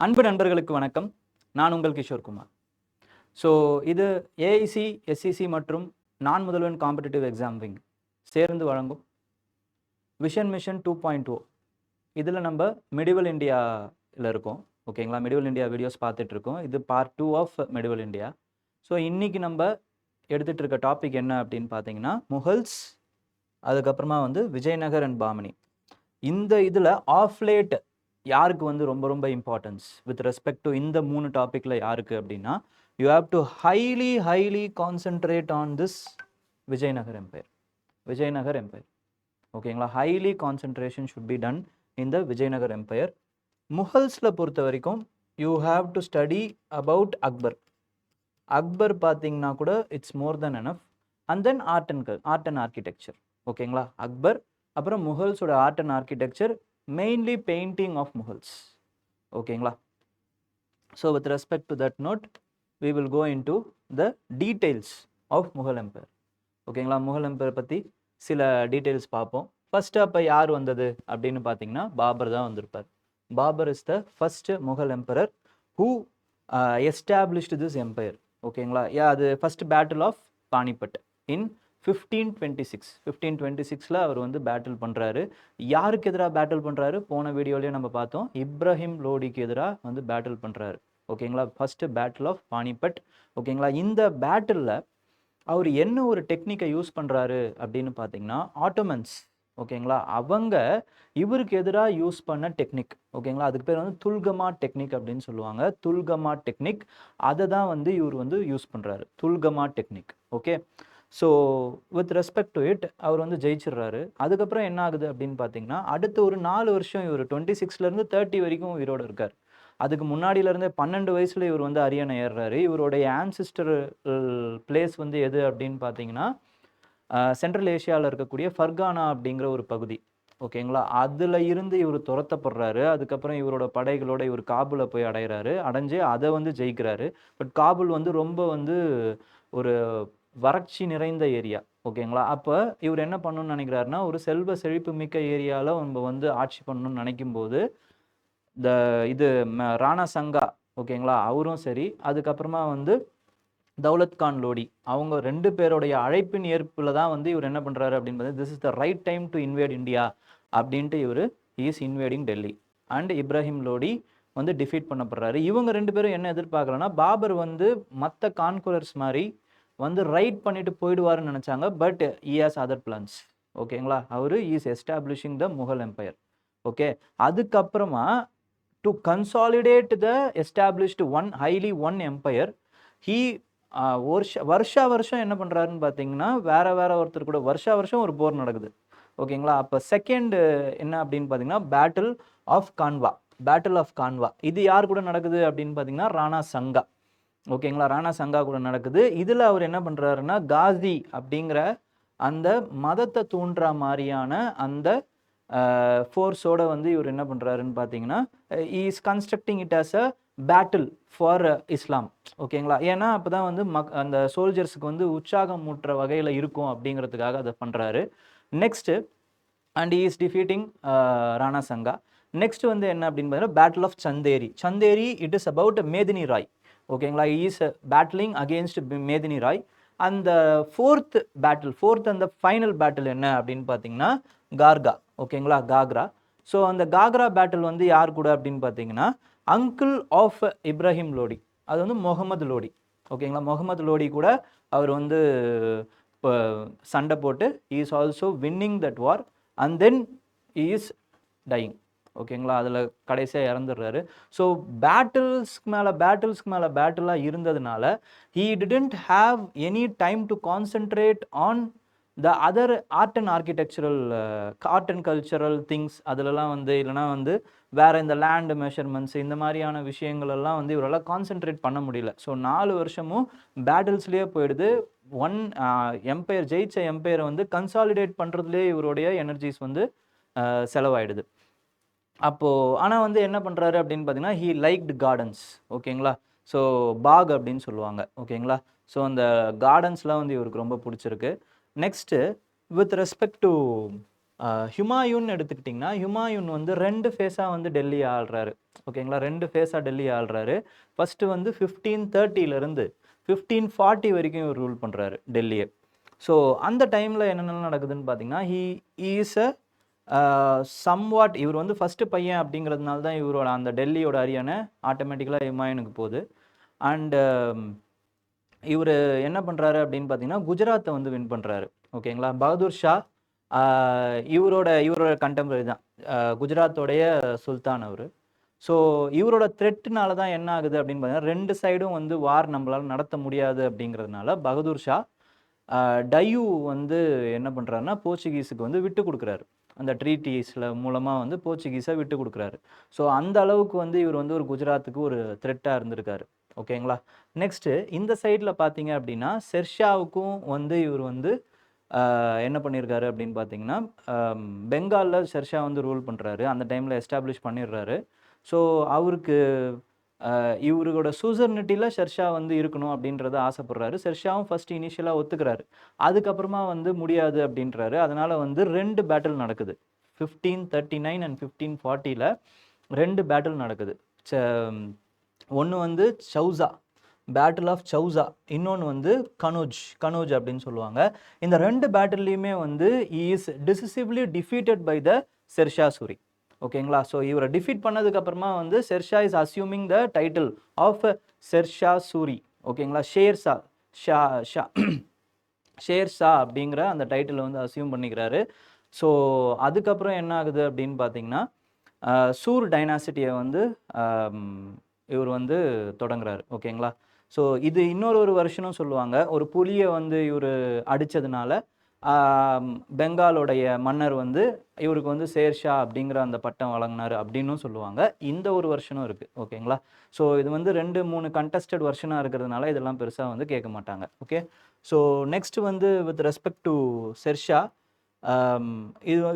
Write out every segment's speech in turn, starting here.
அன்பு நண்பர்களுக்கு வணக்கம். நான் உங்கள் கிஷோர் குமார். ஸோ இது ஏஐசி, எஸ்சிசி மற்றும் நான் முதல்வன் காம்படிட்டிவ் எக்ஸாம் விங் சேர்ந்து வழங்கும் விஷன் மிஷன் 2.0. இதில் நம்ம மெடிவல் இந்தியாவில் இருக்கோம். ஓகேங்களா? மெடிவல் இந்தியா வீடியோஸ் பார்த்துட்டு இருக்கோம். இது part 2 of medieval India. So இன்னைக்கு நம்ம எடுத்துகிட்டு இருக்க டாபிக் என்ன அப்படின்னு பார்த்தீங்கன்னா, முகல்ஸ், அதுக்கப்புறமா விஜயநகர் அண்ட் பாமினி. இந்த இதில் ஆஃப்லேட் யாருக்கு ரொம்ப ரொம்ப இம்பார்ட்டன்ஸ் வித் ரெஸ்பெக்ட் டு இந்த 3 டாப்பிக்கில் யாருக்கு அப்படின்னா, you have to highly concentrate on this Vijayanagar empire. ஓகேங்களா? Highly concentration should be done in the Vijayanagar empire. முகல்ஸில் பொறுத்த வரைக்கும் you have to study about Akbar பார்த்தீங்கன்னா கூட it's more than enough. And then art and architecture. ஓகேங்களா? அக்பர், அப்புறம் முகல்ஸோட art and architecture, mainly painting of Mughals. ஓகேங்களா? So with respect to that note we will go into the details of Mughal empire. ஓகேங்களா? Mughal empire பற்றி சில details பார்ப்போம். First அப்போ யார் வந்தது அப்படின்னு பார்த்தீங்கன்னா, பாபர் தான் வந்திருப்பார். Babur is the first Mughal emperor who established this empire. ஓகேங்களா? அது first battle of Panipat in 1526. அவர் பேட்டில் பண்ணுறாரு. யாருக்கு எதிராக பேட்டில் பண்ணுறாரு? போன வீடியோலேயே நம்ம பார்த்தோம். இப்ராஹிம் லோடிக்கு எதிராக பேட்டில் பண்ணுறாரு. ஓகேங்களா? First battle of Panipat. ஓகேங்களா? இந்த பேட்டிலில் அவர் என்ன ஒரு டெக்னிக்கை யூஸ் பண்ணுறாரு அப்படின்னு பார்த்தீங்கன்னா, ஆட்டோமன்ஸ். ஓகேங்களா? அவங்க இவருக்கு எதிராக யூஸ் பண்ண டெக்னிக். ஓகேங்களா? அதுக்கு பேர் துல்கமா டெக்னிக் அப்படின்னு சொல்லுவாங்க. துல்கமா டெக்னிக், அதை தான் இவர் யூஸ் பண்ணுறாரு. துல்கமா technique. Okay. So with respect to it அவர் ஜெயிச்சிடுறாரு. அதுக்கப்புறம் என்ன ஆகுது அப்படின்னு பார்த்தீங்கன்னா, அடுத்த ஒரு 4 வருஷம் இவர் 26லேருந்து 30 வரைக்கும் உயிரோடு இருக்கார். அதுக்கு முன்னாடியிலேருந்தே 12 வயசில் இவர் அரியணை ஏறுறாரு. இவருடைய ஆன்சிஸ்டர் பிளேஸ் எது அப்படின்னு பார்த்தீங்கன்னா, சென்ட்ரல் ஏஷியாவில் இருக்கக்கூடிய ஃபர்கானா அப்படிங்கிற ஒரு பகுதி. ஓகேங்களா? அதில் இருந்து இவர் துரத்தப்படுறாரு. அதுக்கப்புறம் இவரோட படைகளோட இவர் காபூலை போய் அடைகிறாரு. அடைஞ்சு அதை ஜெயிக்கிறாரு. பட் காபூல் ரொம்ப ஒரு வறட்சி நிறைந்த ஏரியா. ஓகேங்களா? அப்போ இவர் என்ன பண்ணணும்னு நினைக்கிறாருன்னா, ஒரு செல்வ செழிப்பு மிக்க ஏரியாவில் நம்ம ஆட்சி பண்ணணும்னு நினைக்கும் போது இது ராணா சங்கா, ஓகேங்களா, அவரும் சரி, அதுக்கப்புறமா தௌலத் கான் லோடி, அவங்க 2 பேருடைய அழைப்பின் ஏற்பில் தான் இவர் என்ன பண்ணுறாரு அப்படின்னு பார்த்தா, this is the right time to invade India அப்படின்ட்டு இவர் is invading Delhi. And Ibrahim Lodi defeat பண்ணப்படுறாரு. இவங்க 2 பேரும் என்ன எதிர்பார்க்கலன்னா, பாபர் மற்ற கான்குலர்ஸ் மாதிரி ரைட் பண்ணிட்டு போயிடுவாருன்னு நினச்சாங்க. But he has other plans. ஓகேங்களா? அவர் is establishing the Mughal empire. Okay. அதுக்கப்புறமா to consolidate the established highly one empire, he வருஷம் என்ன பண்ணுறாருன்னு பார்த்தீங்கன்னா, வேற ஒருத்தர் கூட வருஷம் ஒரு போர் நடக்குது. ஓகேங்களா? அப்போ செகண்ட் என்ன அப்படின்னு பார்த்தீங்கன்னா, பேட்டில் ஆஃப் கான்வா. இது யார் கூட நடக்குது அப்படின்னு பார்த்தீங்கன்னா, ராணா சங்கா. ஓகேங்களா? ராணா சங்கா கூட நடக்குது. இதில் அவர் என்ன பண்ணுறாருன்னா, காசி அப்படிங்கிற அந்த மதத்தை தூண்டுற மாதிரியான அந்த ஃபோர்ஸோட இவர் என்ன பண்ணுறாருன்னு பார்த்தீங்கன்னா, is constructing it as a battle for Islam. ஓகேங்களா? ஏன்னா அப்போ தான் அந்த சோல்ஜர்ஸுக்கு உற்சாகம் மூட்டுற வகையில் இருக்கும் அப்படிங்கிறதுக்காக அதை பண்ணுறாரு. Next and is defeating Rana Sanga. Next என்ன அப்படின்னு பார்த்தீங்கன்னா, battle of Chanderi. It is about Medini Rai. ஓகேங்களா? Is battling against Medini Rai. அந்த ஃபோர்த் அந்த ஃபைனல் பேட்டில் என்ன அப்படின்னு பார்த்தீங்கன்னா, கார்கா. ஓகேங்களா? காக்ரா. ஸோ அந்த காக்ரா பேட்டில் யார் கூட அப்படின்னு பார்த்தீங்கன்னா, அங்கிள் ஆஃப் இப்ராஹிம் லோடி, அது முகமது லோடி. ஓகேங்களா? முகமது லோடி கூட அவர் இப்போ சண்டை போட்டு is also winning that war and then is dyeing. ஓகேங்களா? அதில் கடைசியாக இறந்துடுறாரு. ஸோ பேட்டில்ஸ்க்கு மேலே பேட்டிலாக இருந்ததுனால he didn't have any time to concentrate on the other art and architectural art and cultural things. அதிலலாம் இல்லைனா வேற இந்த லேண்ட் மெஷர்மெண்ட்ஸ் இந்த மாதிரியான விஷயங்கள் எல்லாம் இவரால் கான்சென்ட்ரேட் பண்ண முடியல. ஸோ 4 வருஷமும் பேட்டில்ஸ்லேயே போயிடுது. எம்பையர் ஜெயிச்ச எம்பையரை கன்சாலிடேட் பண்ணுறதுலேயே இவருடைய எனர்ஜிஸ் செலவாயிடுது. அப்போது ஆனால் என்ன பண்ணுறாரு அப்படின்னு பார்த்தீங்கன்னா, ஹீ லைக்டு கார்டன்ஸ். ஓகேங்களா? ஸோ பாக் அப்படின்னு சொல்லுவாங்க. ஓகேங்களா? ஸோ அந்த கார்டன்ஸ்லாம் இவருக்கு ரொம்ப பிடிச்சிருக்கு. Next with respect to Humayun எடுத்துக்கிட்டிங்கன்னா ஹுமாயூன் வந்து 2 ஃபேஸாக வந்து டெல்லி ஆள்றாரு. ஓகேங்களா, 2 ஃபேஸாக டெல்லி ஆள்றாரு. ஃபஸ்ட்டு வந்து 1530லேருந்து 1540 வரைக்கும் இவர் ரூல் பண்ணுறாரு டெல்லியை. ஸோ அந்த டைமில் என்னென்ன நடக்குதுன்னு பார்த்தீங்கன்னா ஹீ இஸ் அ சம்வாட் இவர் வந்து ஃபஸ்ட்டு பையன் அப்படிங்கிறதுனால தான் இவரோட அந்த டெல்லியோட அரியணை ஆட்டோமேட்டிக்கலாக ஹுமாயூனுக்கு போகுது. அண்டு இவர் என்ன பண்ணுறாரு அப்படின்னு பார்த்தீங்கன்னா குஜராத்தை வந்து வின் பண்ணுறாரு. ஓகேங்களா, பகதூர் ஷா இவரோட கண்டெம்பரரி தான், குஜராத்தோடைய சுல்தான் அவர். ஸோ இவரோட த்ரெட்னால தான் என்ன ஆகுது அப்படின்னு பார்த்தீங்கன்னா 2 சைடும் வந்து வார் நம்மளால் நடத்த முடியாது அப்படிங்கிறதுனால பகதூர் ஷா டையூ வந்து என்ன பண்ணுறாருன்னா போர்ச்சுகீஸுக்கு வந்து விட்டு கொடுக்குறாரு. அந்த ட்ரீட்டிஸில் மூலமாக வந்து போர்ச்சுகீஸை விட்டு கொடுக்குறாரு. ஸோ அந்த அளவுக்கு வந்து இவர் வந்து ஒரு குஜராத்துக்கு ஒரு த்ரெட்டாக இருந்திருக்காரு. ஓகேங்களா, நெக்ஸ்ட்டு இந்த சைடில் பார்த்தீங்க அப்படின்னா ஷெர்ஷாவுக்கும் வந்து இவர் வந்து என்ன பண்ணியிருக்காரு அப்படின்னு பார்த்தீங்கன்னா பெங்காலில் ஷெர்ஷா வந்து ரூல் பண்ணுறாரு. அந்த டைமில் எஸ்டாப்ளிஷ் பண்ணிடுறாரு. ஸோ அவருக்கு இவரோட சூசர்னிட்டியில் ஷெர்ஷா வந்து இருக்கணும் அப்படின்றத ஆசைப்படுறாரு. ஷெர்ஷாவும் ஃபர்ஸ்ட் இனிஷியலாக ஒத்துக்கிறாரு. அதுக்கப்புறமா வந்து முடியாது அப்படின்றாரு. அதனால வந்து 2 பேட்டில் நடக்குது. 1539 அண்ட் 1540ல் 2 பேட்டில் நடக்குது. ஒன்று வந்து சௌசா, பேட்டில் ஆஃப் சௌசா, இன்னொன்று வந்து கனோஜ் அப்படின்னு சொல்லுவாங்க. இந்த 2 பேட்டில்லையுமே வந்து is decisively defeated by the Sher Shah Suri. ஓகேங்களா, ஸோ இவரை டிஃபீட் பண்ணதுக்கு அப்புறமா வந்து Sher Shah is assuming the title of Sher Shah Suri. ஓகேங்களா, ஷேர்ஷா அப்படிங்கிற அந்த டைட்டில் வந்து அஸ்யூம் பண்ணிக்கிறாரு. ஸோ அதுக்கப்புறம் என்ன ஆகுது அப்படின்னு பார்த்தீங்கன்னா சூர் டைனாசிட்டியை வந்து இவர் வந்து தொடங்குறாரு. ஓகேங்களா, ஸோ இது இன்னொரு வருஷனும் சொல்லுவாங்க. ஒரு புலியை வந்து இவர் அடித்ததுனால பெங்காலோடைய மன்னர் வந்து இவருக்கு வந்து ஷேர்ஷா அப்படிங்கிற அந்த பட்டம் வழங்கினார் அப்படின்னும் சொல்லுவாங்க. இந்த ஒரு வருஷனும் இருக்குது. ஓகேங்களா, ஸோ இது வந்து 2-3 கண்டஸ்டட் வருஷனாக இருக்கிறதுனால இதெல்லாம் பெருசாக வந்து கேட்க மாட்டாங்க. ஓகே, ஸோ நெக்ஸ்ட் வந்து வித் ரெஸ்பெக்ட் டு ஷெர்ஷா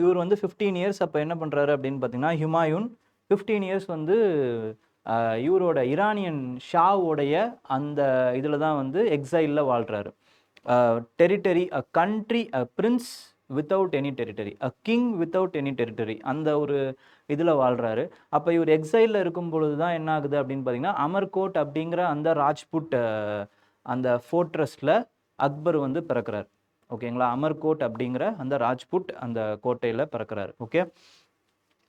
இவர் வந்து 15 இயர்ஸ் அப்போ என்ன பண்ணுறாரு அப்படின்னு பார்த்தீங்கன்னா ஹுமாயூன் 15 இயர்ஸ் வந்து இவரோட ஈரானியன் ஷாவோடைய அந்த இதில் தான் வந்து எக்ஸைலில் வாழ்கிறாரு. Territory, a country, a prince without any territory, a king without any territory, அந்த ஒரு இதில் வாழ்கிறாரு. அப்போ இவர் எக்ஸைலில் இருக்கும் பொழுது தான் என்ன ஆகுது அப்படின்னு பார்த்தீங்கன்னா அமர்கோட் அப்படிங்கிற அந்த ராஜ்புட் அந்த ஃபோர்ட்ரஸில் அக்பர் வந்து பிறக்கிறார். ஓகேங்களா, அமர்கோட் அப்படிங்கிற அந்த ராஜ்புட் அந்த கோட்டையில் பிறக்கிறார். ஓகே,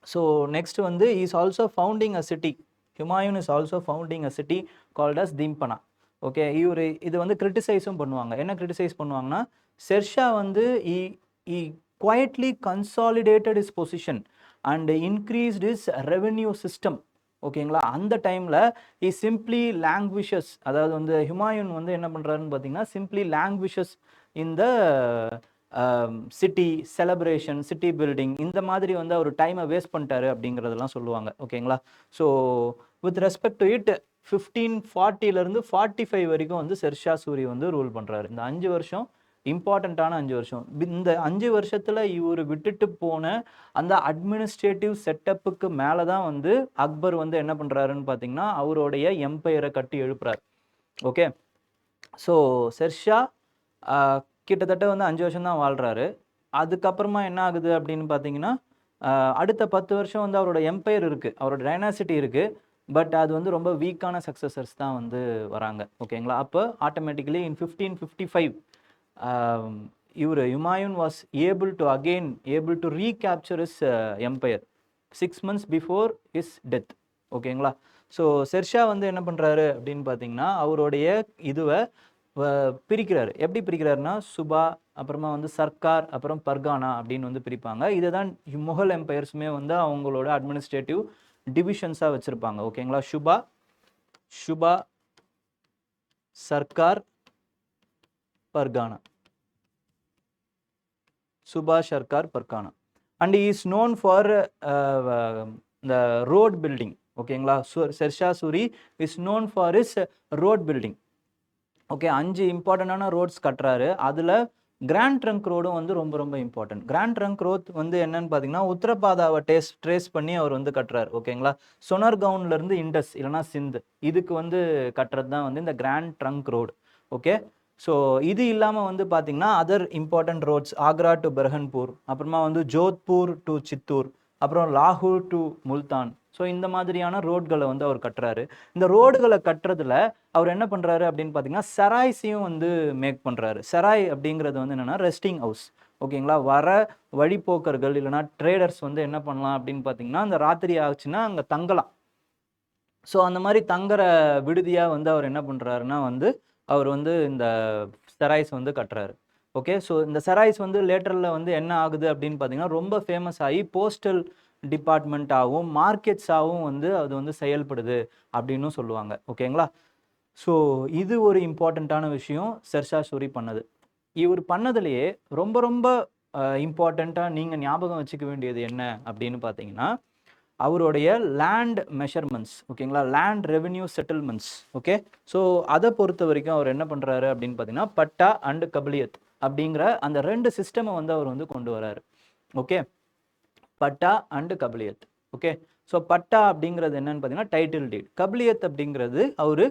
ஸோ நெக்ஸ்ட் வந்து is also founding a city. Humayun is also founding a city called as Dinpanah. Okay, இவர் இது வந்து கிரிட்டிசைஸும் பண்ணுவாங்க. என்ன கிரிட்டிசைஸ் பண்ணுவாங்கன்னா ஷெர்ஷா வந்து he quietly consolidated his position and increased his revenue system. ஓகேங்களா, அந்த டைமில் இ சிம்ப்ளி லாங்குவிஷஸ், அதாவது வந்து ஹுமாயூன் வந்து என்ன பண்ணுறாருன்னு பார்த்தீங்கன்னா சிம்ப்ளி லாங்குவிஷஸ் இந்த சிட்டி செலப்ரேஷன், சிட்டி பில்டிங், இந்த மாதிரி வந்து அவர் டைமை வேஸ்ட் பண்ணிட்டாரு அப்படிங்கிறதெல்லாம் சொல்லுவாங்க. ஓகேங்களா, so with respect to it 1540லேருந்து 45 வரைக்கும் வந்து ஷெர்ஷா சூரி வந்து ரூல் பண்ணுறாரு. இந்த 5 வருஷம் இம்பார்ட்டண்ட்டான 5 வருஷம். இந்த 5 வருஷத்தில் இவர் விட்டுட்டு போன அந்த அட்மினிஸ்ட்ரேட்டிவ் செட்டப்புக்கு மேலே தான் வந்து அக்பர் வந்து என்ன பண்ணுறாருன்னு பார்த்தீங்கன்னா அவருடைய எம்பையரை கட்டி எழுப்புறார். ஓகே, ஸோ ஷெர்ஷா கிட்டத்தட்ட வந்து 5 வருஷம் தான் வாழ்கிறாரு. அதுக்கப்புறமா என்ன ஆகுது அப்படின்னு பார்த்தீங்கன்னா அடுத்த 10 வருஷம் வந்து அவரோட எம்பையர் இருக்குது, அவரோட டைனாசிட்டி இருக்குது. பட் அது வந்து ரொம்ப வீக்கான சக்ஸசர்ஸ் தான் வந்து வராங்க. ஓகேங்களா, அப்போ ஆட்டோமேட்டிக்கலி இன் 1555 இவர் Humayun was able to recapture is empire 6 months before is death. ஓகேங்களா, ஸோ ஷெர்ஷா வந்து என்ன பண்ணுறாரு அப்படின்னு பார்த்தீங்கன்னா அவருடைய இதுவை பிரிக்கிறாரு. எப்படி பிரிக்கிறாருன்னா சுபா, அப்புறமா வந்து சர்க்கார், அப்புறம் பர்கானா அப்படின்னு வந்து பிரிப்பாங்க. இதை தான் முகல் எம்பையர்ஸுமே வந்து அவங்களோட அட்மினிஸ்ட்ரேட்டிவ் டிவிஷன்ஸாக வச்சுருப்பாங்க. ஓகேங்களா, subah, sarkar, pargana, subah, sarkar, pargana. And is known for the road building. ஓகேங்களா, Sher Shah Suri is known for is road building. Okay, 5 இம்பார்ட்டண்டான ரோட்ஸ் கட்டுறாரு. அதில் கிராண்ட் ட்ரங்க் ரோடும் வந்து ரொம்ப ரொம்ப இம்பார்ட்டன்ட். கிராண்ட் ட்ரங்க் ரோட் வந்து என்னன்னு பார்த்தீங்கன்னா உத்தரபாதாவை ட்ரேஸ் பண்ணி அவர் வந்து கட்டுறாரு. ஓகேங்களா, சொனர்கவுன்லேருந்து இண்டஸ் இல்லைனா சிந்து இதுக்கு வந்து கட்டுறது தான் வந்து இந்த grand trunk road. Okay, so இது இல்லாமல் வந்து பார்த்தீங்கன்னா other important roads Agra to Burhanpur, அப்புறமா வந்து ஜோத்பூர் டு சித்தூர், அப்புறம் லாகூர் டு முல்தான். ஸோ இந்த மாதிரியான ரோட்களை வந்து அவர் கட்டுறாரு. இந்த ரோடுகளை கட்டுறதுல அவர் என்ன பண்ணுறாரு அப்படின்னு பார்த்தீங்கன்னா செராய்ஸையும் வந்து மேக் பண்ணுறாரு. செராய் அப்படிங்கிறது வந்து என்னென்னா ரெஸ்டிங் ஹவுஸ். ஓகேங்களா, வர வழிப்போக்கர்கள் இல்லைனா ட்ரேடர்ஸ் வந்து என்ன பண்ணலாம் அப்படின்னு பார்த்தீங்கன்னா அந்த ராத்திரி ஆச்சுன்னா அங்கே தங்கலாம். ஸோ அந்த மாதிரி தங்குற விடுதியாக வந்து அவர் என்ன பண்ணுறாருன்னா வந்து அவர் வந்து இந்த செராய்ஸ் வந்து கட்டுறாரு. ஓகே, ஸோ இந்த செராய்ஸ் வந்து லேட்டரில் வந்து என்ன ஆகுது அப்படின்னு பார்த்தீங்கன்னா ரொம்ப ஃபேமஸ் ஆகி போஸ்டல் டிபார்ட்மெண்ட்டாகவும் மார்க்கெட்ஸாகவும் வந்து அது வந்து செயல்படுது அப்படின்னு சொல்லுவாங்க. ஓகேங்களா, ஸோ இது ஒரு இம்பார்ட்டண்ட்டான விஷயம் ஷெர்ஷா சூரி பண்ணது. இவர் பண்ணதுலேயே ரொம்ப ரொம்ப இம்பார்ட்டண்ட்டாக நீங்கள் ஞாபகம் வச்சுக்க வேண்டியது என்ன அப்படின்னு பார்த்தீங்கன்னா அவருடைய லேண்ட் மெஷர்மெண்ட்ஸ். ஓகேங்களா, land revenue settlements. Okay, so அதை பொறுத்த வரைக்கும் அவர் என்ன பண்ணுறாரு அப்படின்னு பார்த்தீங்கன்னா பட்டா அண்ட் கபிலியத் அப்படிங்கிற அந்த 2 சிஸ்டமை வந்து அவர் வந்து கொண்டு வராரு. Okay, patta and kabuliyat. Okay, so patta அப்படிங்கிறது என்னன்னு பார்த்தீங்கன்னா டைட்டில் டீட். கபிலியத் அப்படிங்கிறது அவர்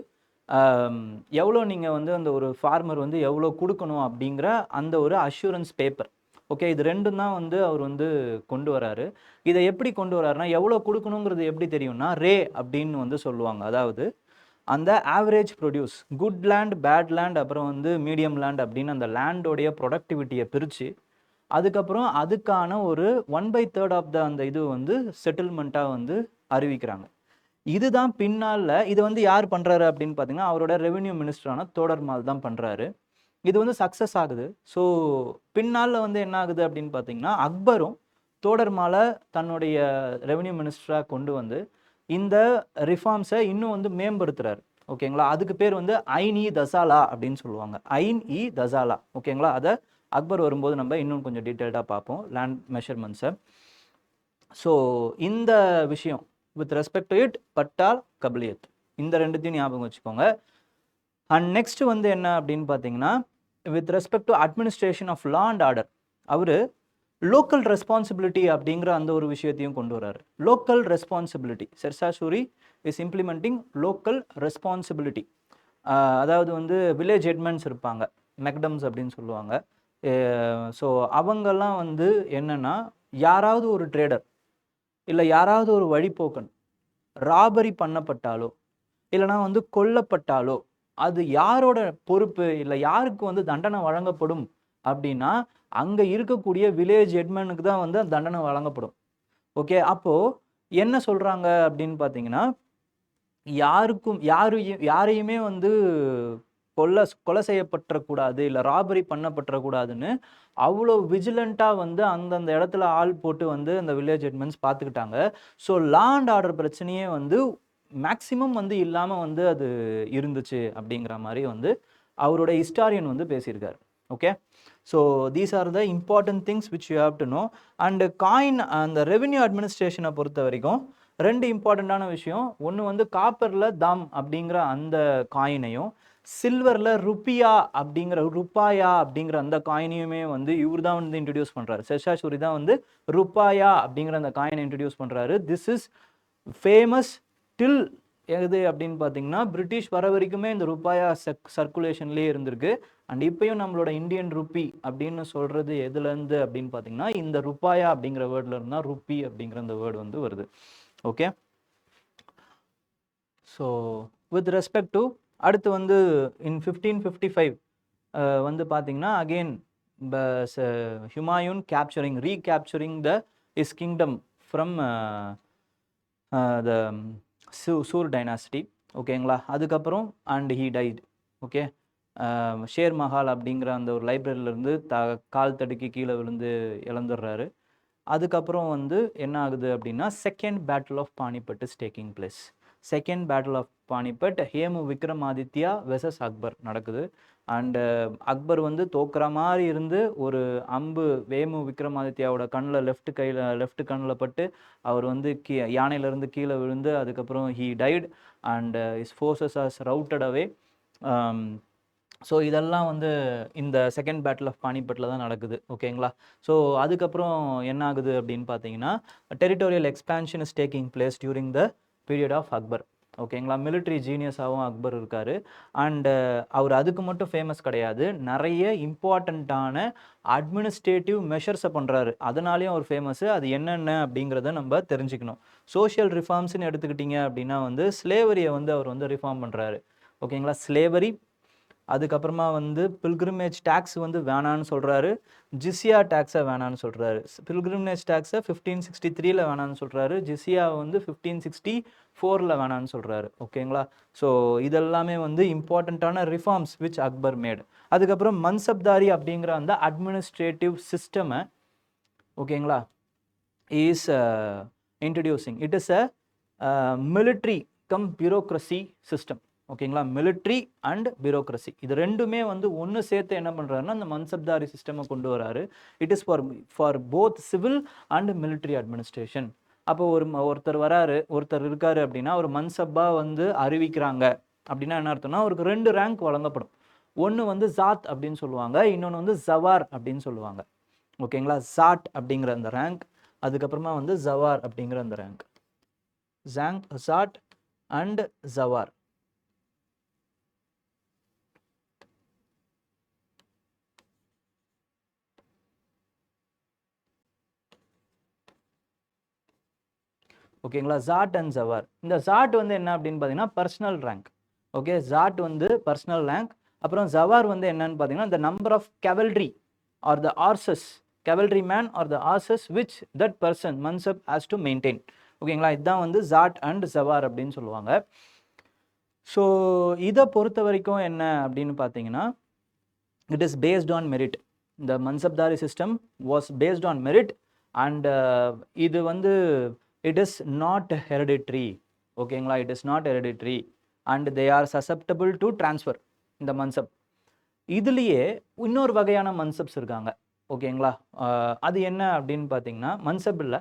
எவ்வளோ நீங்கள் வந்து அந்த ஒரு ஃபார்மர் வந்து எவ்வளோ கொடுக்கணும் அப்படிங்கிற அந்த ஒரு அஷூரன்ஸ் பேப்பர். ஓகே, இது ரெண்டும் தான் வந்து அவர் வந்து கொண்டு வராரு. இதை எப்படி கொண்டு வராருன்னா எவ்வளோ கொடுக்கணுங்கிறது எப்படி தெரியும்னா ரே அப்படின்னு வந்து சொல்லுவாங்க. அதாவது அந்த average produce, good land, bad land, அப்புறம் வந்து மீடியம் லேண்ட் அப்படின்னு அந்த லேண்டோடைய ப்ரொடக்டிவிட்டியை பிரித்து அதுக்கப்புறம் அதுக்கான ஒரு 1/3 ஆஃப் த அந்த இது வந்து செட்டில்மெண்ட்டாக வந்து அறிவிக்கிறாங்க. இதுதான் பின்னால் இது வந்து யார் பண்ணுறாரு அப்படின்னு பார்த்தீங்கன்னா அவரோட ரெவென்யூ மினிஸ்டரான தோடர்மால் தான் பண்ணுறாரு. இது வந்து சக்ஸஸ் ஆகுது. ஸோ பின்னால் வந்து என்ன ஆகுது அப்படின்னு பார்த்தீங்கன்னா அக்பரும் தோடர்மாலை தன்னுடைய ரெவென்யூ மினிஸ்டராக கொண்டு வந்து இந்த ரிஃபார்ம்ஸை இன்னும் வந்து மேம்படுத்துறாரு. ஓகேங்களா, அதுக்கு பேர் வந்து ஐன் இ தசாலா அப்படின்னு சொல்லுவாங்க. ஐன் இ தசாலா. ஓகேங்களா, அதை அக்பர் வரும்போது நம்ம இன்னும் கொஞ்சம் டீட்டெயில்டாக பார்ப்போம் லேண்ட் மெஷர்மெண்ட்ஸை. ஸோ இந்த விஷயம் வித் ரெஸ்பெக்ட் டு இட் பட்டால் கபிலியத் இந்த ரெண்டுத்தையும் ஞாபகம் வச்சுக்கோங்க. அண்ட் நெக்ஸ்ட் வந்து என்ன அப்படின்னு பார்த்தீங்கன்னா with respect to administration of law and order அவர் லோக்கல் ரெஸ்பான்சிபிலிட்டி அப்படிங்கிற அந்த ஒரு விஷயத்தையும் கொண்டு வராரு. Local responsibility, Sher Shah Suri is implementing local responsibility. அதாவது வந்து வில்லேஜ் ஹெட்மென்ஸ் இருப்பாங்க, மெக்டம்ஸ் அப்படின்னு சொல்லுவாங்க. ஸோ அவங்கெல்லாம் வந்து என்னன்னா யாராவது ஒரு ட்ரேடர் இல்லை யாராவது ஒரு வழிப்போக்கன் ராபரி பண்ணப்பட்டாலோ இல்லைனா வந்து கொல்லப்பட்டாலோ அது யாரோட பொறுப்பு இல்லை யாருக்கு வந்து தண்டனை வழங்கப்படும் அப்படின்னா அங்கே இருக்கக்கூடிய வில்லேஜ் ஹெட்மேனுக்கு தான் வந்து அந்த தண்டனை வழங்கப்படும். ஓகே, அப்போது என்ன சொல்கிறாங்க அப்படின்னு பார்த்தீங்கன்னா யாரையுமே வந்து கொலை செய்யப்பட்டக்கூடாது இல்லை ராபரி பண்ணப்பட்டக்கூடாதுன்னு அவ்வளோ விஜிலண்ட்டாக வந்து அந்தந்த இடத்துல ஆள் போட்டு வந்து அந்த வில்லேஜ் ஹெட்மென்ஸ் பார்த்துக்கிட்டாங்க. ஸோ லா அண்ட் ஆர்டர் பிரச்சனையே வந்து மேக்சிமம் வந்து இல்லாமல் வந்து அது இருந்துச்சு அப்படிங்கிற மாதிரி வந்து அவரோட ஹிஸ்டாரியன் வந்து பேசியிருக்காரு. Okay, so these are the important things which you have to know. And coin அந்த ரெவென்யூ அட்மினிஸ்ட்ரேஷனை பொறுத்த வரைக்கும் 2 இம்பார்ட்டண்ட்டான விஷயம். ஒன்று வந்து காப்பரில் தாம் அப்படிங்கிற அந்த காயினையும் சில்வரில் ருப்பியா அப்படிங்கிற அந்த காயினையுமே வந்து இவர் தான் வந்து இன்ட்ரடியூஸ் பண்ணுறாரு. ஷெர்ஷா சூரி தான் வந்து ருப்பாயா அப்படிங்கிற அந்த காயினை இன்ட்ரடியூஸ் பண்ணுறாரு. திஸ் இஸ் ஃபேமஸ் டில் எது அப்படின்னு பார்த்தீங்கன்னா பிரிட்டிஷ் வர வரைக்குமே இந்த ருப்பாயா சர்க்குலேஷன்லேயே இருந்திருக்கு. அண்ட் இப்பயும் நம்மளோட இந்தியன் ருப்பி அப்படின்னு சொல்கிறது எதுலேருந்து அப்படின்னு பார்த்தீங்கன்னா இந்த ருப்பாயா அப்படிங்கிற வேர்டில் இருந்தால் ருப்பி அப்படிங்கிற அந்த வேர்டு வந்து வருது. Okay, so with respect to அடுத்து வந்து இன் 1555 வந்து பார்த்தீங்கன்னா again Humayun recapturing the his kingdom from the Sur dynasty. ஓகேங்களா, அதுக்கப்புறம் and he died. Okay, Sher Mahal அப்படிங்கிற அந்த ஒரு லைப்ரரியிலேருந்து கால் தடுக்கி கீழே விழுந்து இழந்துடுறாரு. அதுக்கப்புறம் வந்து என்ன ஆகுது அப்படின்னா second battle of Panipat is taking place. Second battle of Panipat Hemu Vikramaditya versus Akbar நடக்குது. அண்டு அக்பர் வந்து தோக்குற மாதிரி இருந்து ஒரு அம்பு வேமு விக்ரமாதித்யாவோட கண்ணில் லெஃப்ட் கண்ணில் பட்டு அவர் வந்து யானையிலேருந்து கீழே விழுந்து அதுக்கப்புறம் he tight and is forces as routed away. So இதெல்லாம் வந்து இந்த செகண்ட் பேட்டில் ஆஃப் பானிபட்டில் தான் நடக்குது. ஓகேங்களா, ஸோ அதுக்கப்புறம் என்ன ஆகுது அப்படின்னு பார்த்தீங்கன்னா territorial expansion is taking place during the period of Akbar. ஓகேங்களா. மிலிட்ரி ஜீனியஸாகவும் அக்பர் இருக்காரு. அண்ட் அவர் அதுக்கு மட்டும் ஃபேமஸ் கிடையாது. நிறைய இம்பார்ட்டண்ட்டான அட்மினிஸ்ட்ரேட்டிவ் மெஷர்ஸை பண்ணுறாரு. அதனாலேயும் அவர் ஃபேமஸ். அது என்னென்ன அப்படிங்கிறத நம்ம தெரிஞ்சுக்கணும். சோஷியல் ரிஃபார்ம்ஸ்னு எடுத்துக்கிட்டிங்க அப்படின்னா வந்து ஸ்லேவரியை வந்து அவர் வந்து ரிஃபார்ம் பண்ணுறாரு. ஓகேங்களா. ஸ்லேவரி, அதுக்கப்புறமா வந்து பில்கிரிமேஜ் டேக்ஸ் வந்து வேணான்னு சொல்கிறாரு. ஜிசியா டேக்ஸை வேணான்னு சொல்கிறாரு. பில்கிரிமேஜ் டேக்ஸை 1563 வேணான்னு சொல்கிறாரு. ஜிசியா வந்து 1564 வேணான்னு சொல்கிறாரு. ஓகேங்களா. ஸோ இதெல்லாமே வந்து இம்பார்ட்டண்ட்டான ரிஃபார்ம்ஸ் விச் அக்பர் மேட். அதுக்கப்புறம் மன்சப்தாரி அப்படிங்கிற அந்த அட்மினிஸ்ட்ரேட்டிவ் சிஸ்டமை ஓகேங்களா is introducing. It is a military come bureaucracy system. ஓகேங்களா. மிலிட்ரி அண்ட் பியூரோக்ரஸி இது ரெண்டுமே வந்து ஒன்று சேர்த்து என்ன பண்ணுறாருன்னா அந்த மன்சப்தாரி சிஸ்டமை கொண்டு வராரு. It is for both civil and military administration. அப்போ ஒருத்தர் வராரு, ஒருத்தர் இருக்காரு அப்படின்னா ஒரு மன்சப்பா வந்து அறிவிக்கிறாங்க அப்படின்னா என்ன அர்த்தம்னா அவருக்கு 2 ரேங்க் வழங்கப்படும். ஒன்று வந்து ஜாத் அப்படின்னு சொல்லுவாங்க, இன்னொன்று வந்து ஜவார் அப்படின்னு சொல்லுவாங்க. ஓகேங்களா. ஜாட் அப்படிங்கிற அந்த ரேங்க், அதுக்கப்புறமா வந்து ஜவார் அப்படிங்கிற அந்த ரேங்க். ஜாட் அண்ட் ஜவார். ஓகேங்களா. ஜாட் அண்ட் ஜவார். இந்த ஜாட் வந்து என்ன அப்படின்னு பார்த்தீங்கன்னா பர்சனல் ரேங்க். ஓகே. ஜாட் வந்து பர்சனல் ரேங்க். அப்புறம் ஜவார் வந்து என்னன்னு பார்த்தீங்கன்னா the number of cavalry or the horses, cavalry man or the horses which that person mansab has to maintain. ஓகேங்களா. இதுதான் வந்து ஜாட் அண்ட் ஜவார் அப்படின்னு சொல்லுவாங்க. ஸோ இதை பொறுத்த வரைக்கும் என்ன அப்படின்னு பார்த்தீங்கன்னா it is based on merit. இந்த mansabdari system was based on merit and இது வந்து இட் இஸ் நாட் ஹெரிடிட்ரி. ஓகேங்களா. It is not hereditary and they are susceptible to transfer இந்த மன்சப். இதுலேயே இன்னொரு வகையான மன்சப்ஸ் இருக்காங்க. ஓகேங்களா. அது என்ன அப்படின்னு பார்த்தீங்கன்னா மன்சப்பில்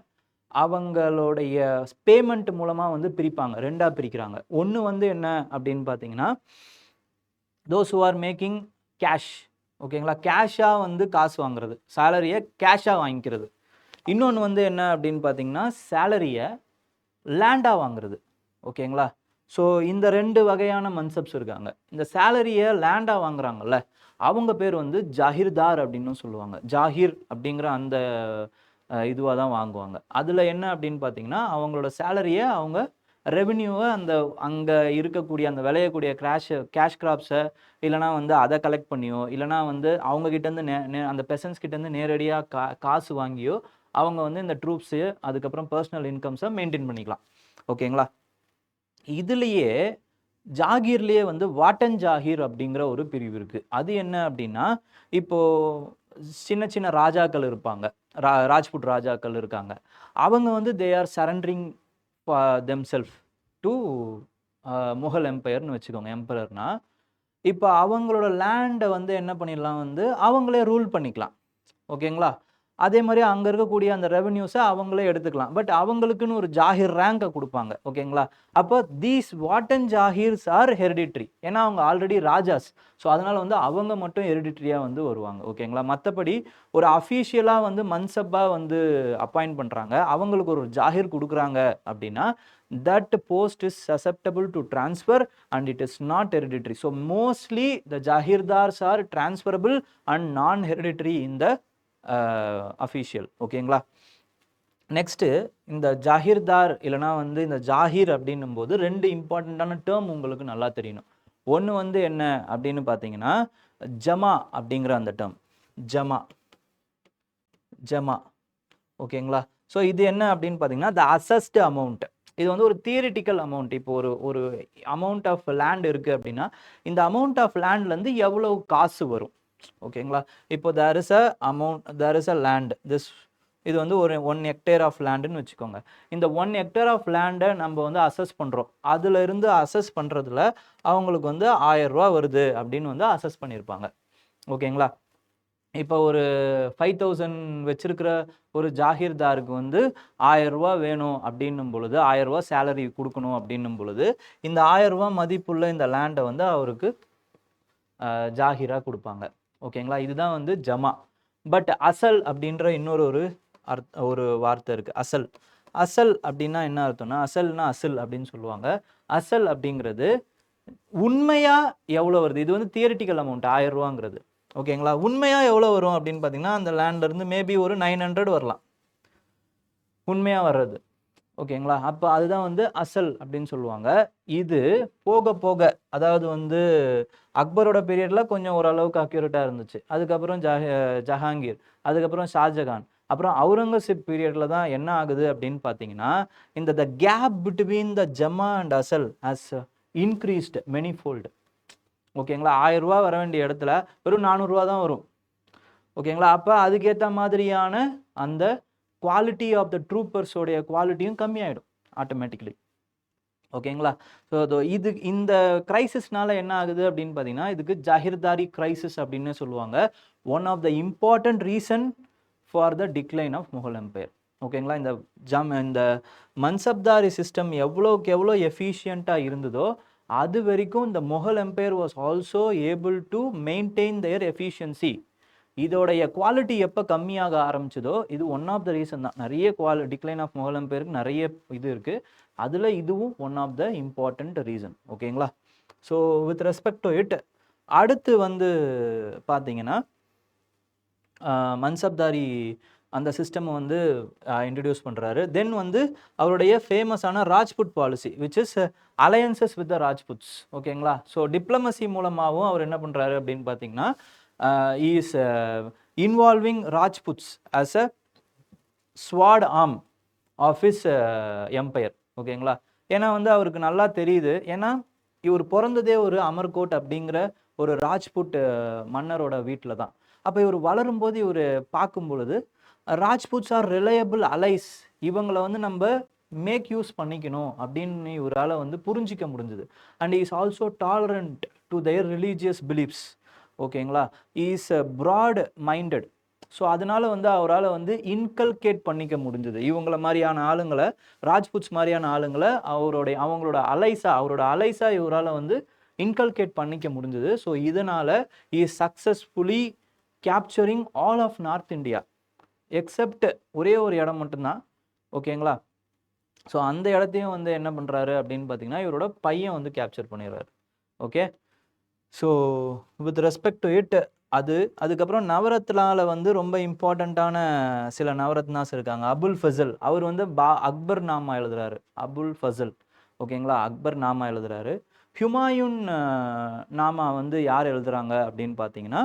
அவங்களுடைய பேமெண்ட் மூலமாக வந்து பிரிப்பாங்க, 2ஆக பிரிக்கிறாங்க. ஒன்று வந்து என்ன அப்படின்னு பார்த்தீங்கன்னா those who are making cash. ஓகேங்களா. கேஷாக வந்து காசு வாங்குறது, சேலரியை கேஷாக வாங்கிக்கிறது. இன்னொன்று வந்து என்ன அப்படின்னு பார்த்தீங்கன்னா சேலரியை லேண்டாக வாங்குறது. ஓகேங்களா. ஸோ இந்த 2 வகையான மன்சப்ஸ் இருக்காங்க. இந்த சேலரியை லேண்டாக வாங்குறாங்கல்ல அவங்க பேர் வந்து ஜாகிர்தார் அப்படின்னு சொல்லுவாங்க. ஜாகிர் அப்படிங்கிற அந்த இதுவாக தான் வாங்குவாங்க. அதில் என்ன அப்படின்னு பார்த்தீங்கன்னா அவங்களோட சேலரியை அவங்க ரெவென்யூவை அந்த அங்கே இருக்கக்கூடிய அந்த விளையக்கூடிய கேஷ் கிராப்ஸை இல்லைனா வந்து அதை கலெக்ட் பண்ணியோ இல்லைனா வந்து அவங்கக்கிட்டேருந்து அந்த பெசன்ஸ் கிட்டேருந்து நேரடியாக காசு வாங்கியோ அவங்க வந்து இந்த ட்ரூப்ஸு அதுக்கப்புறம் பர்சனல் இன்கம்ஸை மெயின்டைன் பண்ணிக்கலாம். ஓகேங்களா. இதுலேயே ஜாகீர்லேயே வந்து வாட்டன் ஜாகீர் அப்படிங்கிற ஒரு பிரிவு இருக்குது. அது என்ன அப்படின்னா இப்போது சின்ன சின்ன ராஜாக்கள் இருப்பாங்க, ராஜ்புட் ராஜாக்கள் இருக்காங்க. அவங்க வந்து they are surrendering themselves to Mughal எம்பையர்னு வச்சுக்கோங்க. எம்பரர்னா இப்போ அவங்களோட லேண்டை வந்து என்ன பண்ணிடலாம் வந்து அவங்களே ரூல் பண்ணிக்கலாம். ஓகேங்களா. அதே மாதிரி அங்கே இருக்கக்கூடிய அந்த ரெவன்யூஸை அவங்களே எடுத்துக்கலாம். பட் அவங்களுக்குன்னு ஒரு ஜாகிர் ரேங்கை கொடுப்பாங்க. ஓகேங்களா. அப்போ தீஸ் வாட்டன் ஜாகிர்ஸ் ஆர் ஹெரிடிட்ரி. ஏன்னா அவங்க ஆல்ரெடி ராஜாஸ். ஸோ அதனால் வந்து அவங்க மட்டும் ஹெரிடிட்ரியாக வந்து வருவாங்க. ஓகேங்களா. மற்றபடி ஒரு அஃபீஷியலாக வந்து மன்சப்பாக வந்து அப்பாயிண்ட் பண்ணுறாங்க, அவங்களுக்கு ஒரு ஜாகிர் கொடுக்குறாங்க அப்படின்னா that post is susceptible to transfer and it is not hereditary. So mostly the jahirdars are transferable and non-hereditary in the official. ஓகேங்களா. நெக்ஸ்ட்டு இந்த ஜாகிர்தார் இல்லைனா வந்து இந்த ஜாகிர் அப்படின்னும் போது 2 இம்பார்ட்டண்ட்டான டேர்ம் உங்களுக்கு நல்லா தெரியணும். ஒன்று வந்து என்ன அப்படின்னு பார்த்தீங்கன்னா ஜமா அப்படிங்கிற அந்த டேர்ம். ஜமா. ஓகேங்களா. ஸோ இது என்ன அப்படின்னு பார்த்தீங்கன்னா த அசஸ்டு அமௌண்ட். இது வந்து ஒரு தியரிட்டிக்கல் அமௌண்ட். இப்போ ஒரு அமௌண்ட் ஆஃப் லேண்ட் இருக்குது அப்படின்னா இந்த அமௌண்ட் ஆஃப் லேண்ட்லேருந்து எவ்வளோ காசு வரும். ஓகேங்களா. இப்போ தேர் இஸ் அ லேண்ட். இது வந்து ஒரு 1 ஹெக்டேர் ஆஃப் லேண்டுன்னு வச்சுக்கோங்க. இந்த 1 ஹெக்டேர் ஆஃப் லேண்டை நம்ம வந்து அசஸ் பண்ணுறோம். அதில் இருந்து அசஸ் பண்ணுறதுல அவங்களுக்கு வந்து 1000 ரூபா வருது அப்படின்னு வந்து அசஸ் பண்ணியிருப்பாங்க. ஓகேங்களா. இப்போ ஒரு 5000 வச்சிருக்கிற ஒரு ஜாகிர்தாருக்கு வந்து 1000 ரூபா வேணும் அப்படின்னும் பொழுது 1000 ரூபா சேலரி கொடுக்கணும் அப்படின்னும் பொழுது இந்த 1000 ரூபா மதிப்புள்ள இந்த லேண்டை வந்து அவருக்கு ஜாகிராக கொடுப்பாங்க. ஓகேங்களா. இதுதான் வந்து ஜமா. பட் அசல் அப்படின்ற இன்னொரு ஒரு வார்த்தை இருக்குது. அசல் அப்படின்னா என்ன அர்த்தம்னா, அசல்னா அசல் அப்படின்னு சொல்லுவாங்க. அசல் அப்படிங்கிறது உண்மையா எவ்வளோ வருது? இது வந்து தியரிட்டிக்கல் அமௌண்ட் 1000 ரூபாங்கிறது. ஓகேங்களா? உண்மையா எவ்வளோ வரும் அப்படின்னு பார்த்தீங்கன்னா, அந்த லேண்ட்ல இருந்து மேபி ஒரு 900 வரலாம். உண்மையா வர்றது. ஓகேங்களா? அப்ப அதுதான் வந்து அசல் அப்படின்னு சொல்லுவாங்க. இது போக போக, அதாவது வந்து அக்பரோட பீரியட்ல கொஞ்சம் ஓரளவுக்கு அக்யூரேட்டா இருந்துச்சு. அதுக்கப்புறம் ஜஹாங்கீர், அதுக்கப்புறம் ஷாஜகான், அப்புறம் அவுரங்கசீப் பீரியட்ல தான் என்ன ஆகுது அப்படின்னு பார்த்தீங்கன்னா, இந்த the gap between the jama and asal has increased many fold. ஓகேங்களா? ரூ. 1000 வர வேண்டிய இடத்துல வெறும் ரூ. 400 தான் வரும். ஓகேங்களா? அப்ப அதுக்கேத்த மாதிரியான அந்த குவாலிட்டி ஆஃப் த ட்ரூப்பர்ஸோடைய குவாலிட்டியும் கம்மியாயிடும் ஆட்டோமேட்டிக்கலி. ஓகேங்களா? ஸோ இது இந்த கிரைசிஸ்னால என்ன ஆகுது அப்படின்னு பார்த்தீங்கன்னா, இதுக்கு ஜஹிர்தாரி கிரைசிஸ் அப்படின்னு சொல்லுவாங்க. One of the important reason for the decline of Mughal empire. ஓகேங்களா? இந்த மன்சப்தாரி சிஸ்டம் எவ்வளோக்கு எவ்வளோ எஃபிஷியண்ட்டா இருந்ததோ, அது வரைக்கும் இந்த Mughal empire was also able to maintain their efficiency. இதோடைய குவாலிட்டி எப்போ கம்மியாக ஆரம்பிச்சதோ, இது ஒன் ஆஃப் த ரீசன் தான். நிறைய டிக்ளைன் ஆஃப் முகல் எம்பையருக்கு நிறைய இது இருக்கு. அதில் இதுவும் one of the important reason. ஓகேங்களா? So with respect to it, அடுத்து வந்து பார்த்தீங்கன்னா, மன்சப்தாரி அந்த சிஸ்டம் வந்து இன்ட்ரடியூஸ் பண்ணுறாரு. தென் வந்து அவருடைய ஃபேமஸான Rajput policy, which is alliances with the Rajputs. ஓகேங்களா? ஸோ டிப்ளமசி மூலமாகவும் அவர் என்ன பண்ணுறாரு அப்படின்னு பார்த்தீங்கன்னா, is involving Rajputs as a sword arm of his empire. ஓகேங்களா? ஏன்னா வந்து அவருக்கு நல்லா தெரியுது. ஏன்னா இவர் பிறந்ததே ஒரு அமர்கோட் அப்படிங்கிற ஒரு ராஜ்புட் மன்னரோட வீட்டில் தான். அப்போ இவர் வளரும்போது இவர் பார்க்கும் பொழுது ராஜ்புட்ஸ் ஆர் ரிலையபிள் அலைஸ், இவங்களை வந்து நம்ம மேக் யூஸ் பண்ணிக்கணும் அப்படின்னு இவரால் வந்து புரிஞ்சிக்க முடிஞ்சுது. And is also tolerant to their religious beliefs. ஓகேங்களா? Is broad minded. ஸோ அதனால வந்து அவரால் வந்து இன்கல்கேட் பண்ணிக்க முடிஞ்சது இவங்கள மாதிரியான ஆளுங்களை, ராஜ்புட்ஸ் மாதிரியான ஆளுங்களை அவரோட அலைஸா இவரால் வந்து இன்கல்கேட் பண்ணிக்க முடிஞ்சது. ஸோ இதனால is successfully capturing all of north India except ஒரே ஒரு இடம் மட்டும்தான். ஓகேங்களா? ஸோ அந்த இடத்தையும் வந்து என்ன பண்ணுறாரு அப்படின்னு பார்த்தீங்கன்னா, இவரோட பையன் வந்து கேப்சர் பண்ணிடுறாரு. Okay. So with respect to it, அதுக்கப்புறம் நவரத்னால வந்து ரொம்ப இம்பார்ட்டண்ட்டான சில நவரத்னாஸ் இருக்காங்க. அபுல் ஃபசல், அவர் வந்து அக்பர் நாமா எழுதுறாரு. அபுல் ஃபசல். ஓகேங்களா? அக்பர் நாமா எழுதுறாரு. ஹுமாயூன் நாமா வந்து யார் எழுதுறாங்க அப்படின்னு பார்த்தீங்கன்னா,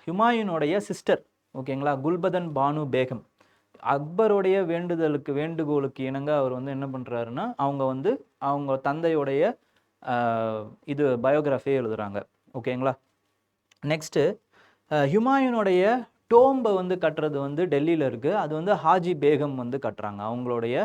ஹுமாயூனுடைய சிஸ்டர். ஓகேங்களா? குல்பதன் பானு பேகம். அக்பருடைய வேண்டுகோளுக்கு இணங்க அவர் வந்து என்ன பண்ணுறாருன்னா, அவங்க தந்தையுடைய இது பயோகிராஃபியே எழுதுறாங்க. ஓகேங்களா? நெக்ஸ்ட்டு ஹுமாயூனுடைய டோம்பை வந்து கட்டுறது வந்து டெல்லியில் இருக்குது. அது வந்து ஹாஜி பேகம் வந்து கட்டுறாங்க. அவங்களுடைய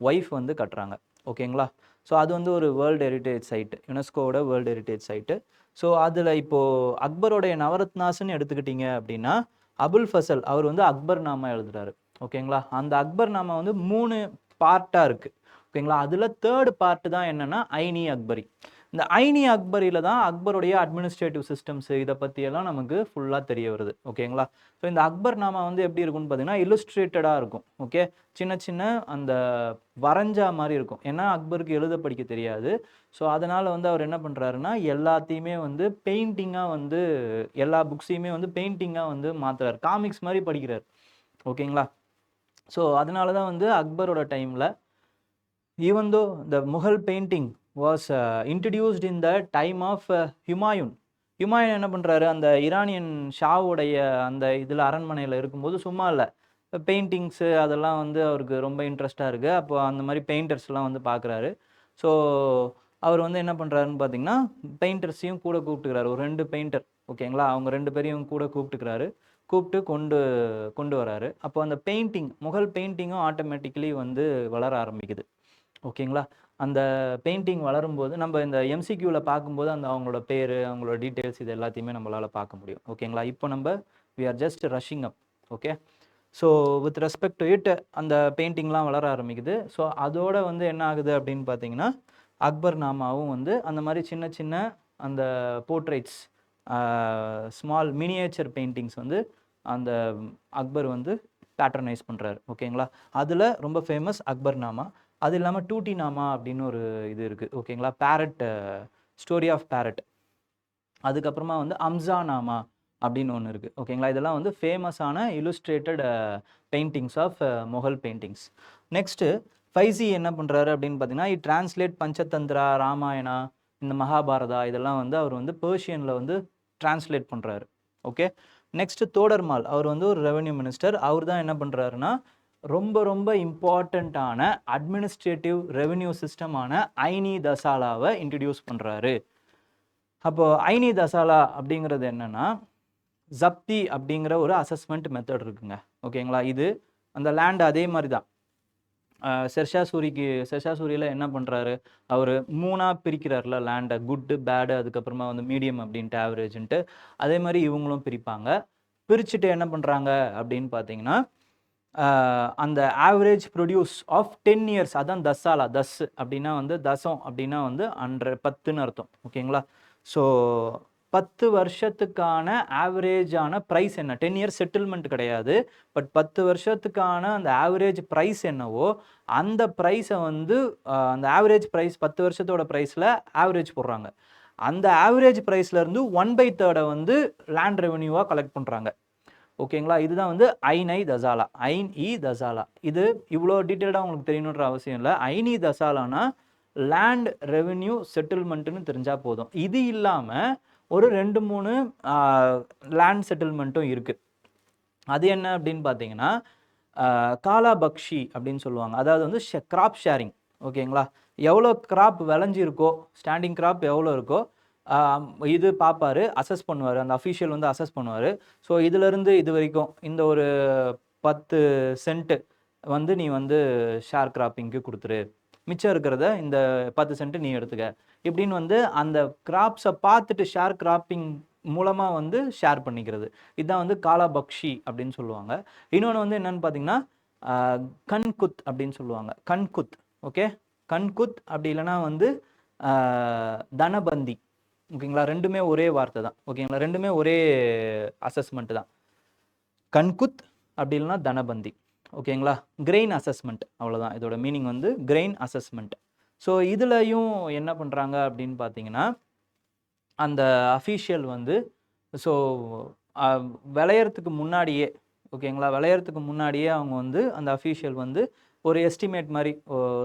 ஒய்ஃப் வந்து கட்டுறாங்க. ஓகேங்களா? ஸோ அது வந்து ஒரு வேர்ல்டு ஹெரிட்டேஜ் சைட்டு, யுனெஸ்கோவோட வேர்ல்டு ஹெரிட்டேஜ் சைட்டு. ஸோ அதில் இப்போது அக்பருடைய நவரத்னாஸ்ன்னு எடுத்துக்கிட்டிங்க அப்படின்னா, அபுல் ஃபசல் அவர் வந்து அக்பர் நாமா எழுதுறாரு. ஓகேங்களா? அந்த அக்பர் நாமா வந்து 3 பார்ட்டாக இருக்குது. ஓகேங்களா? அதில் 3rd பார்ட்டு தான் என்னென்னா ஐனி அக்பரி. இந்த ஐனி அக்பரியில் தான் அக்பருடைய அட்மினிஸ்ட்ரேட்டிவ் சிஸ்டம்ஸ் இதை பற்றியெல்லாம் நமக்கு ஃபுல்லாக தெரிய வருது. ஓகேங்களா? ஸோ இந்த அக்பர் நாமா வந்து எப்படி இருக்கும்னு பார்த்தீங்கன்னா, இல்லுஸ்ட்ரேட்டடாக இருக்கும். ஓகே, சின்ன சின்ன அந்த வரைஞ்சா மாதிரி இருக்கும். ஏன்னா அக்பருக்கு எழுத படிக்க தெரியாது. ஸோ அதனால் வந்து அவர் என்ன பண்ணுறாருன்னா, எல்லாத்தையுமே வந்து பெயிண்டிங்காக வந்து எல்லா புக்ஸையுமே வந்து பெயிண்டிங்காக வந்து மாற்றுறாரு. காமிக்ஸ் மாதிரி படிக்கிறார். ஓகேங்களா? ஸோ அதனால தான் வந்து அக்பரோட டைமில் even though the Mughal painting was introduced in the time of Humayun. Humayun என்ன பண்ணுறாரு, அந்த ஈரானியன் ஷாவுடைய அந்த இதில் அரண்மனையில் இருக்கும்போது சும்மா இல்லை, பெயிண்டிங்ஸு அதெல்லாம் வந்து அவருக்கு ரொம்ப இன்ட்ரெஸ்ட்டாக இருக்குது. அப்போ அந்த மாதிரி பெயிண்டர்ஸ்லாம் வந்து பார்க்குறாரு. ஸோ அவர் வந்து என்ன பண்ணுறாருன்னு பார்த்தீங்கன்னா, பெயிண்டர்ஸையும் கூட கூப்பிட்டுக்கிறாரு. ஒரு 2 பெயிண்டர். ஓகேங்களா? அவங்க 2 பேரையும் கூட கூப்பிட்டு கொண்டு வராரு. அப்போ அந்த முகல் பெயிண்டிங்கும் ஆட்டோமேட்டிக்கலி வந்து வளர ஆரம்பிக்குது. ஓகேங்களா? அந்த பெயிண்டிங் வளரும்போது நம்ம இந்த எம்சிக்யூவில் பார்க்கும்போது அவங்களோட பேர், அவங்களோட டீட்டெயில்ஸ் இது எல்லாத்தையுமே நம்மளால் பார்க்க முடியும். ஓகேங்களா? இப்போ we are just rushing up. Okay. So with respect to it, அந்த பெயிண்டிங்லாம் வளர ஆரம்பிக்குது. ஸோ அதோட வந்து என்ன ஆகுது அப்படின்னு பார்த்தீங்கன்னா, அக்பர் நாமாவும் வந்து அந்த மாதிரி சின்ன சின்ன அந்த போர்ட்ரைட்ஸ், ஸ்மால் மினியேச்சர் பெயிண்டிங்ஸ் வந்து அந்த அக்பர் வந்து பேட்ரனைஸ் பண்ணுறாரு. ஓகேங்களா, அதில் ரொம்ப ஃபேமஸ் அக்பர் நாமா. அது இல்லாமல் டூட்டி நாமா அப்படின்னு ஒரு இது இருக்குது. ஓகேங்களா, பேரட், ஸ்டோரி ஆஃப் பேரட். அதுக்கப்புறமா வந்து அம்சா நாமா அப்படின்னு ஒன்று இருக்குது. ஓகேங்களா, இதெல்லாம் வந்து ஃபேமஸான illustrated paintings of Mughal paintings. Next Faizi என்ன பண்ணுறாரு அப்படின்னு பார்த்தீங்கன்னா, டிரான்ஸ்லேட் பஞ்சதந்திரா, ராமாயணா, இந்த மகாபாரதா இதெல்லாம் வந்து அவர் வந்து பெர்ஷியனில் வந்து டிரான்ஸ்லேட் பண்ணுறாரு. ஓகே, நெக்ஸ்ட் தோடர்மால், அவர் வந்து ஒரு ரெவென்யூ மினிஸ்டர். அவர் தான் என்ன பண்ணுறாருன்னா ரொம்ப ரொம்ப இம்பார்ட்டண்ட்டான அட்மினிஸ்ட்ரேட்டிவ் ரெவென்யூ சிஸ்டமான ஐனி தசாலாவை இன்ட்ரடியூஸ் பண்ணுறாரு. அப்போது ஐனி தசாலா அப்படிங்கிறது என்னென்னா ஜப்தி அப்படிங்கிற ஒரு அசஸ்மெண்ட் மெத்தட் இருக்குங்க. ஓகேங்களா, இது அந்த லேண்ட் அதே மாதிரி தான். ஷெர்ஷாசூரியில் என்ன பண்ணுறாரு, அவர் 3ஆக பிரிக்கிறார்ல லேண்டை, குட்டு பேடு அதுக்கப்புறமா வந்து மீடியம் அப்படின்ட்டு ஆவரேஜ்ன்ட்டு. அதே மாதிரி இவங்களும் பிரிப்பாங்க. பிரிச்சுட்டு என்ன பண்ணுறாங்க அப்படின்னு பார்த்தீங்கன்னா, அந்த ஆவரேஜ் ப்ரொடியூஸ் ஆஃப் 10 இயர்ஸ், அதான் தசாலா. தஸ் அப்படின்னா வந்து தசம் அப்படின்னா வந்து 10ன்னு அர்த்தம். ஓகேங்களா, ஸோ 10 வருஷத்துக்கான ஆவரேஜான ப்ரைஸ் என்ன, 10 இயர்ஸ் செட்டில்மெண்ட் கிடையாது, பட் 10 வருஷத்துக்கான அந்த ஆவரேஜ் ப்ரைஸ் என்னவோ அந்த ப்ரைஸை வந்து அந்த ஆவரேஜ் ப்ரைஸ் 10 வருஷத்தோட ப்ரைஸில் ஆவரேஜ் போடுறாங்க. அந்த ஆவரேஜ் ப்ரைஸ்லேருந்து 1/3 வந்து லேண்ட் ரெவென்யூவாக கலெக்ட் பண்ணுறாங்க. ஓகேங்களா, இதுதான் வந்து ஐன் தசாலா, ஐன் இ தசாலா. இது இவ்வளோ டீட்டெயில்டாக உங்களுக்கு தெரியணுன்ற அவசியம் இல்லை. ஐனி தசாலானா லேண்ட் ரெவென்யூ செட்டில்மெண்ட்டுன்னு தெரிஞ்சால் போதும். இது இல்லாமல் ஒரு 2-3 லேண்ட் செட்டில்மெண்ட்டும் இருக்குது. அது என்ன அப்படின்னு பார்த்தீங்கன்னா காலா பக்ஷி அப்படின்னு சொல்லுவாங்க. அதாவது வந்து கிராப் ஷேரிங். ஓகேங்களா, எவ்வளோ கிராப் விளைஞ்சிருக்கோ, ஸ்டாண்டிங் கிராப் எவ்வளோ இருக்கோ இது பார்ப்பார், அசஸ் பண்ணுவார். அந்த அஃபீஷியல் வந்து அசஸ் பண்ணுவார். ஸோ இதிலிருந்து இது வரைக்கும் இந்த ஒரு 10 சென்ட் வந்து நீ வந்து ஷேர் கிராப்பிங்க்கு கொடுத்துரு, மிச்சம் இருக்கிறத இந்த 10 சென்ட் நீ எடுத்துக்க இப்படின்னு வந்து அந்த கிராப்ஸை பார்த்துட்டு ஷேர் கிராப்பிங் மூலமாக வந்து ஷேர் பண்ணிக்கிறது. இதுதான் வந்து காலா பக்ஷி அப்படின்னு சொல்லுவாங்க. இன்னொன்று வந்து என்னன்னு பார்த்தீங்கன்னா கண்குத் அப்படின்னு சொல்லுவாங்க. கண்குத். ஓகே, கண்குத் அப்படி இல்லைன்னா வந்து தனபந்தி. ஓகேங்களா, ரெண்டுமே ஒரே வார்த்தை தான். ஓகேங்களா, ரெண்டுமே ஒரே அசஸ்மெண்ட் தான். கண்குத் அப்படி இல்லைன்னா தனபந்தி. ஓகேங்களா, கிரெயின் அசஸ்மெண்ட், அவ்வளோதான் இதோட மீனிங் வந்து கிரெயின் அசஸ்மெண்ட். ஸோ இதுலையும் என்ன பண்ணுறாங்க அப்படின்னு பார்த்தீங்கன்னா அந்த அஃபீஷியல் வந்து ஸோ விளையறதுக்கு முன்னாடியே, ஓகேங்களா, விளையறதுக்கு முன்னாடியே அவங்க வந்து அந்த அஃபீஷியல் வந்து ஒரு எஸ்டிமேட் மாதிரி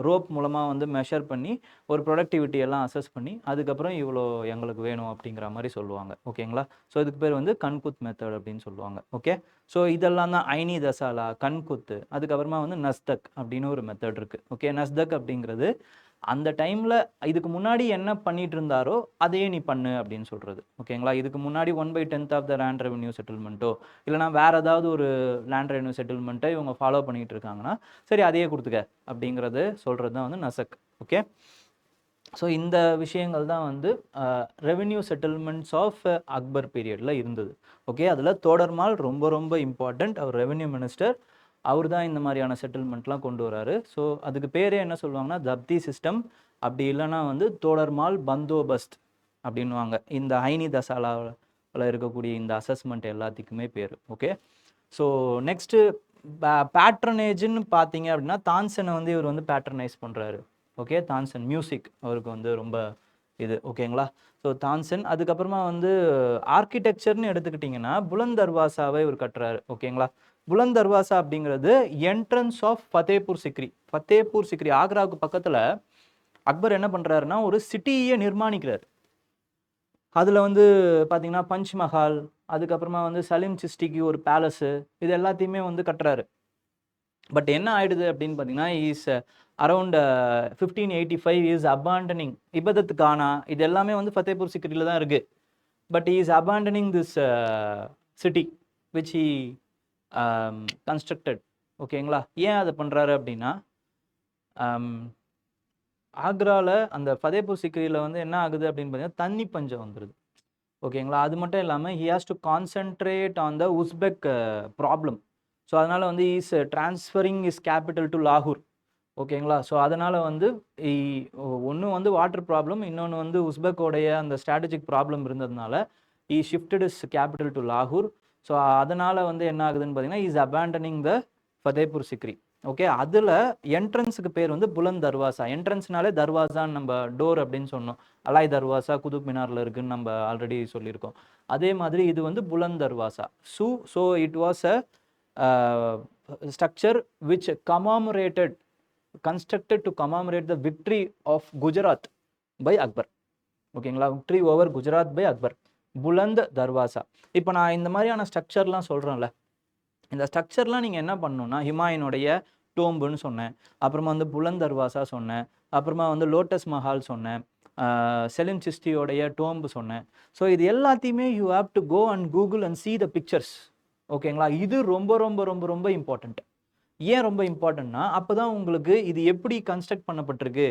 ரோப் மூலமாக வந்து மெஷர் பண்ணி ஒரு ப்ரொடக்டிவிட்டி எல்லாம் அசஸ் பண்ணி அதுக்கப்புறம் இவ்வளோ எங்களுக்கு வேணும் அப்படிங்கிற மாதிரி சொல்லுவாங்க. ஓகேங்களா, ஸோ இதுக்கு பேர் வந்து கண்குத் மெத்தட் அப்படின்னு சொல்லுவாங்க. ஓகே, ஸோ இதெல்லாம் தான் ஐனி தசாலா, கண்குத்து. அதுக்கப்புறமா வந்து நஸ்தக் அப்படின்னு ஒரு மெத்தட் இருக்குது. ஓகே, நஸ்தக் அப்படிங்கிறது அந்த டைமில் இதுக்கு முன்னாடி என்ன பண்ணிட்டு இருந்தாரோ அதையே நீ பண்ணு அப்படின்னு சொல்கிறது. ஓகேங்களா, இதுக்கு முன்னாடி 1/10 ஆஃப் த லேண்ட் ரெவென்யூ செட்டில்மெண்ட்டோ இல்லைனா வேறு ஏதாவது ஒரு லேண்ட் ரெவென்யூ செட்டில்மெண்ட்டை இவங்க ஃபாலோ பண்ணிகிட்டு இருக்காங்கன்னா சரி அதையே கொடுத்துக்க அப்படிங்கிறது சொல்கிறது தான் வந்து நசக். ஓகே, ஸோ இந்த விஷயங்கள் தான் வந்து ரெவென்யூ செட்டில்மெண்ட்ஸ் ஆஃப் அக்பர் பீரியடில் இருந்தது. ஓகே, அதில் தோடர்மால் ரொம்ப ரொம்ப இம்பார்ட்டண்ட். அவர் ரெவென்யூ மினிஸ்டர். அவர் தான் இந்த மாதிரியான செட்டில்மெண்ட்லாம் கொண்டு வராரு. ஸோ அதுக்கு பேரே என்ன சொல்லுவாங்கன்னா ஜப்தி சிஸ்டம், அப்படி இல்லைன்னா வந்து தோடர்மால் பந்தோபஸ்த் அப்படின்வாங்க. இந்த ஐனி தசாலாவில் இருக்கக்கூடிய இந்த அசஸ்மெண்ட் எல்லாத்துக்குமே பேர். ஓகே, ஸோ நெக்ஸ்ட்டு பேட்ரனேஜ்னு பார்த்தீங்க அப்படின்னா தான்சனை வந்து இவர் வந்து பேட்ரனைஸ் பண்ணுறாரு. ஓகே, தான்சன் மியூசிக் அவருக்கு வந்து ரொம்ப இது. ஓகேங்களா, ஸோ தான்சன். அதுக்கப்புறமா வந்து ஆர்கிடெக்சர்னு எடுத்துக்கிட்டிங்கன்னா புலந்த் தர்வாசாவை இவர் கட்டுறாரு. ஓகேங்களா, புலந்த் தர்வாசா அப்படிங்கிறது என்ட்ரன்ஸ் ஆஃப் ஃபத்தேபூர் சிக்ரி. ஃபத்தேபூர் சிக்ரி ஆக்ராவுக்கு பக்கத்தில் அக்பர் என்ன பண்ணுறாருன்னா ஒரு சிட்டியை நிர்மாணிக்கிறார். அதில் வந்து பார்த்தீங்கன்னா பஞ்ச்மஹால், அதுக்கப்புறமா வந்து சலீம் சிஸ்டிக்கு ஒரு பேலஸு, இது எல்லாத்தையுமே வந்து கட்டுறாரு. பட் என்ன ஆயிடுது அப்படின்னு பார்த்தீங்கன்னா is around 1585 is abandoning Ibadat Khana, இது எல்லாமே வந்து ஃபத்தேபூர் சிக்ரியில் தான் இருக்குது. But is abandoning this city which he constructed. ஓகேங்களா, ஏன் அதை பண்ணுறாரு அப்படின்னா ஆக்ராவில் அந்த ஃபதேபூர் சிக்ரியில் வந்து என்ன ஆகுது அப்படின்னு பார்த்தீங்கன்னா தண்ணி பஞ்சம் வந்துடுது. ஓகேங்களா, அது மட்டும் இல்லாமல் he has to concentrate on the Uzbek problem. So அதனால் வந்து is transferring is capital to லாகூர். ஓகேங்களா, ஸோ அதனால் வந்து ஒன்று வந்து வாட்டர் ப்ராப்ளம், இன்னொன்று வந்து உஸ்பெக்கோடைய அந்த ஸ்ட்ராட்டஜிக் ப்ராப்ளம் இருந்ததுனால ஷிஃப்டட் இஸ் கேபிட்டல் டு லாகூர். ஸோ அதனால் வந்து என்ன ஆகுதுன்னு பார்த்தீங்கன்னா is abandoning the Fatehpur Sikri. Okay, அதில் என்ட்ரன்ஸுக்கு பேர் வந்து புலந்த் தர்வாசா. என்ட்ரன்ஸ்னாலே தர்வாசான்னு நம்ம டோர் அப்படின்னு சொன்னோம். அலாய் தர்வாசா குதுப் மினாரில் இருக்குன்னு நம்ம ஆல்ரெடி சொல்லியிருக்கோம். அதே மாதிரி இது வந்து Buland Darwaza. So it was a structure which constructed to commemorate the victory of Gujarat by Akbar. ஓகேங்களா, victory over Gujarat by Akbar, Buland Darwaza. இப்போ நான் இந்த மாதிரியான ஸ்ட்ரக்சர்லாம் சொல்கிறேன்ல, இந்த ஸ்ட்ரக்சர்லாம் நீங்கள் என்ன பண்ணணும்னா, ஹிமாயினுடைய டோம்புன்னு சொன்னேன், அப்புறமா வந்து புலந்த் தர்வாசா சொன்னேன், அப்புறமா வந்து லோட்டஸ் மஹால் சொன்னேன், செலிம் சிஸ்டியோடைய டோம்பு சொன்னேன். ஸோ இது எல்லாத்தையுமே you have to go and Google and see the pictures. ஓகேங்களா, இது ரொம்ப ரொம்ப ரொம்ப ரொம்ப இம்பார்ட்டண்ட். ஏன் ரொம்ப இம்பார்ட்டன்ட்னா, அப்போ தான் உங்களுக்கு இது எப்படி கன்ஸ்ட்ரக்ட் பண்ணப்பட்டிருக்கு,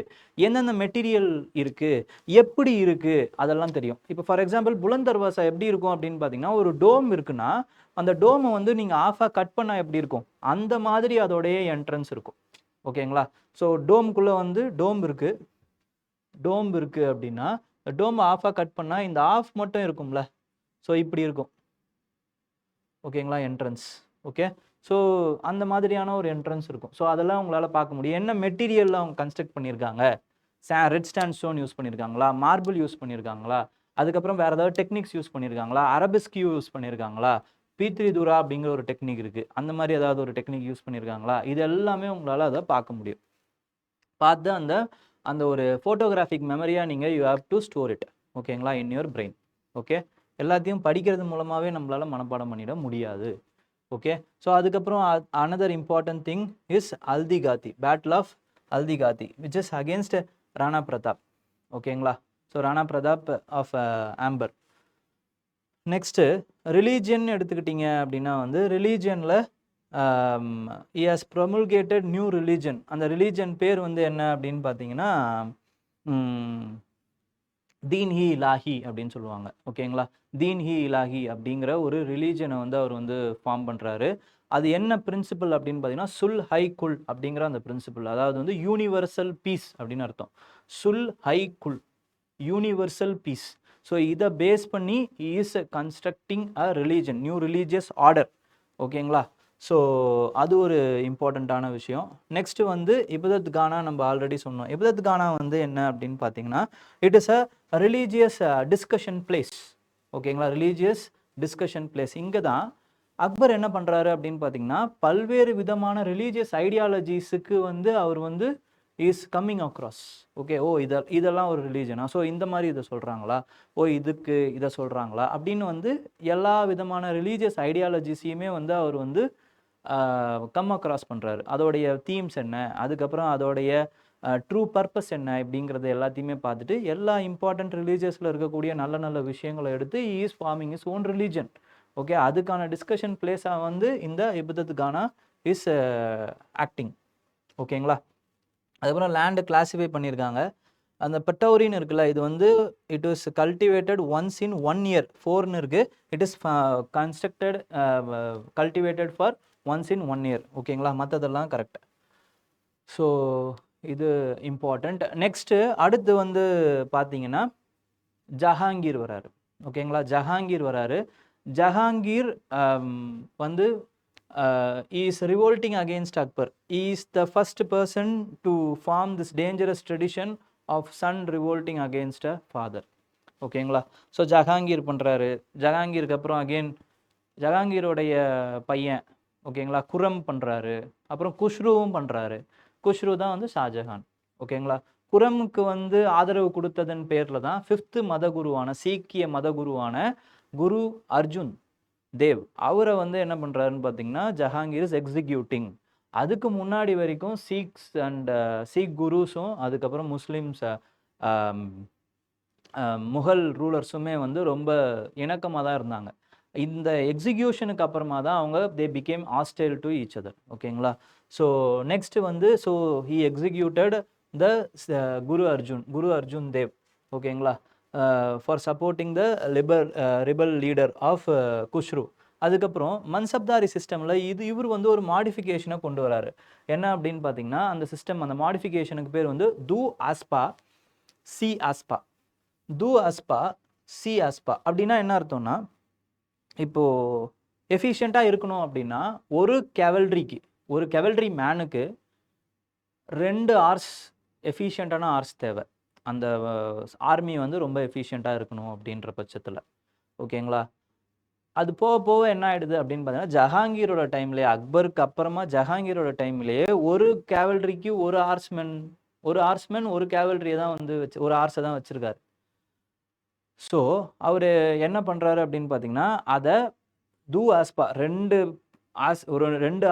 எந்தெந்த மெட்டீரியல் இருக்குது, எப்படி இருக்குது, அதெல்லாம் தெரியும். இப்போ ஃபார் எக்ஸாம்பிள் புலந்த் தர்வாசா எப்படி இருக்கும் அப்படின்னு பார்த்தீங்கன்னா, ஒரு டோம் இருக்குன்னா அந்த டோமை வந்து நீங்கள் ஆஃபாக கட் பண்ணால் எப்படி இருக்கும், அந்த மாதிரி அதோடைய என்ட்ரன்ஸ் இருக்கும். ஓகேங்களா, ஸோ டோம்குள்ளே வந்து டோம் இருக்குது அப்படின்னா, டோம் ஆஃபாக கட் பண்ணால் இந்த ஆஃப் மட்டும் இருக்கும்ல, ஸோ இப்படி இருக்கும். ஓகேங்களா, என்ட்ரன்ஸ். ஓகே, ஸோ அந்த மாதிரியான ஒரு என்ட்ரன்ஸ் இருக்கும். ஸோ அதெல்லாம் உங்களால் பார்க்க முடியும். என்ன மெட்டீரியலில் அவங்க கன்ஸ்ட்ரக்ட் பண்ணியிருக்காங்க, ரெட் ஸ்டாண்ட் ஸ்டோன் யூஸ் பண்ணியிருக்காங்களா, மார்பிள் யூஸ் பண்ணியிருக்காங்களா, அதுக்கப்புறம் வேறு ஏதாவது டெக்னிக்ஸ் யூஸ் பண்ணியிருக்காங்களா, அரபிஸ்கியூ யூஸ் பண்ணியிருக்காங்களா, பீத்ரி தூரா அப்படிங்கிற ஒரு டெக்னிக் இருக்குது, அந்த மாதிரி ஏதாவது ஒரு டெக்னிக் யூஸ் பண்ணியிருக்காங்களா, இது எல்லாமே உங்களால் அதை பார்க்க முடியும். பார்த்து அந்த அந்த ஒரு ஃபோட்டோகிராஃபிக் மெமரியாக நீங்கள் you have to store it. ஓகேங்களா, இன் யுவர் பிரெயின். ஓகே, எல்லாத்தையும் படிக்கிறது மூலமாகவே நம்மளால் மனப்பாடம் பண்ணிட முடியாது. ஓகே, ஸோ அதுக்கப்புறம் another important thing is Haldighati, battle of Haldighati, which is against Rana Pratap. ஓகேங்களா, so Rana Pratap of Amber. Next religion எடுத்துக்கிட்டிங்க அப்படின்னா வந்து ரிலீஜியனில் he has promulgated new religion. அந்த ரிலீஜன் பேர் வந்து என்ன அப்படின்னு பார்த்தீங்கன்னா தீன் ஹி இலாஹி அப்படின்னு சொல்லுவாங்க. ஓகேங்களா, தீன் ஹி இலாஹி அப்படிங்கிற ஒரு ரிலீஜனை வந்து அவர் வந்து ஃபார்ம் பண்ணுறாரு. அது என்ன பிரின்சிபல் அப்படின்னு பார்த்தீங்கன்னா, சுல் ஹை குல் அப்படிங்கிற அந்த பிரின்சிபல், அதாவது வந்து யூனிவர்சல் பீஸ் அப்படின்னு அர்த்தம். சுல் ஹை குல், யூனிவர்சல் பீஸ். ஸோ இதை பேஸ் பண்ணி is constructing a religion, new religious order. ஓகேங்களா, ஸோ அது ஒரு இம்பார்ட்டண்ட்டான விஷயம். நெக்ஸ்ட் வந்து இபதத் கானா நம்ம ஆல்ரெடி சொன்னோம். இபதத் கானா வந்து என்ன அப்படின்னு பார்த்தீங்கன்னா, it is a religious discussion place. ஓகேங்களா, ரிலீஜியஸ் டிஸ்கஷன் பிளேஸ். இங்கே தான் அக்பர் என்ன பண்ணுறாரு அப்படின்னு பார்த்தீங்கன்னா, பல்வேறு விதமான ரிலீஜியஸ் ஐடியாலஜிஸுக்கு வந்து அவர் வந்து இஸ் கம்மிங் அக்ராஸ். ஓகே, ஓ இதெல்லாம் ஒரு ரிலீஜனா, ஸோ இந்த மாதிரி இதை சொல்கிறாங்களா, ஓ இதுக்கு இதை சொல்கிறாங்களா அப்படின்னு வந்து எல்லா விதமான ரிலீஜியஸ் ஐடியாலஜிஸையுமே வந்து அவர் வந்து கம் அக்ராஸ் பண்ணுறாரு. அதோடைய தீம்ஸ் என்ன, அதுக்கப்புறம் அதோடைய ட்ரூ பர்பஸ் என்ன இப்படிங்கிறது எல்லாத்தையுமே பார்த்துட்டு எல்லா இம்பார்ட்டன்ட் ரிலீஜியஸில் இருக்கக்கூடிய நல்ல நல்ல விஷயங்களை எடுத்து is farming is own religion. Okay, அதுக்கான டிஸ்கஷன் பிளேஸாக வந்து இந்த இபதத் கானா இஸ் ஆக்டிங். ஓகேங்களா, அதுக்கப்புறம் லேண்டு கிளாஸிஃபை பண்ணியிருக்காங்க. அந்த பெட்டோரின்னு இருக்குல்ல, இது வந்து it is cultivated once in 1 year. 4ன்னு இருக்குது, it is constructed cultivated for once in 1 year. ஓகேங்களா, மற்றதெல்லாம் கரெக்ட். ஸோ இது இம்பார்ட்டண்ட். நெக்ஸ்ட்டு அடுத்து வந்து பார்த்தீங்கன்னா ஜஹாங்கீர் வராரு. ஓகேங்களா, ஜஹாங்கீர் வராரு. ஜஹாங்கீர் வந்து is revolting against Akbar. He is the first person to form this dangerous tradition of son revolting against a father. ஓகேங்களா, ஸோ ஜஹாங்கீர் பண்ணுறாரு. ஜஹாங்கீருக்கு அப்புறம் அகெயின் ஜஹாங்கீரோடைய பையன் ஓகேங்களா குரம் பண்ணுறாரு. அப்புறம் குஷ்ருவும் பண்ணுறாரு. குஷ்ரு தான் வந்து ஷாஜஹான். ஓகேங்களா, குரமுக்கு வந்து ஆதரவு கொடுத்ததன் பேரில் தான் 5th மதகுருவான சீக்கிய மதகுருவான குரு அர்ஜுன் தேவ் அவரை வந்து என்ன பண்ணுறாருன்னு பார்த்தீங்கன்னா ஜஹாங்கீர் இஸ் எக்ஸிக்யூட்டிங். அதுக்கு முன்னாடி வரைக்கும் சீக்ஸ் அண்ட் சீக் குருஸும் அதுக்கப்புறம் முஸ்லீம்ஸ் முகல் ரூலர்ஸுமே வந்து ரொம்ப இணக்கமாக தான் இருந்தாங்க. இந்த எக்ஸிக்யூஷனுக்கு அப்புறமா தான் அவங்க they became hostile to each other. ஓகேங்களா, ஸோ நெக்ஸ்ட் வந்து so he executed the Guru Arjun Dev. ஓகேங்களா, for supporting the rebel leader of Khusrau. அதுக்கப்புறம் மன்சப்தாரி சிஸ்டமில் இவர் வந்து ஒரு மாடிஃபிகேஷனை கொண்டு வராரு. என்ன அப்படின்னு பார்த்தீங்கன்னா, அந்த சிஸ்டம் அந்த மாடிஃபிகேஷனுக்கு பேர் வந்து து ஆஸ்பா சி ஆஸ்பா. து ஆஸ்பா சி ஆஸ்பா அப்படின்னா என்ன அர்த்தம்னா, இப்போது எஃபிஷியண்ட்டாக இருக்கணும் அப்படின்னா ஒரு கேவல்ரிக்கு ஒரு கெவல்ரி மேனுக்கு 2 ஹார்ஸ் எஃபிஷியண்ட்டான ஹார்ஸ் தேவை. அந்த ஆர்மி வந்து ரொம்ப எஃபிஷியண்ட்டாக இருக்கணும் அப்படின்ற பட்சத்தில். ஓகேங்களா? அது போக போக என்ன ஆயிடுது அப்படின்னு பார்த்தீங்கன்னா, ஜஹாங்கீரோட டைம்லேயே, அக்பருக்கு அப்புறமா ஜஹாங்கீரோட டைம்லேயே ஒரு கேவல்ரிக்கு ஒரு ஹார்ஸ்மேன் ஒரு கேவல்ரியை தான் வந்து ஒரு ஹார்ஸை தான் வச்சிருக்காரு. ஸோ அவர் என்ன பண்ணுறாரு அப்படின்னு பார்த்தீங்கன்னா, அதை ஆஸ்பா 2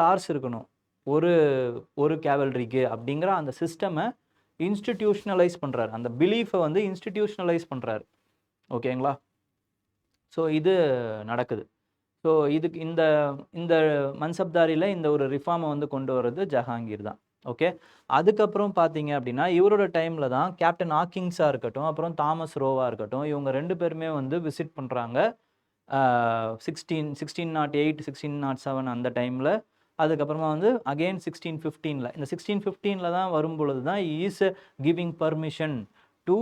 ஹார்ஸ் இருக்கணும் ஒரு ஒரு கேவல்ரிக்கு அப்படிங்கிற அந்த சிஸ்டமை இன்ஸ்டிடியூஷனலைஸ் பண்ணுறாரு. அந்த பிலீஃபை வந்து இன்ஸ்டிடியூஷனலைஸ் பண்ணுறாரு. ஓகேங்களா? ஸோ இது நடக்குது. ஸோ இதுக்கு இந்த இந்த மன்சப்தாரியில் இந்த ஒரு ரிஃபார்மை வந்து கொண்டு வர்றது ஜஹாங்கீர் தான். ஓகே, அதுக்கப்புறம் பார்த்தீங்க அப்படின்னா இவரோட டைமில் தான் கேப்டன் ஹாக்கிங்ஸாக இருக்கட்டும், அப்புறம் தாமஸ் ரோவாக இருக்கட்டும், இவங்க 2 பேருமே வந்து விசிட் பண்ணுறாங்க 1608 1607 அந்த டைமில். அதுக்கப்புறமா வந்து அகெயின் 1615 இந்த 1615 தான் வரும் பொழுது தான் is giving permission to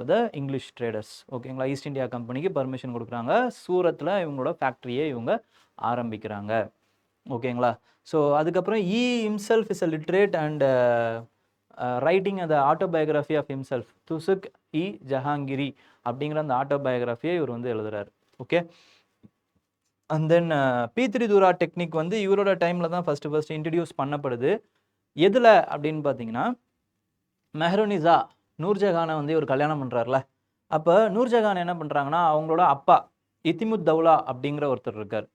the English traders. ஓகேங்களா? ஈஸ்ட் இந்தியா கம்பெனிக்கு பர்மிஷன் கொடுக்குறாங்க. சூரத்தில் இவங்களோட ஃபேக்ட்ரியை இவங்க ஆரம்பிக்கிறாங்க. ஓகேங்களா? ஸோ அதுக்கப்புறம் himself is a literate and writing அந்த ஆட்டோபயோகிராஃபி ஆஃப் ஹிம்செல்ஃப் துசுக் ஜஹாங்கிரி அப்படிங்கிற அந்த ஆட்டோபயோகிராஃபியை இவர் வந்து எழுதுறாரு. Okay, and then பீத்ரி dura technique வந்து இவரோட டைமில் தான் ஃபர்ஸ்ட் இன்ட்ரடியூஸ் பண்ணப்படுது. எதில் அப்படின்னு பார்த்தீங்கன்னா, மெஹருனிசா நூர்ஜஹானை வந்து இவர் கல்யாணம் பண்ணுறாருல, அப்போ நூர்ஜஹான் என்ன பண்ணுறாங்கன்னா, அவங்களோட அப்பா இத்திமுத் தௌலா அப்படிங்கிற ஒருத்தர் இருக்கார்.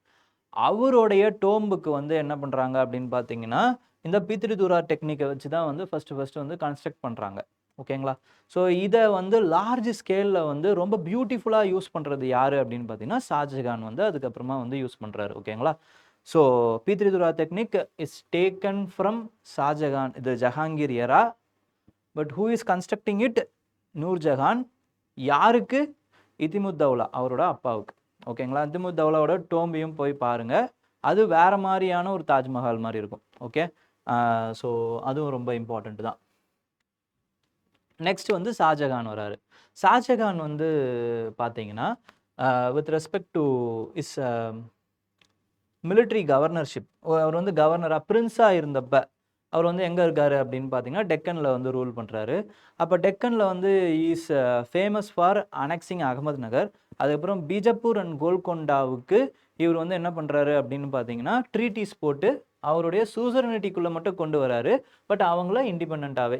அவருடைய டோம்புக்கு வந்து என்ன பண்ணுறாங்க அப்படின்னு பார்த்தீங்கன்னா, இந்த பீத்ரி தூரா டெக்னிக்கை வச்சு தான் வந்து ஃபர்ஸ்ட் வந்து கன்ஸ்ட்ரக்ட் பண்ணுறாங்க. ஓகேங்களா? ஸோ இதை வந்து லார்ஜ் ஸ்கேலில் வந்து ரொம்ப பியூட்டிஃபுல்லாக யூஸ் பண்ணுறது யார் அப்படின்னு பார்த்தீங்கன்னா, ஷாஜகான் வந்து அதுக்கப்புறமா வந்து யூஸ் பண்ணுறாரு. ஓகேங்களா? So pietra dura technique is taken from Shah Jahan, இது Jahangir era. But who is constructing it? Nur Jahan. யாருக்கு? இத்திமுத் தௌலா, அவரோட அப்பாவுக்கு. ஓகேங்களா? இத்திமுத் தௌலாவோட டோம்பையும் போய் பாருங்க, அது வேற மாதிரியான ஒரு தாஜ்மஹால் மாதிரி இருக்கும். ஓகே, ஸோ அதுவும் ரொம்ப இம்பார்ட்டண்ட் தான். நெக்ஸ்ட் வந்து ஷாஜகான் வராரு. ஷாஜகான் வந்து பார்த்தீங்கன்னா with respect to his military governorship, அவர் வந்து கவர்னராக பிரின்ஸாக இருந்தப்ப அவர் வந்து எங்கே இருக்காரு அப்படின்னு பார்த்தீங்கன்னா, டெக்கனில் வந்து ரூல் பண்ணுறாரு. அப்போ டெக்கனில் வந்து இஸ் ஃபேமஸ் ஃபார் அனெக்சிங் அகமது நகர். அதுக்கப்புறம் பீஜப்பூர் அண்ட் கோல்கொண்டாவுக்கு இவர் வந்து என்ன பண்ணுறாரு அப்படின்னு பார்த்தீங்கன்னா, ட்ரீட்டிஸ் போட்டு அவருடைய சூசரனிட்டிக்குள்ளே மட்டும் கொண்டு வராரு. பட் அவங்கள இண்டிபெண்ட்டாகவே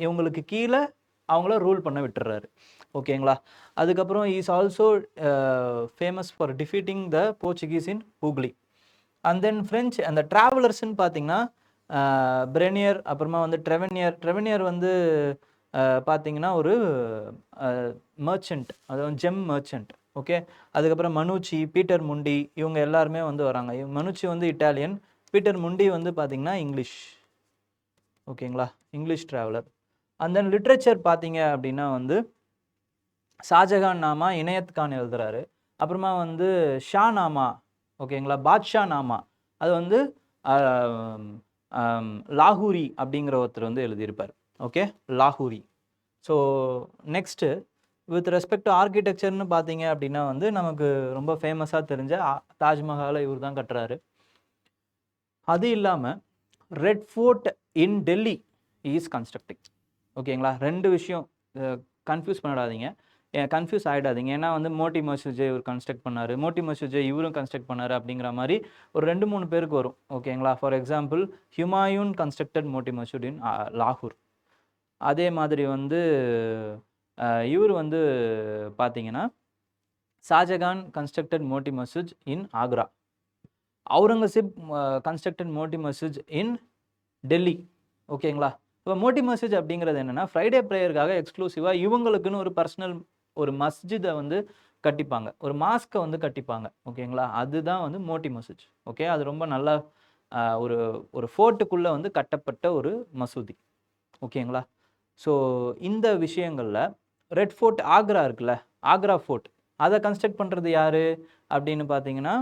இவங்களுக்கு கீழே அவங்கள ரூல் பண்ண விட்டுறாரு. ஓகேங்களா? அதுக்கப்புறம் is also famous for defeating the Portuguese in Hooghly. And then French அந்த ட்ராவலர்ஸ்ன்னு பார்த்தீங்கன்னா, பிரெனியர், அப்புறமா வந்து ட்ரெவனியர் வந்து பார்த்தீங்கன்னா ஒரு மர்ச்சன்ட், அதாவது ஜெம் மர்ச்சன்ட். ஓகே, அதுக்கப்புறம் மனுச்சி, பீட்டர் முண்டி, இவங்க எல்லாருமே வந்து வராங்க. மனுச்சி வந்து இட்டாலியன், பீட்டர் முண்டி வந்து பார்த்தீங்கன்னா இங்கிலீஷ். ஓகேங்களா? English traveller. And then literature பார்த்தீங்க அப்படின்னா வந்து ஷாஜகான் நாமா இனயத் கான் எழுதுறாரு. அப்புறமா வந்து ஷா நாமா, ஓகேங்களா, பாட்ஷா நாமா, அது வந்து லாகூரி அப்படிங்கிற ஒருத்தர் வந்து எழுதியிருப்பார். ஓகே, லாகூரி. So next with respect to ஆர்கிடெக்சர்னு பார்த்தீங்க அப்படின்னா வந்து நமக்கு ரொம்ப ஃபேமஸாக தெரிஞ்ச தாஜ்மஹாலை இவர் தான் கட்டுறாரு. அது இல்லாமல் Red Fort in Delhi is constructing. ஓகேங்களா? 2 விஷயம் கன்ஃபியூஸ் கன்ஃபியூஸ் ஆகிடாதீங்க. ஏன்னா வந்து மோட்டி மசூஜை இவர் கன்ஸ்ட்ரக்ட் பண்ணார், மோட்டி மசூஜை இவரும் கன்ஸ்ட்ரக்ட் பண்ணார் அப்படிங்கிற மாதிரி ஒரு 2-3 பேருக்கு வரும். ஓகேங்களா? For example Humayun constructed Moti Masood இன் லாகூர். அதே மாதிரி வந்து இவர் வந்து பார்த்தீங்கன்னா ஷாஜகான் கன்ஸ்ட்ரக்டட் மோட்டி மசூஜ் இன் ஆக்ரா. அவுரங்கசீப் கன்ஸ்ட்ரக்டட் மோட்டி மசூஜ் இன் டெல்லி. ஓகேங்களா? இப்போ மோட்டி மசூஜ் அப்படிங்கிறது என்னென்னா, ஃப்ரைடே ப்ரேயருக்காக எக்ஸ்க்ளூசிவாக இவங்களுக்குன்னு ஒரு பர்சனல் ஒரு மஸ்ஜிதை வந்து கட்டிப்பாங்க, ஒரு மாஸ்கை வந்து கட்டிப்பாங்க. ஓகேங்களா? அதுதான் வந்து மோட்டி மசூஜ். ஓகே, அது ரொம்ப நல்லா ஒரு ஒரு ஃபோர்ட்டுக்குள்ளே வந்து கட்டப்பட்ட ஒரு மசூதி. ஓகேங்களா? ஸோ இந்த விஷயங்களில் ரெட் ஃபோர்ட் ஆக்ரா இருக்குல்ல, ஆக்ரா ஃபோர்ட், அதை கன்ஸ்ட்ரக்ட் பண்ணுறது யார் அப்படின்னு பார்த்தீங்கன்னா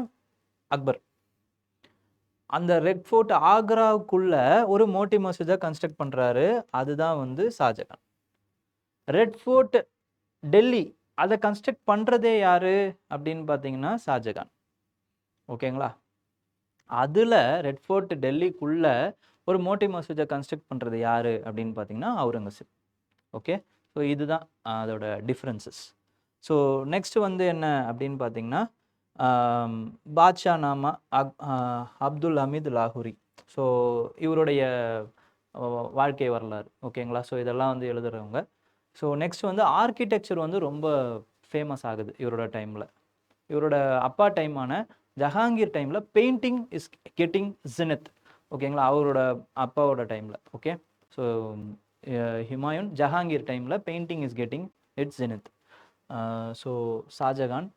அக்பர். அந்த ரெட் ஃபோர்ட் ஆக்ராவுக்குள்ள ஒரு மோட்டி மசூஜை கன்ஸ்ட்ரக்ட் பண்ணுறாரு, அதுதான் வந்து ஷாஜகான். ரெட் ஃபோர்ட் டெல்லி, அதை கன்ஸ்ட்ரக்ட் பண்ணுறதே யார் அப்படின்னு பார்த்தீங்கன்னா ஷாஜகான். ஓகேங்களா? அதில் ரெட் ஃபோர்ட் டெல்லிக்குள்ள ஒரு மோட்டி மசூதியை கன்ஸ்ட்ரக்ட் பண்ணுறது யார் அப்படின்னு பார்த்தீங்கன்னா அவுரங்கசீப். ஓகே, ஸோ இதுதான் அதோட டிஃப்ரென்சஸ். ஸோ நெக்ஸ்ட் வந்து என்ன அப்படின்னு பார்த்தீங்கன்னா பாட்ஷா நாமா அப்துல் ஹமீத் லாகூரி. ஸோ இவருடைய வாழ்க்கை வரலாறு. ஓகேங்களா, ஸோ இதெல்லாம் வந்து எழுதுறவங்க. ஸோ நெக்ஸ்ட் வந்து ஆர்கிடெக்சர் வந்து ரொம்ப ஃபேமஸ் ஆகுது இவரோட டைமில். இவரோட அப்பா டைமான ஜஹாங்கீர் டைமில் பெயிண்டிங் இஸ் கெட்டிங் ஜினத். ஓகேங்களா, அவரோட அப்பாவோட டைமில். ஓகே, ஸோ ஹுமாயூன் ஜஹாங்கீர் டைமில் painting is getting its zenith. So Shah Jahan.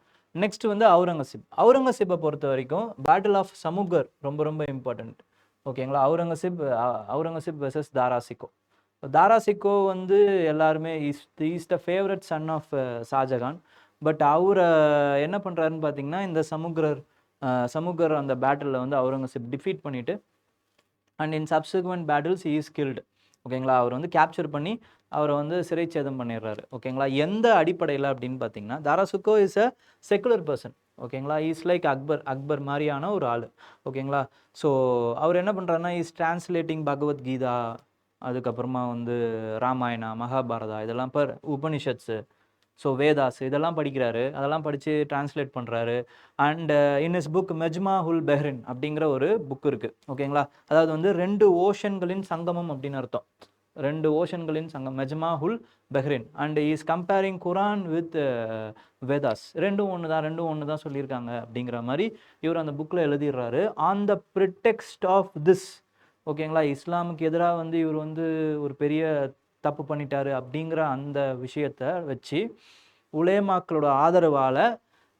Next வந்து அவுரங்கசீப். அவுரங்கசீப்பை பொறுத்த வரைக்கும் பேட்டில் ஆஃப் சமுகர் ரொம்ப ரொம்ப இம்பார்ட்டண்ட். ஓகேங்களா, அவுரங்கசீப் வெர்சஸ் தாராசிகோ. தாராசிகோ வந்து எல்லாருமே is the favourite son of Shah Jahan. But அவரை என்ன பண்ணுறாருன்னு பார்த்தீங்கன்னா இந்த சமுகர் அந்த பேட்டிலில் வந்து அவுரங்கசீப் டிஃபீட் பண்ணிவிட்டு and in subsequent battles is killed. ஓகேங்களா, அவர் வந்து கேப்சர் பண்ணி அவரை வந்து சிறைச்சேதம் பண்ணிடுறாரு. ஓகேங்களா, எந்த அடிப்படையில் அப்படின்னு பார்த்தீங்கன்னா Dara Shikoh is a secular person. ஓகேங்களா, இஸ் லைக் அக்பர் மாதிரியான ஒரு ஆள். ஓகேங்களா, ஸோ அவர் என்ன பண்ணுறாருன்னா இஸ் டிரான்ஸ்லேட்டிங் பகவத்கீதா, அதுக்கப்புறமா வந்து ராமாயணா, மகாபாரதா, இதெல்லாம் உபனிஷத்ஸு, ஸோ வேதாஸ் இதெல்லாம் படிக்கிறாரு. அதெல்லாம் படித்து டிரான்ஸ்லேட் பண்ணுறாரு. And in is book மெஜ்மா ul பெஹ்ரின் அப்படிங்கிற ஒரு புக் இருக்குது. ஓகேங்களா, அதாவது வந்து 2 ஓஷன்களின் சங்கமம் அப்படின்னு அர்த்தம். 2 ஓஷன்களின் சங்கம் Majma ul Bahrain. And is comparing Quran with Vedas. ரெண்டும் ஒன்று தான் சொல்லியிருக்காங்க அப்படிங்கிற மாதிரி இவர் அந்த புக்கில் எழுதிடுறாரு. On the pretext of this. ஓகேங்களா, இஸ்லாமுக்கு எதிராக வந்து இவர் வந்து ஒரு பெரிய தப்பு பண்ணிட்டாரு அப்படிங்கிற அந்த விஷயத்தை வச்சு உலேமாக்களோட ஆதரவால்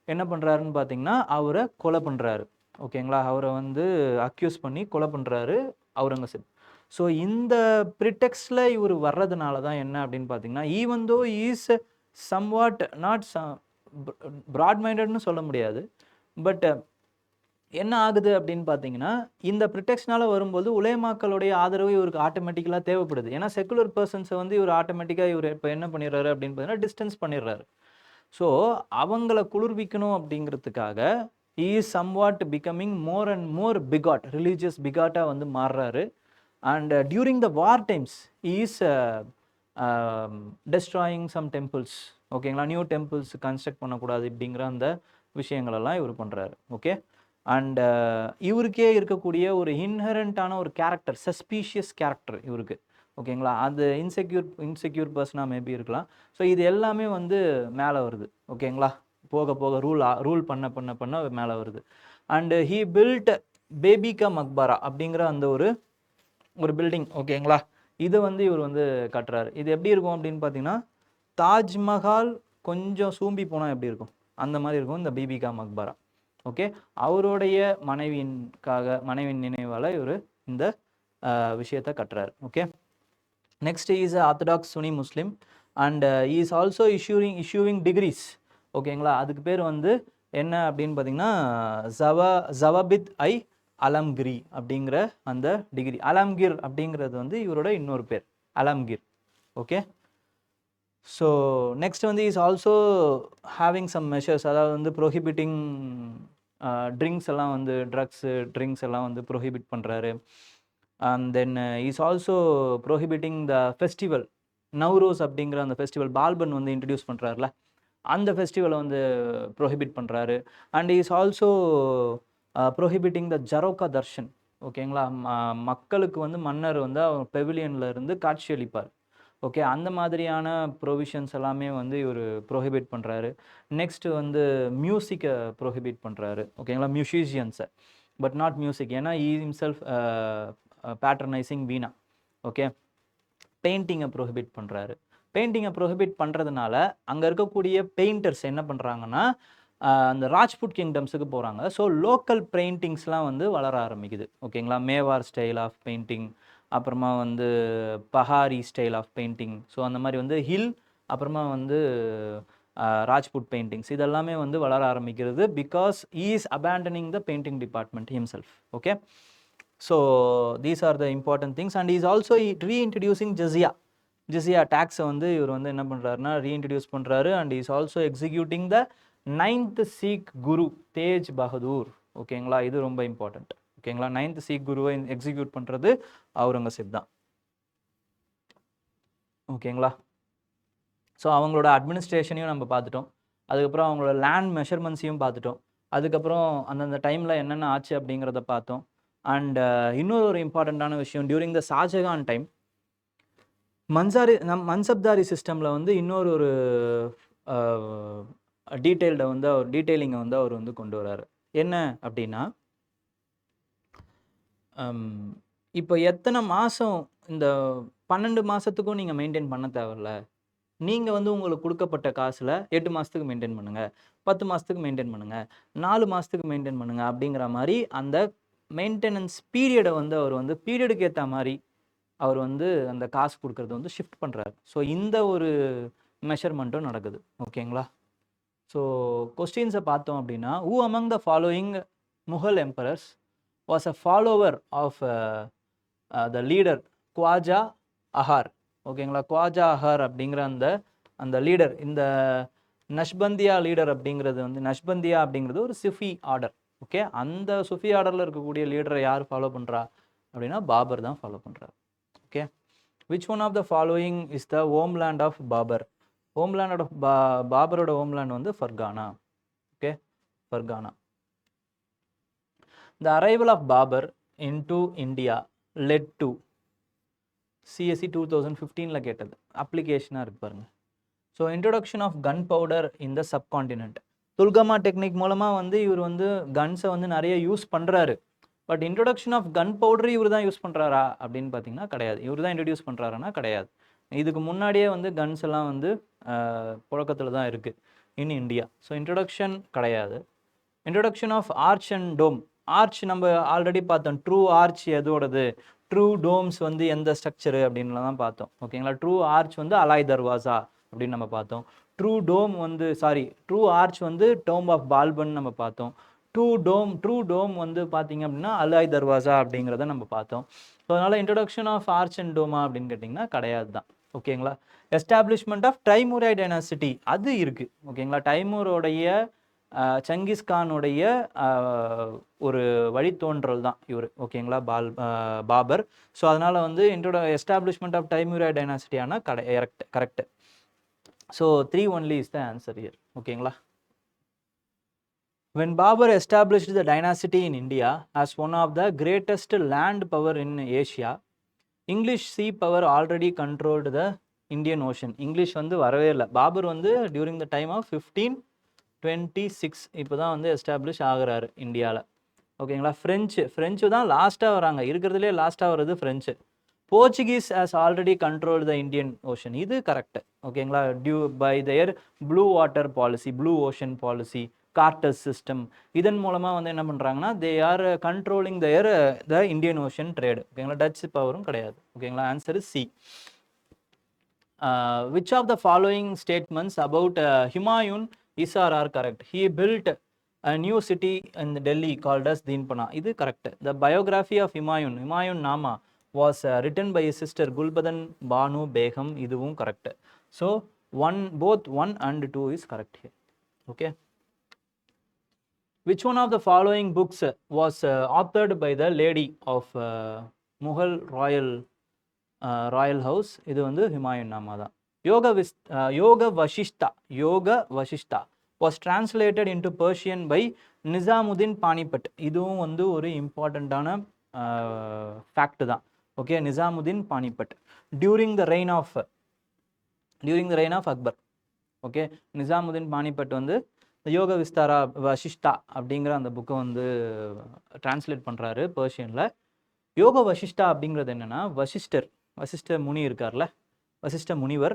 என்ன பண்ணுறாருன்னு பார்த்தீங்கன்னா அவரை கொலை பண்ணுறாரு. ஓகேங்களா, அவரை வந்து அக்யூஸ் பண்ணி கொலை பண்ணுறாரு அவுரங்கசீப். ஸோ இந்த ப்ரிடெக்ஸ்டில் இவர் வர்றதுனால தான் என்ன அப்படின்னு பார்த்தீங்கன்னா even though is somewhat not broad மைண்டட்னு சொல்ல முடியாது. பட் என்ன ஆகுது அப்படின்னு பார்த்தீங்கன்னா இந்த ப்ரிடெக்ஷனால் வரும்போது உலேமாக்களுடைய ஆதரவு இவருக்கு ஆட்டோமேட்டிக்கலாக தேவைப்படுது. ஏன்னா செக்குலர் பர்சன்ஸை வந்து இவர் ஆட்டோமேட்டிக்காக இவர் இப்போ என்ன பண்ணிடுறாரு அப்படின்னு பார்த்தீங்கன்னா டிஸ்டன்ஸ் பண்ணிடுறாரு. ஸோ அவங்கள குளிர்விக்கணும் அப்படிங்கிறதுக்காக is somewhat becoming more and more bigot, religious பிகாட்டாக வந்து மாறுறாரு. And during the war times is destroying some temples. ஓகேங்களா, நியூ டெம்பிள்ஸ் கன்ஸ்ட்ரக்ட் பண்ணக்கூடாது அப்படிங்கிற அந்த விஷயங்களெல்லாம் இவர் பண்ணுறாரு. ஓகே, அண்ட் இவருக்கே இருக்கக்கூடிய ஒரு இன்ஹரண்டான ஒரு கேரக்டர், சஸ்பீஷியஸ் கேரக்டர் இவருக்கு. ஓகேங்களா, அது இன்செக்யூர் பர்சனாக மேபி இருக்கலாம். ஸோ இது எல்லாமே வந்து மேலே வருது. ஓகேங்களா, போக போக ரூல் பண்ண மேலே வருது. அண்டு ஹீ பில்ட் பேபிகா மக்பரா அப்படிங்கிற அந்த ஒரு பில்டிங். ஓகேங்களா, இது வந்து இவர் வந்து கட்டுறாரு. இது எப்படி இருக்கும் அப்படின்னு பார்த்தீங்கன்னா தாஜ்மஹால் கொஞ்சம் சூம்பி போனால் எப்படி இருக்கும் அந்த மாதிரி இருக்கும் இந்த பேபிகா மக்பரா. ஓகே, அவருடைய மனைவியின் நினைவால் இவர் இந்த விஷயத்தை கட்டுறாரு. Okay, next is orthodox Sunni Muslim and is also issuing decrees. ஓகேங்களா, அதுக்கு பேர் வந்து என்ன அப்படின்னு பார்த்தீங்கன்னா ஜவபித் ஐ அலம்கிரி அப்படிங்கிற அந்த டிகிரி. அலம்கிர் அப்படிங்கிறது வந்து இவரோட இன்னொரு பேர், அலம்கிர். ஓகே, ஸோ நெக்ஸ்ட் வந்து is also having some measures, அதாவது வந்து ப்ரோஹிபிட்டிங் ட்ரிங்க்ஸ் எல்லாம் வந்து ட்ரிங்க்ஸ் எல்லாம் வந்து ப்ரோஹிபிட் பண்ணுறாரு. And then is also prohibiting the festival Nowruz அப்படிங்கிற அந்த ஃபெஸ்டிவல் பால்பன் வந்து இன்ட்ரடியூஸ் பண்ணுறாருல, அந்த ஃபெஸ்டிவலை வந்து ப்ரோஹிபிட் பண்ணுறாரு. அண்ட் இஸ் ஆல்சோ ப்ரோஹிபிட்டிங் த ஜரோக்கா தர்ஷன். ஓகேங்களா, மக்களுக்கு வந்து மன்னர் வந்து அவர் பெவிலியனில் இருந்து காட்சியளிப்பார். ஓகே, அந்த மாதிரியான ப்ரொவிஷன்ஸ் எல்லாமே வந்து இவர் ப்ரோஹிபிட் பண்ணுறாரு. நெக்ஸ்ட் வந்து மியூசிக்கை ப்ரோஹிபிட் பண்ணுறாரு. ஓகேங்களா, மியூசிஷியன்ஸை, பட் நாட் மியூசிக், ஏன்னா ஈ ஹிம்செல்ஃப் பேட்ரனைசிங் வீணா. ஓகே, பெயிண்டிங்கை ப்ரோஹிபிட் பண்ணுறாரு. பெயிண்டிங்கை ப்ரோஹிபிட் பண்ணுறதுனால அங்கே இருக்கக்கூடிய பெயிண்டர்ஸ் என்ன பண்ணுறாங்கன்னா அந்த ராஜ்புட் கிங்டம்ஸுக்கு போகிறாங்க. ஸோ லோக்கல் பெயிண்டிங்ஸ்லாம் வந்து வளர ஆரம்பிக்குது. ஓகேங்களா, மேவார் ஸ்டைல் ஆஃப் பெயிண்டிங், அப்புறமா வந்து Pahari style of painting, so அந்த மாதிரி வந்து ஹில், அப்புறமா வந்து ராஜ்புட் பெயிண்டிங்ஸ் இதெல்லாமே வந்து வளர ஆரம்பிக்கிறது. Because he is abandoning the painting department himself. Okay, so these are the important things. And is also reintroducing jizya டேக்ஸை வந்து இவர் வந்து என்ன பண்ணுறாருன்னா ரீஇன்ட்ரடியூஸ் பண்ணுறாரு. And is also executing the 9th Sikh Guru Tegh Bahadur. ஓகேங்களா, இது ரொம்ப இம்பார்ட்டண்ட். ஓகேங்களா. 9th சீக் குருவை எக்ஸிக்யூட் பண்ணுறது அவுரங்கசீப் தான். ஓகேங்களா. ஸோ அவங்களோட அட்மினிஸ்ட்ரேஷனையும் நம்ம பார்த்துட்டோம். அதுக்கப்புறம் அவங்களோட லேண்ட் மெஷர்மெண்ட்ஸையும் பார்த்துட்டோம். அதுக்கப்புறம் அந்தந்த டைமில் என்னென்ன ஆச்சு அப்படிங்கிறத பார்த்தோம். அண்ட் இன்னொரு ஒரு இம்பார்ட்டண்ட்டான விஷயம், during the Shah Jahan time mansabdari சிஸ்டமில் வந்து இன்னொரு ஒரு டீட்டெயிலிங்கை வந்து அவர் வந்து கொண்டு வராரு. என்ன அப்படின்னா, இப்போ எத்தனை மாதம் இந்த 12 மாதத்துக்கும் நீங்கள் மெயின்டைன் பண்ண தேவையில்ல. நீங்கள் வந்து உங்களுக்கு கொடுக்கப்பட்ட காசில் 8 மாதத்துக்கு மெயின்டைன் பண்ணுங்கள், 10 மாதத்துக்கு மெயின்டைன் பண்ணுங்கள், 4 மாதத்துக்கு மெயின்டைன் பண்ணுங்கள் அப்படிங்கிற மாதிரி அந்த மெயின்டெனன்ஸ் பீரியடை வந்து அவர் வந்து பீரியடுக்கு ஏற்ற மாதிரி அவர் வந்து அந்த காசு கொடுக்கறத வந்து ஷிஃப்ட் பண்ணுறாரு. ஸோ இந்த ஒரு மெஷர்மெண்ட்டும் நடக்குது. ஓகேங்களா. ஸோ கொஸ்டின்ஸை பார்த்தோம் அப்படின்னா, who among the following Mughal emperors was a follower of the leader Khawaja அஹார். ஓகேங்களா. குவாஜா அஹார் அப்படிங்கிற அந்த லீடர், இந்த நஷ்பந்தியா லீடர் அப்படிங்கிறது வந்து நஷ்பந்தியா அப்படிங்கிறது ஒரு சுஃபி ஆர்டர். ஓகே, அந்த சுஃபி ஆர்டரில் இருக்கக்கூடிய லீடரை யார் ஃபாலோ பண்ணுறா அப்படின்னா பாபர் தான் ஃபாலோ பண்ணுறார். Okay, which one of the following is the homeland of Babur. Homeland of பாபரோட ஹோம்லேண்ட் வந்து Fergana. Okay, Fergana. The arrival of Babur into India led to CSE 2015ல கேட்டது, அப்ளிகேஷனாக இருக்கு பாருங்க. So introduction of gunpowder in the subcontinent. Tulughma technique மூலமாக வந்து இவர் வந்து கன்ஸை வந்து நிறைய யூஸ் பண்ணுறாரு. But introduction of gunpowder இவர் தான் யூஸ் பண்ணுறாரா அப்படின்னு பார்த்தீங்கன்னா கிடையாது. இவர் தான் இன்ட்ரடியூஸ் பண்ணுறாருன்னா கிடையாது. இதுக்கு முன்னாடியே வந்து கன்ஸ் எல்லாம் வந்து புழக்கத்தில் தான் இருக்குது இன் இந்தியா. ஸோ இன்ட்ரொடக்ஷன் கிடையாது. Introduction of arch and dome. Arch நம்ம ஆல்ரெடி பார்த்தோம். ட்ரூ ஆர்ச் எதோடது, ட்ரூ டோம்ஸ் வந்து எந்த ஸ்ட்ரக்சரு அப்படின்லாம் தான் பார்த்தோம். ஓகேங்களா. ட்ரூ ஆர்ச் வந்து அலாய் தர்வாசா அப்படின்னு நம்ம பார்த்தோம். ட்ரூ ஆர்ச் வந்து டோம் ஆஃப் பால்பன் நம்ம பார்த்தோம். ட்ரூ டோம் வந்து பார்த்தீங்க அப்படின்னா அலாய் தர்வாசா அப்படிங்கிறத நம்ம பார்த்தோம். ஸோ அதனால் இன்ட்ரொடக்ஷன் ஆஃப் ஆர்ச் அண்ட் டோமா அப்படின்னு கேட்டிங்கன்னா கிடையாது தான். ஓகேங்களா. எஸ்டாப்ளிஷ்மெண்ட் ஆஃப் டைமூராய் டைனாசிட்டி அது இருக்குது. ஓகேங்களா. டைமூரோடைய சங்கிஸ்கானுடைய ஒரு வழித்தோன்றல் தான் இவர். ஓகேங்களா, பாபர். ஸோ அதனால் வந்து எஸ்டாப்ளிஷ்மெண்ட் ஆஃப் டைமூராய் டைனாசிட்டியான correct. So 3 only is the answer here. ஓகேங்களா. When Babur established the dynasty in India as one of the greatest land power in Asia, English sea power already controlled the Indian Ocean. English வந்து வரவே இல்லை. பாபர் வந்து during the time of 1526 இப்போ தான் வந்து establish ஆகுறாரு இந்தியாவில். ஓகேங்களா. ஃப்ரெஞ்சு தான் லாஸ்ட்டாக வராங்க. இருக்கிறதுலே லாஸ்ட்டாக வர்றது French. Portuguese has already control the Indian ocean. இது கரெக்டு. ஓகேங்களா. By their blue water policy, blue ocean policy, கார்டர்ஸ் சிஸ்டம், இதன் மூலமாக வந்து என்ன பண்ணுறாங்கன்னா they are controlling the Indian ocean trade. ஓகேங்களா. டச் பவரும் கிடையாது. ஓகேங்களா. Answer is C. Which of the following statements about Humayun is or are correct? He built a new city in Delhi called as Dinpana. இது correct. The biography of Humayun Nama was written by his sister Gulbadan Banu Begum. இதுவும் correct. So both 1 and 2 is correct here. Okay. Which one of the following books was authored by the lady of Mughal royal house? இது வந்து ஹுமாயூன் நாமா தான். Yoga Vasishtha was translated into Persian by Nizamuddin Panipat. இதுவும் வந்து ஒரு இம்பார்ட்டண்ட்டான fact தான். Okay, Nizamuddin Panipat during the reign of Akbar. Okay, Nizamuddin Panipat வந்து யோக வசிஷ்டா அப்படிங்கிற அந்த புக்கை வந்து டிரான்ஸ்லேட் பண்ணுறாரு பர்ஷியனில். யோக வசிஷ்டா அப்படிங்கிறது என்னென்னா, வசிஷ்டர் முனி இருக்கார்ல, வசிஷ்ட முனிவர்,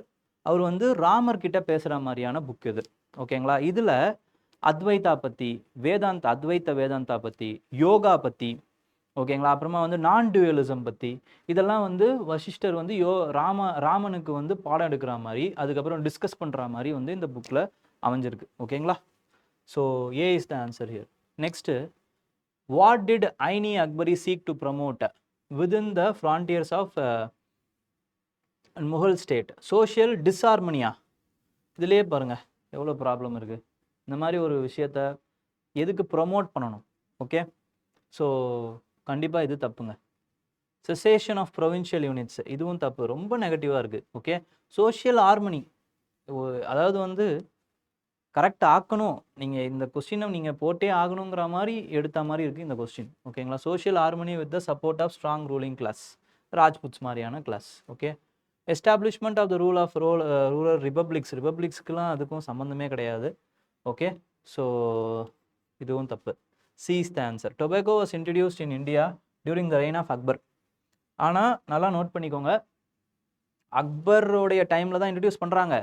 அவர் வந்து ராமர் கிட்ட பேசுகிற மாதிரியான புக் இது. ஓகேங்களா. இதில் அத்வைதா பற்றி, அத்வைத்த வேதாந்தா பற்றி, யோகா பற்றி, ஓகேங்களா, அப்புறமா வந்து நான் டுவலிசம் பற்றி, இதெல்லாம் வந்து வசிஷ்டர் வந்து ராமனுக்கு வந்து பாடம் எடுக்கிற மாதிரி, அதுக்கப்புறம் டிஸ்கஸ் பண்ணுற மாதிரி வந்து இந்த புக்கில் அமைஞ்சிருக்கு. ஓகேங்களா. So A is the answer here. Next, what did Ain i Akbari seek to promote within the frontiers of Mughal state? Social டிஸ்ஹார்மனியா. இதுலேயே பாருங்கள் எவ்வளோ ப்ராப்ளம் இருக்குது. இந்த மாதிரி ஒரு விஷயத்த எதுக்கு ப்ரொமோட் பண்ணணும்? ஓகே, ஸோ கண்டிப்பாக இது தப்புங்க. செசேஷன் ஆஃப் ப்ரொவின்ஷியல் யூனிட்ஸ் இதுவும் தப்பு, ரொம்ப நெகட்டிவாக இருக்குது. ஓகே, சோஷியல் ஹார்மனி அதாவது வந்து கரெக்ட் ஆக்கணும், நீங்கள் இந்த கொஸ்டினை நீங்கள் போட்டே ஆகணுங்கிற மாதிரி எடுத்த மாதிரி இருக்குது இந்த கொஸ்டின். ஓகேங்களா, social harmony with the support of strong ruling class, Rajputs மாதிரியான class. Okay, establishment of the rural ரிபப்ளிக்ஸ்க்குலாம் அதுக்கும் சம்மந்தமே கிடையாது. ஓகே, ஸோ இதுவும் தப்பு. C is the answer. Tobacco was introduced in India during the reign of Akbar. ஆனால் நல்லா நோட் பண்ணிக்கோங்க, அக்பருடைய டைமில் தான் இன்ட்ரடியூஸ் பண்ணுறாங்க.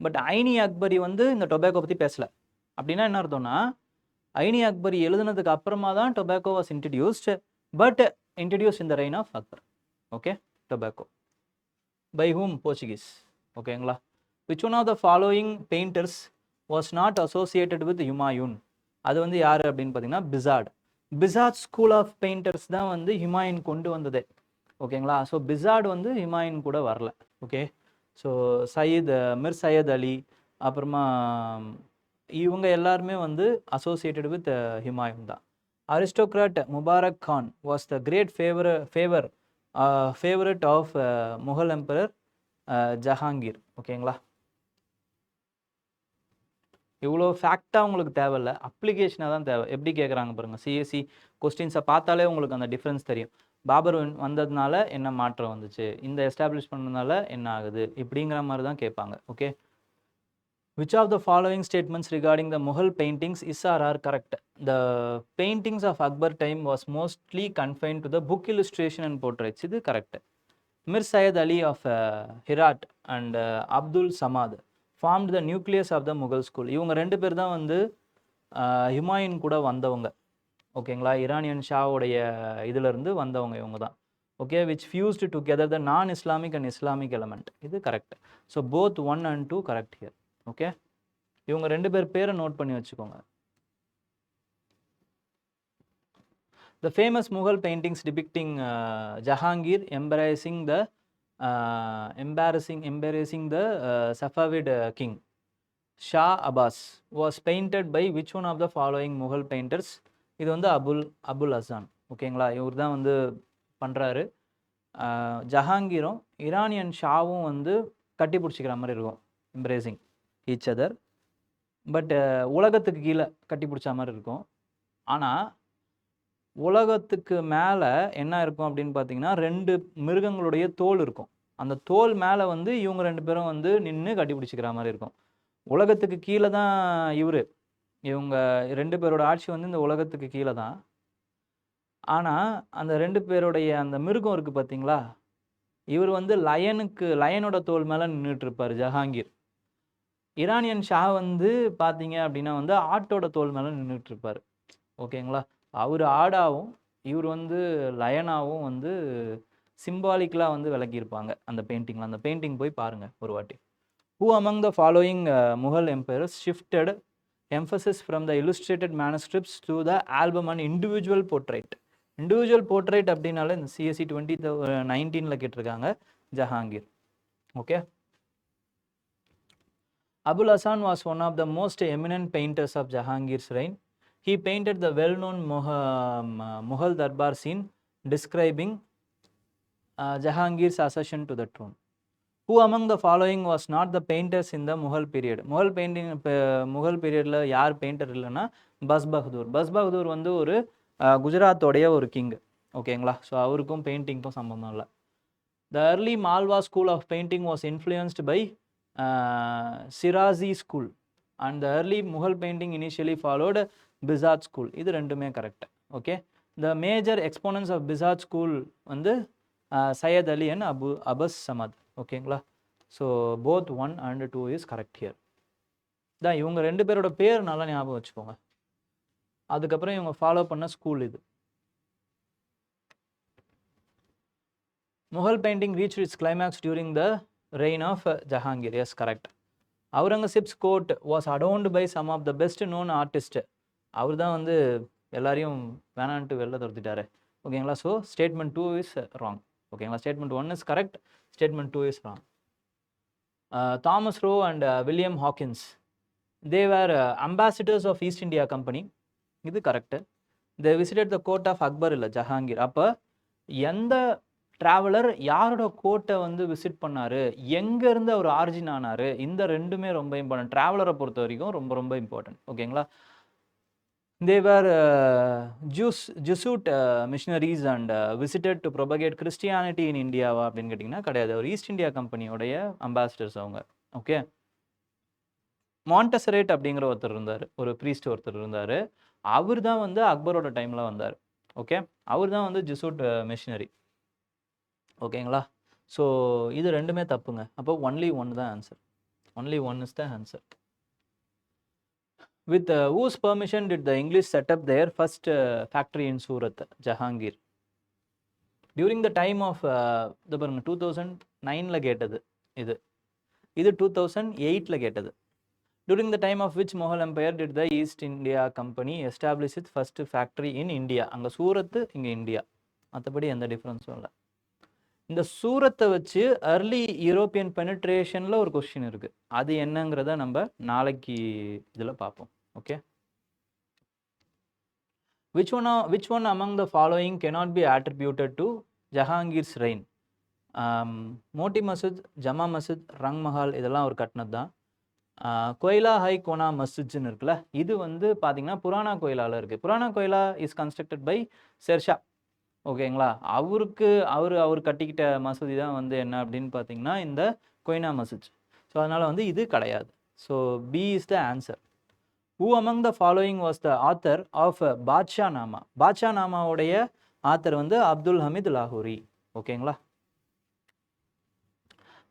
பட் ஐனி அக்பரி வந்து இந்த டொபாக்கோ பற்றி பேசலை. அப்படின்னா என்ன அர்த்தம்னா, ஐனி அக்பரி எழுதுனதுக்கு அப்புறமா தான் tobacco was introduced, but introduce in the reign of Akbar. Okay, tobacco by whom? Portuguese. ஓகேங்களா. Which one of the following painters was not associated with Humayun? அது வந்து யார் அப்படின்னு பார்த்தீங்கன்னா Bihzad. Bihzad school of painters தான் வந்து ஹுமாயூன் கொண்டு வந்தது. ஓகேங்களா. ஸோ பிசார்ட் வந்து ஹுமாயூன் கூட வரல. ஓகே, ஸோ மிர் சையத் அலி, அப்புறமா இவங்க எல்லாருமே வந்து அசோசியேட்டட் வித் ஹுமாயூன் தான். Aristocrat Mubarak Khan was the great favourite of Mughal emperor Jahangir. ஓகேங்களா. இவ்வளோ ஃபேக்டாக உங்களுக்கு தேவையில்லை, அப்ளிகேஷனாக தான் தேவை. எப்படி கேட்குறாங்க பாருங்கள், சிஎஸ்சி கொஸ்டின்ஸை பார்த்தாலே உங்களுக்கு அந்த டிஃப்ரென்ஸ் தெரியும். பாபர் வந்ததுனால என்ன மாற்றம் வந்துச்சு, இந்த எஸ்டாப்ளிஷ் பண்ணதுனால என்ன ஆகுது, இப்படிங்கிற மாதிரி தான் கேட்பாங்க. Okay, which of the following statements regarding the Mughal paintings is or are correct? The paintings of Akbar time was mostly confined to the book illustration and portraits. இது correct. Mir Syed Ali of Herat and Abdul Samad formed the nucleus of the Mughal school. இவங்க ரெண்டு பேர் தான் வந்து ஹுமாயூன் கூட வந்தவங்க. ஓகேங்களா, Iranian ஷாவுடைய இதிலிருந்து வந்தவங்க இவங்க தான். ஓகே, விச் ஃபியூஸ்டு டுகெதர் த நான் இஸ்லாமிக் அண்ட் இஸ்லாமிக் எலமெண்ட். இது correct. So both 1 and 2 correct here. Okay, இவங்க ரெண்டு பேர் பேரை நோட் பண்ணி வச்சுக்கோங்க. The famous Mughal paintings depicting Jahangir embracing the Safavid king Shah Abbas was painted by which one of the following Mughal painters? இது வந்து Abul Hassan. ஓகேங்களா, இவர் தான் வந்து பண்ணுறாரு. ஜஹாங்கீரும் ஈரானியன் ஷாவும் வந்து கட்டி பிடிச்சிக்கிற மாதிரி இருக்கும், எம்ப்ரேசிங் ஈச் அதர். பட் உலகத்துக்கு கீழே கட்டி பிடிச்ச மாதிரி இருக்கும். ஆனால் உலகத்துக்கு மேலே என்ன இருக்கும் அப்படின்னு பார்த்தீங்கன்னா, 2 மிருகங்களுடைய தோல் இருக்கும். அந்த தோல் மேலே வந்து இவங்க 2 பேரும் வந்து நின்று கட்டி பிடிச்சிக்கிற மாதிரி இருக்கும். உலகத்துக்கு கீழே தான் இவங்க 2 பேரோட ஆட்சி வந்து இந்த உலகத்துக்கு கீழே தான். ஆனால் அந்த 2 பேருடைய அந்த மிருகம் இருக்குது பார்த்தீங்களா, இவர் வந்து லயனோட தோல் மேலே நின்றுட்டு இருப்பார் ஜஹாங்கீர். ஈரானியன் ஷா வந்து பார்த்தீங்க அப்படின்னா வந்து ஆட்டோட தோல் மேலே நின்றுட்டு இருப்பார். ஓகேங்களா, அவர் ஆடாவும் இவர் வந்து லயனாவும் வந்து சிம்பாலிக்கலாக வந்து விளக்கியிருப்பாங்க அந்த பெயிண்டிங்கில். அந்த பெயிண்டிங் போய் பாருங்கள் ஒரு வாட்டி. Who among the following Mughal emperors shifted emphasis from the illustrated manuscripts to the album and individual portrait? Individual portrait அப்படின்னால இந்த சிஎஸ்சி 2019 கேட்டிருக்காங்க, Jahangir. Okay, Abul Hasan was one of the most eminent painters of Jahangir's reign. He painted the well-known Mughal Darbar scene describing Jahangir's accession to the throne. Who among the following was not the painters in the Mughal period? Mughal பீரியடில் யார் painter இல்லைன்னா bus Bahadur வந்து ஒரு குஜராத்தோடைய ஒரு king. ஓகேங்களா, so அவருக்கும் பெயிண்டிங்க்கும் சம்பந்தம் இல்லை. The early Malwa school of painting was influenced by Shirazi school and the early Mughal painting initially followed Bizard school. இது ரெண்டுமே correct. Okay, the major exponents of Bizard school வந்து சையத் அலி அண்ட் அபஸ் சமத். ஓகேங்களா, so both 1 and 2 is correct here. தான் இவங்க 2 பேரோட பேர் நல்லா ஞாபகம் வச்சுக்கோங்க. அதுக்கப்புறம் இவங்க ஃபாலோ பண்ண ஸ்கூல் இது. Mughal painting reached its climax during the reign of Jahangir. Yes, correct. Aurangzeb's court was adorned by some of the best known artists. அவர் தான் வந்து எல்லாரையும் வேணான்ட்டு வெளில துரத்திட்டாரு. ஓகேங்களா, ஸோ ஸ்டேட்மெண்ட் 2 இஸ் ராங். ஓகேங்களா, statement 1 is correct, statement 2 is wrong. Thomas Roe and William Hawkins, they were ambassadors of East India Company. இது correct. They visited the court of Akbar இல்லை ஜஹாங்கீர். அப்போ எந்த ட்ராவலர் யாரோட கோர்ட்டை வந்து விசிட் பண்ணாரு, எங்கேருந்து அவர் ஆரிஜின் ஆனாரு, இந்த ரெண்டுமே ரொம்ப இம்பார்ட்டன்ட். ட்ராவலரை பொறுத்த வரைக்கும் ரொம்ப ரொம்ப இம்பார்ட்டன்ட். ஓகேங்களா. They were Jesuit missionaries and visited to propagate Christianity in India அப்படின்னு கேட்டிங்கன்னா கிடையாது. ஒரு ஈஸ்ட் இந்தியா கம்பெனியோடைய அம்பாசிடர்ஸ் அவங்க. ஓகே. மாண்டசரேட் அப்படிங்கிற ஒருத்தர் இருந்தார், ஒரு ப்ரீஸ்ட் ஒருத்தர் இருந்தார். அவர் தான் வந்து அக்பரோட டைமில் வந்தார். ஓகே. அவர் தான் வந்து ஜெசூட் மிஷினரி. ஓகேங்களா. ஸோ இது ரெண்டுமே தப்புங்க. அப்போ ஒன்லி ஒன் தான் answer. Only one is the answer. With whose permission did the English set up their first factory in Surat, Jahangir? During the time of the 2009 கேட்டது இது 2008 கேட்டது. During the time of which Mughal Empire did the East India Company establish its first factory in India? அங்கே சூரத்து, இங்கே India, மற்றபடி எந்த டிஃப்ரென்ஸும் இல்லை. இந்த சூரத்தை வச்சு அர்லி யூரோப்பியன் பெனிட்ரேஷனில் ஒரு கொஸ்டின் இருக்குது. அது என்னங்கிறத நம்ம நாளைக்கு இதில் பார்ப்போம். Okay. Which one among the following cannot be attributed to Jahangir's reign? Moti Masood, ஜமா மசூத், ரங் மஹால் இதெல்லாம் ஒரு கட்டினது தான். கோயிலா ஹை கோனா மஸ்ஜித்னு இருக்குல்ல, இது வந்து பார்த்தீங்கன்னா புராணா கோயிலாவில் இருக்குது. புராணா கோயிலா இஸ் கன்ஸ்ட்ரக்டட் பை ஷெர்ஷா. ஓகேங்களா. அவர் கட்டிக்கிட்ட மசூதி தான் வந்து என்ன அப்படின்னு பார்த்தீங்கன்னா இந்த கொய்னா மசூத். ஸோ அதனால் வந்து இது கிடையாது. So B is the answer. Who among the following was the author of Badshah Nama? Badshah நாமாவுடைய ஆத்தர் வந்து அப்துல் ஹமீத் லாகூரி. ஓகேங்களா.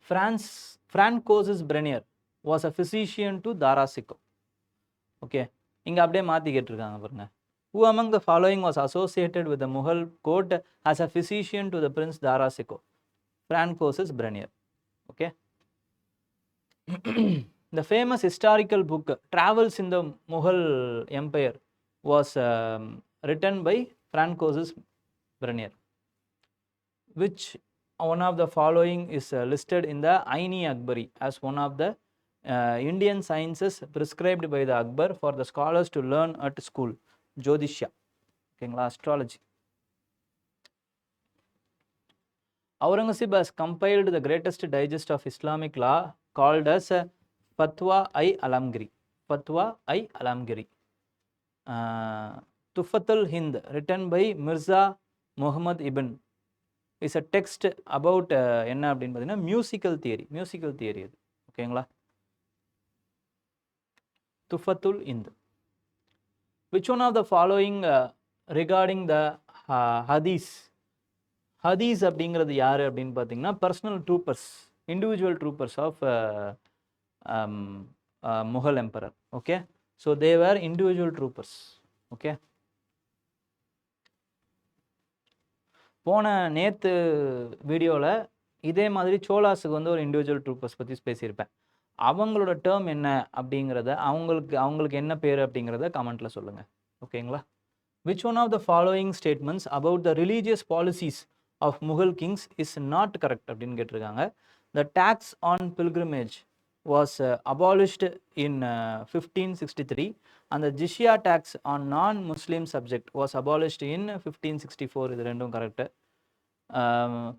Francois Brenier was a physician to Darasico. Okay. இங்கே அப்படியே மாற்றி கேட்டிருக்காங்க பாருங்க. Who among the following was associated with the Mughal court as a physician to the Prince Darasico? Francois Brenier. Okay. The famous historical book Travels in the Mughal Empire was written by Francois Brenier. Which one of the following is listed in the Ain-i-Akbari as one of the Indian sciences prescribed by the Akbar for the scholars to learn at school? Jyotishya. Okay, astrology. Aurangzeb has compiled the greatest digest of Islamic law called as Fatwa-i-Alamgiri. Fatwa-i-Alamgiri. Tuhfatul Hind, written by Mirza Muhammad Ibn, is a text about என்ன அப்படின்னு பார்த்தீங்கன்னா musical theory அது. ஓகேங்களா. துஃபத்துல் இந்த். Which one of the following regarding the ஹதீஸ்? ஹதீஸ் அப்படிங்கிறது யார் அப்படின்னு பார்த்தீங்கன்னா personal troopers, individual troopers of Mughal Emperor. Okay. So they were individual troopers. Okay. போன நேற்று வீடியோவில் இதே மாதிரி சோலாஸுக்கு வந்து ஒரு இண்டிவிஜுவல் ட்ரூப்பர்ஸ் பற்றி பேசியிருப்பேன். அவங்களோட டேர்ம் என்ன அப்படிங்கிறத அவங்களுக்கு என்ன பேர் அப்படிங்கிறத கமெண்ட்டில் சொல்லுங்கள். ஓகேங்களா. Which one of the following statements about the religious policies of Mughal kings is not correct அப்படின்னு கேட்டிருக்காங்க. The tax on pilgrimage was abolished in 1563 and the jizya tax on non-Muslim subject was abolished in 1564. இது ரெண்டும் correct.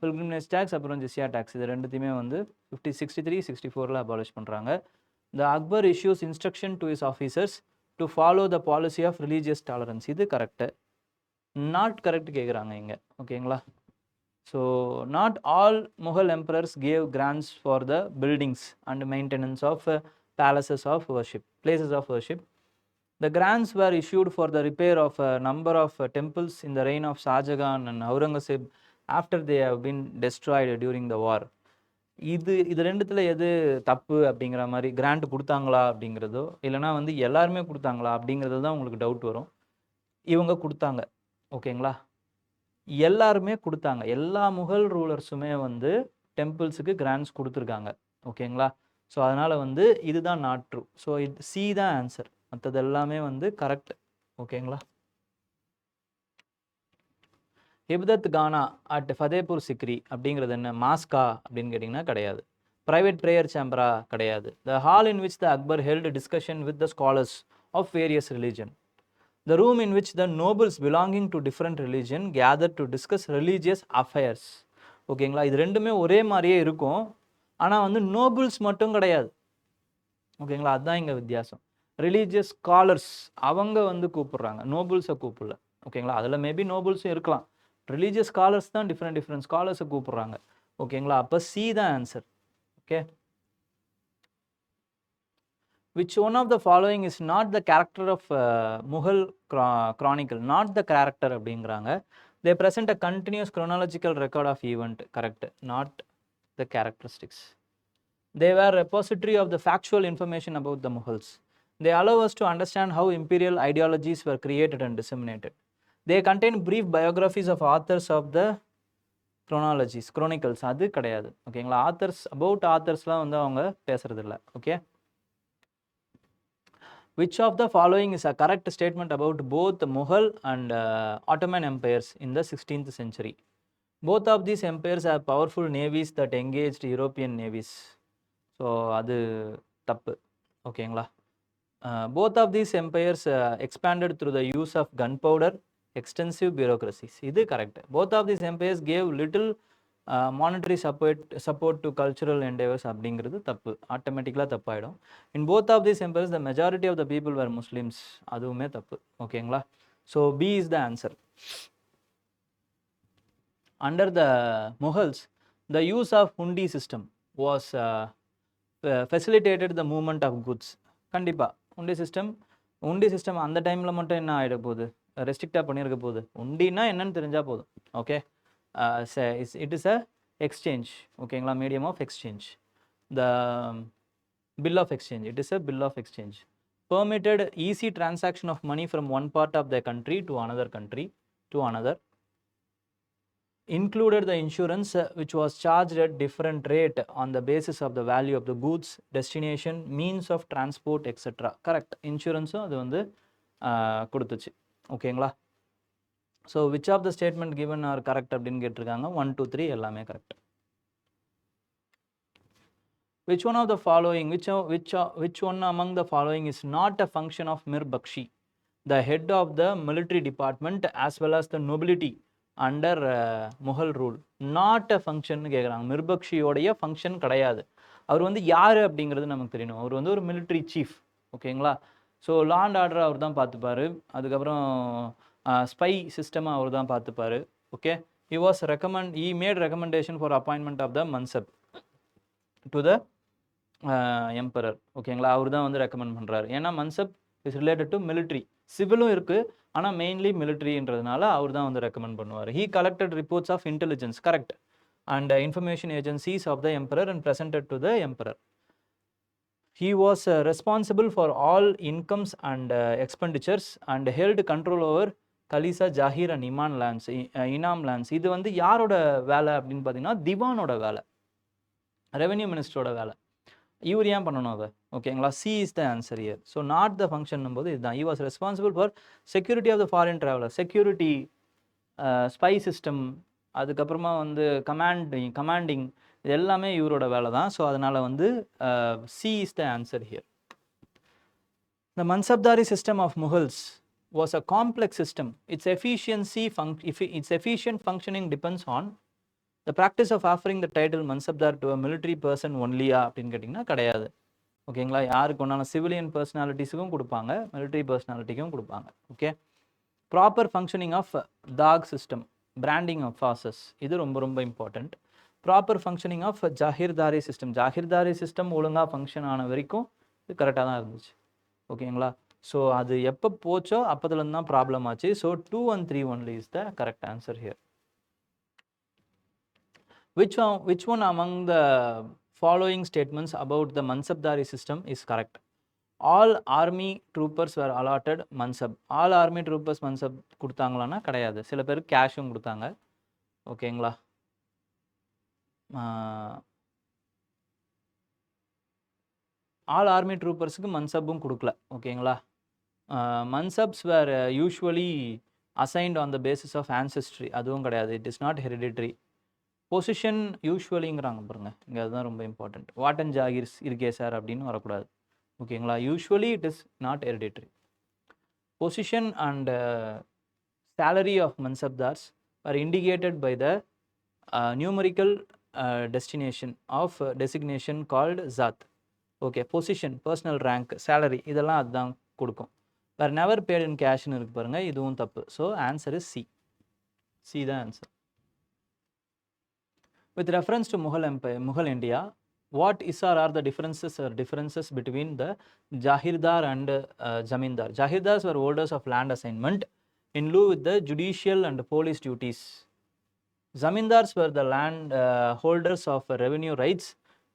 pilgrimage tax அப்புறம் jizya tax இது ரெண்டுத்தையுமே வந்து 63-64 abolish பண்ணுறாங்க. The Akbar issues instruction to his officers to follow the policy of religious tolerance. இது correct. Not correct கேட்குறாங்க இங்கே. ஓகேங்களா. So not all Mughal emperors gave grants for the buildings and maintenance of palaces of worship, places of worship. The grants were issued for the repair of a number of temples in the reign of Shah Jahan and Aurangzeb after they have been destroyed during the war. இது ரெண்டுத்தில் எது தப்பு அப்படிங்கிற மாதிரி grand கொடுத்தாங்களா அப்படிங்கிறதோ இல்லைனா வந்து எல்லாருமே கொடுத்தாங்களா அப்படிங்கிறது தான் உங்களுக்கு டவுட் வரும். இவங்க கொடுத்தாங்க. ஓகேங்களா. எல்லாருமே கொடுத்தாங்க. எல்லா முகல் ரூலர்ஸுமே வந்து டெம்பிள்ஸுக்கு கிராண்ட்ஸ் கொடுத்துருக்காங்க. ஓகேங்களா. ஸோ அதனால் வந்து இதுதான் நாட் ட்ரூ. ஸோ இது சி தான் ஆன்சர், மற்றது எல்லாமே வந்து கரெக்ட். ஓகேங்களா. ஹிப்தத் கானா அட் ஃபதேபூர் சிக்ரி அப்படிங்கிறது என்ன? மாஸ்கா அப்படின்னு கேட்டிங்கன்னா கிடையாது. ப்ரைவேட் ப்ரேயர் சேம்பரா கிடையாது. The hall in which the Akbar held discussion with the scholars of various religion. the room in which the nobles belonging to different religion gathered to discuss religious affairs. ஓகேங்களா, இது ரெண்டுமே ஒரே மாதிரியே இருக்கும், ஆனால் வந்து நோபல்ஸ் மட்டும் கிடையாது. ஓகேங்களா, அதுதான் இங்கே வித்தியாசம். ரிலீஜியஸ் ஸ்காலர்ஸ் அவங்க வந்து கூப்பிடுறாங்க, நோபல்ஸை கூப்பிடல. ஓகேங்களா, அதில் மேபி நோபல்ஸும் இருக்கலாம், ரிலீஜியஸ் ஸ்காலர்ஸ் தான் டிஃப்ரெண்ட் ஸ்காலர்ஸை கூப்பிடுறாங்க. ஓகேங்களா, அப்போ சி தான் answer. Okay, which one of the following is not the character of Mughal chronicle? Not the character அப்படிங்கிறாங்க. They present a continuous chronological record of event. Correct, not the characteristics. They were a repository of the factual information about the Mughals. They allow us to understand how imperial ideologies were created and disseminated. They contain brief biographies of authors of the chronicles. அது கிடையாது. ஓகேங்களா, authors about ஆத்தர்ஸ்லாம் வந்து அவங்க பேசுறது இல்லை. Okay, which of the following is a correct statement about both Mughal and Ottoman empires in the 16th century? Both of these empires have powerful navies that engaged European navies. So அது தப்பு. ஓகேங்களா, both of these empires expanded through the use of gunpowder, extensive bureaucracies. இது correct. Both of these empires gave little monetary support to cultural endeavours அப்படிங்கிறது தப்பு, ஆட்டோமேட்டிக்கலாக தப்பாயிடும். In both of these empires the majority of the people were Muslims, அதுவுமே தப்பு. ஓகேங்களா, so B is the answer. Under the Mughals the use of hundi system was facilitated the movement of goods. கண்டிப்பாக hundi system அந்த டைமில் மட்டும் என்ன ஆகிட போகுது, ரெஸ்ட்ரிக்டாக பண்ணியிருக்க போகுது. உண்டின்னா என்னன்னு தெரிஞ்சால் போதும். Okay, it is a exchange. ஓகேங்களா, medium of exchange. The bill of exchange, it is a bill of exchange. Permitted easy transaction of money from one part of the country to another. Included the insurance which was charged at different rate on the basis of the value of the goods, destination, means of transport, etc. Correct, இன்சூரன்ஸும் அது வந்து கொடுத்துச்சு. ஓகேங்களா, so which of the statement given are correct அப்படின்னு கேட்டிருக்காங்க. 1, 2, 3 எல்லாமே correct. which one of the following, which one among the following is not a function of Mir Bakshi, the head of the military department as well as the nobility under Mughal rule? Not a function கேட்குறாங்க. மிர்பக்ஷியோடைய function கிடையாது. அவர் வந்து யார் அப்படிங்கிறது நமக்கு தெரியணும். அவர் வந்து ஒரு மிலிட்ரி சீஃப். ஓகேங்களா, ஸோ லா அண்ட் ஆர்டர் அவர் தான் பார்த்துப்பாரு. அதுக்கப்புறம் ஸ்பை சிஸ்டமாக அவர் தான் பார்த்துப்பாரு. Okay, he made recommendation for appointment of the mansab to the emperor. ஓகேங்களா, அவர் தான் வந்து ரெக்கமெண்ட் பண்ணுறாரு. ஏன்னா mansab is related to military, சிவிலும் இருக்குது ஆனால் மெயின்லி மிலிட்ரின்றதுனால அவர் தான் வந்து ரெக்கமெண்ட் பண்ணுவார். he collected reports of intelligence, correct, and information agencies of the emperor and presented to the emperor. He was responsible for all incomes and expenditures and held control over khalisa, jagir and inam lands. இது வந்து யாரோட வேலை அப்படின்னு பார்த்தீங்கன்னா திவானோட வேலை, revenue மினிஸ்டரோட வேலை. இவர் ஏன் பண்ணணும் அதை? ஓகேங்களா, C is the answer year. So not the function போது இதுதான். he was responsible for security of the foreign traveler, security, spy system, அதுக்கப்புறமா வந்து கமாண்டிங், இது எல்லாமே இவரோட வேலை தான். ஸோ அதனால் வந்து C is the answer here. The Mansabdari system of Mughals was a complex system. Its efficient functioning depends on the practice of offering the title Mansabdar to a military person only அப்படின்னு கேட்டிங்கன்னா கிடையாது. ஓகேங்களா, யாருக்கு ஒன்றாலும் civilian பர்சனாலிட்டிஸுக்கும் கொடுப்பாங்க, military பர்சனாலிட்டிக்கும் கொடுப்பாங்க. Okay, proper functioning of dak system, branding of horses, இது ரொம்ப ரொம்ப important. Proper functioning of jagirdari system, jagirdari system ஒழுங்காக ஃபங்க்ஷன் ஆன வரைக்கும் இது கரெக்டாக தான் இருந்துச்சு. ஓகேங்களா, ஸோ அது எப்போ போச்சோ அப்போதுலேருந்து தான் ப்ராப்ளம் ஆச்சு. So 2 and 3 only is the correct answer here. Which one among the following statements about the Mansabdari system is correct? All army troopers were allotted Mansab. All army troopers Mansab கொடுத்தாங்களான்னா கிடையாது, சில பேர் கேஷும் கொடுத்தாங்க. ஓகேங்களா, all army ட்ரூப்பர்ஸுக்கு மன்சப்பும் கொடுக்கல. ஓகேங்களா, mansabs were usually assigned on the basis of ancestry, அதுவும் கிடையாது. It is not hereditary. Position யூஸ்வலிங்கிறாங்க பாருங்கள், இங்கே அதுதான் ரொம்ப இம்பார்ட்டண்ட். வாட்டன் ஜாகிர்ஸ் இருக்கே சார் அப்படின்னு வரக்கூடாது. ஓகேங்களா, usually it is not hereditary. Position and salary of mansabdars are indicated by the numerical designation called zat. Okay, position, personal rank, salary இதெல்லாம் அதுதான் கொடுக்கும். வேறு நெவர் பேட் இன் கேஷ்னு இருக்கு பாருங்கள், இதுவும் தப்பு. So answer is C. C தான் answer. With reference to Mughal India, what are the differences between the Jahirdar and Zamindar? Jahirdars were holders of land assignment in lieu with the judicial and police duties. Zamindars were the land holders of revenue rights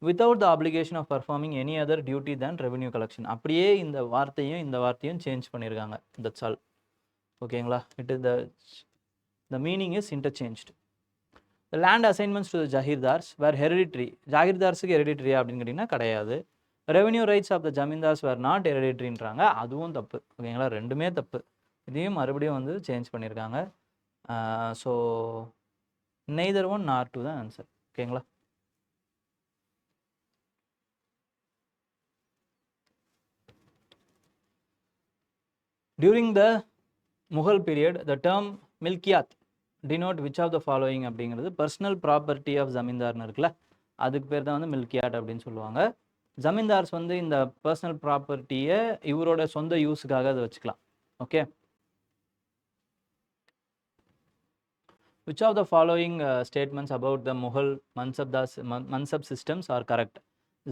without the obligation of performing any other duty than revenue collection. அப்படியே இந்த வார்த்தையும் change பண்ணியிருக்காங்க. That's all. ஓகேங்களா? It is the meaning is interchanged. The land assignments to the Jahirdars were hereditary. ஜாகிர்தார்ஸுக்கு ஹெரிடிட்ரியா அப்படின்னு கேட்டிங்கன்னா கிடையாது. Revenue rights of the zamindars were not ஹெரிடிட்ரின்றாங்க, அதுவும் தப்பு. ஓகேங்களா? ரெண்டுமே தப்பு. இதையும் மறுபடியும் வந்து சேஞ்ச் பண்ணியிருக்காங்க. ஸோ நெய்தர் ஒன் நார் டூ தான் ஆன்சர். ஓகேங்களா? During the Mughal period, the term milkiyat denote which of the following அப்படிங்கிறது பர்சனல் ப்ராப்பர்ட்டி ஆஃப் ஜமீன்தார்னு இருக்குல்ல, அதுக்கு பேர் தான் வந்து மில்கியாட் அப்படின்னு சொல்லுவாங்க. ஜமீன்தார்ஸ் வந்து இந்த பர்சனல் ப்ராப்பர்ட்டியை இவரோட சொந்த யூஸுக்காக அதை வச்சுக்கலாம். Okay, which of the following statements about the Mughal mansab systems are correct?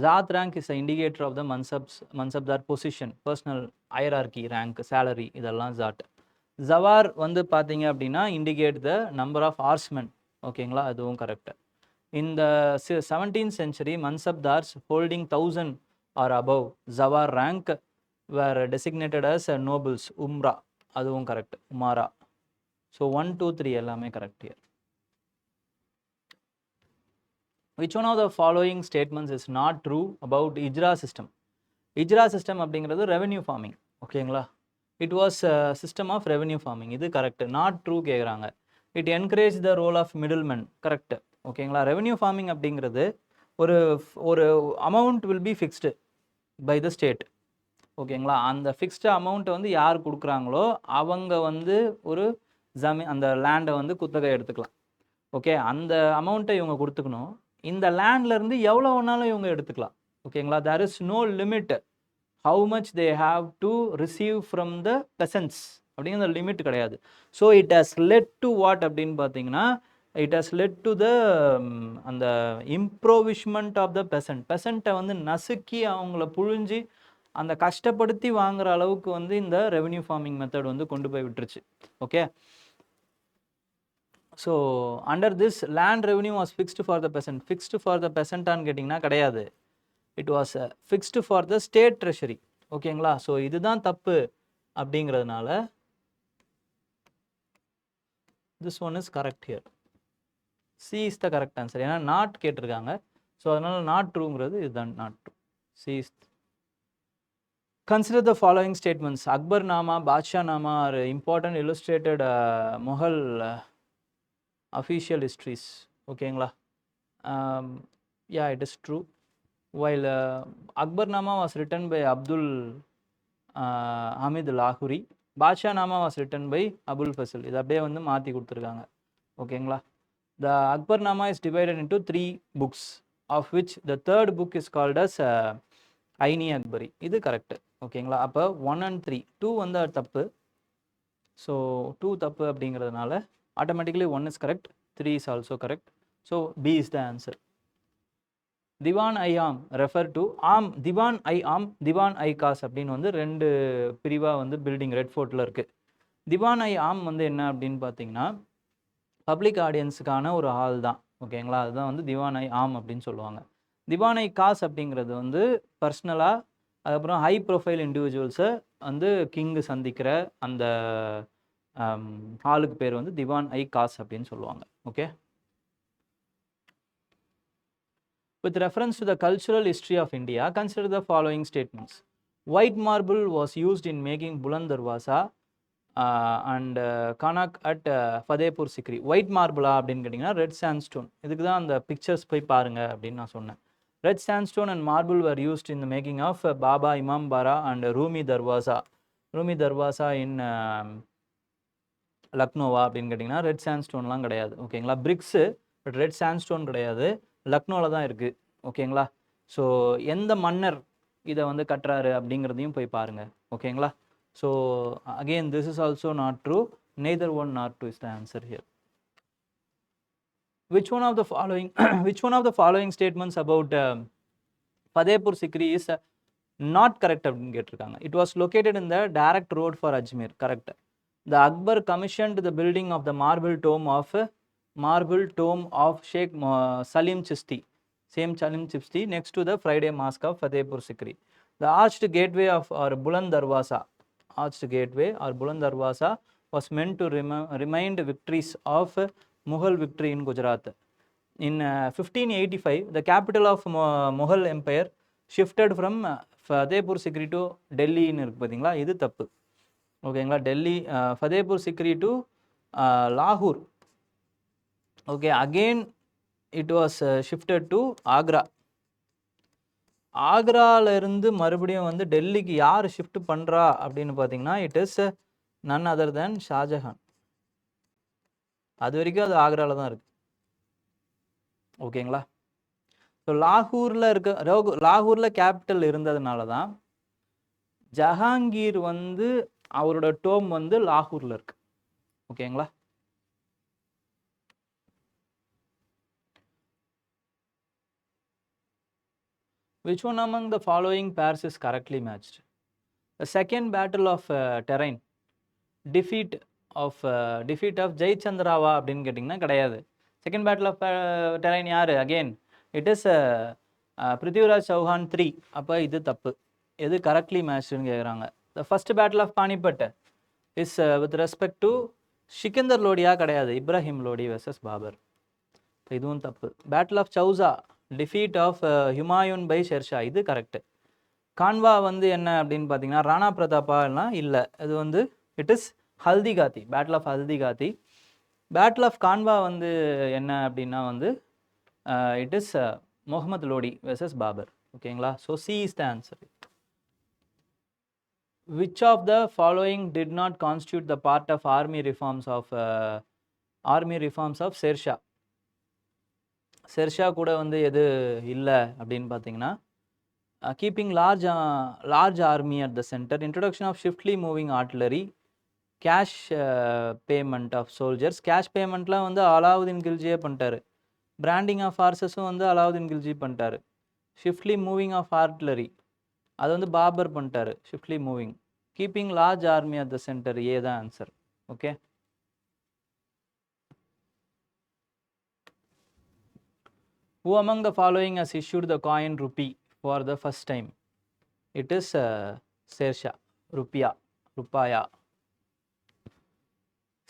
Zat rank is an indicator of the mansabdar position, personal hierarchy, rank, salary, இதெல்லாம் zat. Zawar வந்து பார்த்தீங்க அப்படின்னா indicate the number of horsemen. ஓகேங்களா? அதுவும் correct. In the 17th century, mansabdars holding 1000 or above Zawar rank were designated as nobles, umra. அதுவும் correct, உமாரா. So 1, 2, 3 எல்லாமே correct here. Which one of the following statements is not true about Ijra system? Ijra system அப்படிங்கிறது revenue farming. ஓகேங்களா? It was system of revenue farming. இது correct. Not true கேட்குறாங்க. It encourage the role of middlemen. Correct. ஓகேங்களா? Revenue farming அப்படிங்கிறது ஒரு amount will be fixed by the state. ஓகேங்களா? அந்த fixed அமௌண்ட்டை வந்து யார் கொடுக்குறாங்களோ அவங்க வந்து ஒரு அந்த லேண்டை வந்து குத்தகை எடுத்துக்கலாம். ஓகே, அந்த அமௌண்ட்டை இவங்க கொடுத்துக்கணும். இந்த லேண்ட்லேருந்து எவ்வளோ வேணாலும் இவங்க எடுத்துக்கலாம். ஓகேங்களா? There is no limit how much they have to receive from the peasants அப்படிங்கிற லிமிட் கிடையாது. So it has led to what அப்படின்னு பார்த்தீங்கன்னா, it has led to the அந்த இம்ப்ரோவிஷ்மெண்ட் ஆஃப் த பெசண்ட்டை வந்து நசுக்கி அவங்கள புழிஞ்சு அந்த கஷ்டப்படுத்தி வாங்குற அளவுக்கு வந்து இந்த ரெவென்யூ ஃபார்மிங் மெத்தட் வந்து கொண்டு போய் விட்டுருச்சு. Okay, so under this land revenue was fixed for the peasant. Fixed for the பெசண்ட்டான்னு கேட்டிங்கன்னா கிடையாது. It was fixed for the state treasury. ஓகேங்களா? ஸோ இதுதான் தப்பு அப்படிங்கிறதுனால this one is correct here. C is the correct answer. ஏன்னா not கேட்டிருக்காங்க. So அதனால நாட் ட்ரூங்கிறது இதுதான் not true. C is. Consider the following statements. Akbar Nama, Badshah Nama are important illustrated Mughal official histories. ஓகேங்களா? Yeah, it is true. While Akbar Nama was written by Abdul Hamid Lahori, Badshah Nama was written by Abul Faisal. இது அப்படியே வந்து மாற்றி கொடுத்துருக்காங்க. ஓகேங்களா? The Akbar Nama is divided into 3 books, of which the third book is called as ஐனி அக்பரி. இது correct. ஓகேங்களா? அப்போ 1 and 3, 2 வந்து தப்பு. ஸோ 2 தப்பு அப்படிங்கிறதுனால automatically 1 is correct, 3 is also correct. So B is the answer. Diwan i Am refer to திவான் ஐ ஆம், திவான் ஐ cos அப்படின்னு வந்து 2 பிரிவாக வந்து பில்டிங் ரெட் ஃபோர்ட்டில் இருக்குது. திவான் ஐ ஆம் வந்து என்ன அப்படின்னு பார்த்தீங்கன்னா பப்ளிக் ஆடியன்ஸுக்கான ஒரு ஹால் தான். ஓகேங்களா? அதுதான் வந்து திவான் ஐ ஆம் அப்படின்னு சொல்லுவாங்க. திவான் ஐ காஸ் அப்படிங்கிறது வந்து பர்சனலாக, அதுக்கப்புறம் ஹை ப்ரொஃபைல் இண்டிவிஜுவல்ஸை வந்து கிங்கு சந்திக்கிற அந்த ஹாலுக்கு பேர் வந்து திவான் ஐ காஸ் அப்படின்னு சொல்லுவாங்க. Okay, with reference to the cultural history of India, consider the following statements. White marble was used in making Buland Darwaza and Kanak at Fatehpur Sikri. White மார்பிளா அப்படின்னு கேட்டிங்கன்னா ரெட் சாண்ட்ஸ்டோன். இதுக்கு தான் அந்த பிக்சர்ஸ் போய் பாருங்கள் அப்படின்னு நான் சொன்னேன். Red sandstone and marble were used in the making of Baba Imam Bara and Rumi Darwaza Rumi Darwaza in லக்னோவா அப்படின்னு கேட்டிங்கன்னா ரெட் சாண்ட்ஸ்டோன்லாம் கிடையாது. ஓகேங்களா, பிரிக்ஸு, பட் ரெட் சாண்ட்ஸ்டோன் கிடையாது, லக்னோவில் தான் இருக்குது. ஓகேங்களா, ஸோ எந்த மன்னர் இதை வந்து கட்டுறாரு அப்படிங்கிறதையும் போய் பாருங்கள். ஓகேங்களா, so again this is also not true, neither one not two is the answer here. Which one of the following which one of the following statements about Fatehpur Sikri is not correct அப்படின்னு கேட்டிருக்காங்க. It was located in the direct road for Ajmer. Correct. The Akbar commissioned the building of the marble tomb of Sheikh Salim Chishti, same Salim Chishti, next to the Friday Mosque of Fatehpur Sikri. The arched gateway of or Buland Darwaza was meant to remind victories of Mughal victory in Gujarat. In 1585, the capital of Mughal Empire shifted from Fatehpur Sikri to Delhi ன்னு இருக்கு பார்த்தீங்களா, இது தப்பு. ஓகேங்களா, Delhi Fatehpur Sikri to லாகூர். Okay, again it was shifted to Agra. ஆக்ராவிலேருந்து மறுபடியும் வந்து டெல்லிக்கு யார் ஷிஃப்ட் பண்ணுறா அப்படின்னு பார்த்தீங்கன்னா, it is none other than Shah Jahan. அது வரைக்கும் அது ஆக்ராவில் தான் இருக்குது. ஓகேங்களா, ஸோ லாகூரில் கேபிட்டல் இருந்ததுனால தான் ஜஹாங்கீர் வந்து அவரோட டோம் வந்து லாகூரில் இருக்கு. ஓகேங்களா, which one among the following pairs is correctly matched? The second battle of terrain, defeat of ஜெயச்சந்திராவா அப்படின்னு கேட்டிங்கன்னா கிடையாது. செகண்ட் பேட்டில் ஆஃப் டெரைன் யார்? Again it is Prithviraj Chauhan 3. அப்போ இது தப்பு. எது கரெக்ட்லி மேட்ச்டுன்னு கேட்குறாங்க. The first battle of Panipat is with respect to Sikandar லோடியா கிடையாது, இப்ராஹிம் லோடி வெர்சஸ் பாபர். இதுவும் தப்பு. Battle of Chausa, defeat of Humayun by Sher Shah, இது கரெக்டு. கான்வா வந்து என்ன அப்படின்னு பார்த்தீங்கன்னா ராணா பிரதாப்பாலாம் இல்லை, இது வந்து it is Haldighati, battle of Haldighati. Battle of Khanwa வந்து என்ன அப்படின்னா வந்து it is Muhammad Lodi versus Babur. ஓகேங்களா, so C is the answer. Which of the following did not constitute the part of army reforms of Sher-Shah? Sher Shah கூட வந்து எது இல்லை அப்படின்னு பார்த்தீங்கன்னா, keeping large army at the centre, introduction of swiftly moving artillery, cash payment of soldiers. Cash பேமெண்ட்லாம் வந்து அலாவுதீன் கில்ஜியே பண்ணிட்டாரு. Branding of ஃபார்சஸும் வந்து அலாவுதீன் கில்ஜி பண்ணிட்டாரு. ஷிஃப்ட்லி மூவிங் ஆஃப் ஆர்ட்லரி அது வந்து பாபர் பண்ணிட்டாரு. Swiftly moving, keeping large army at the centre, A தான் answer. Okay, who among the following has issued the coin rupee for the first time? It is Sher-Shah. Rupaya.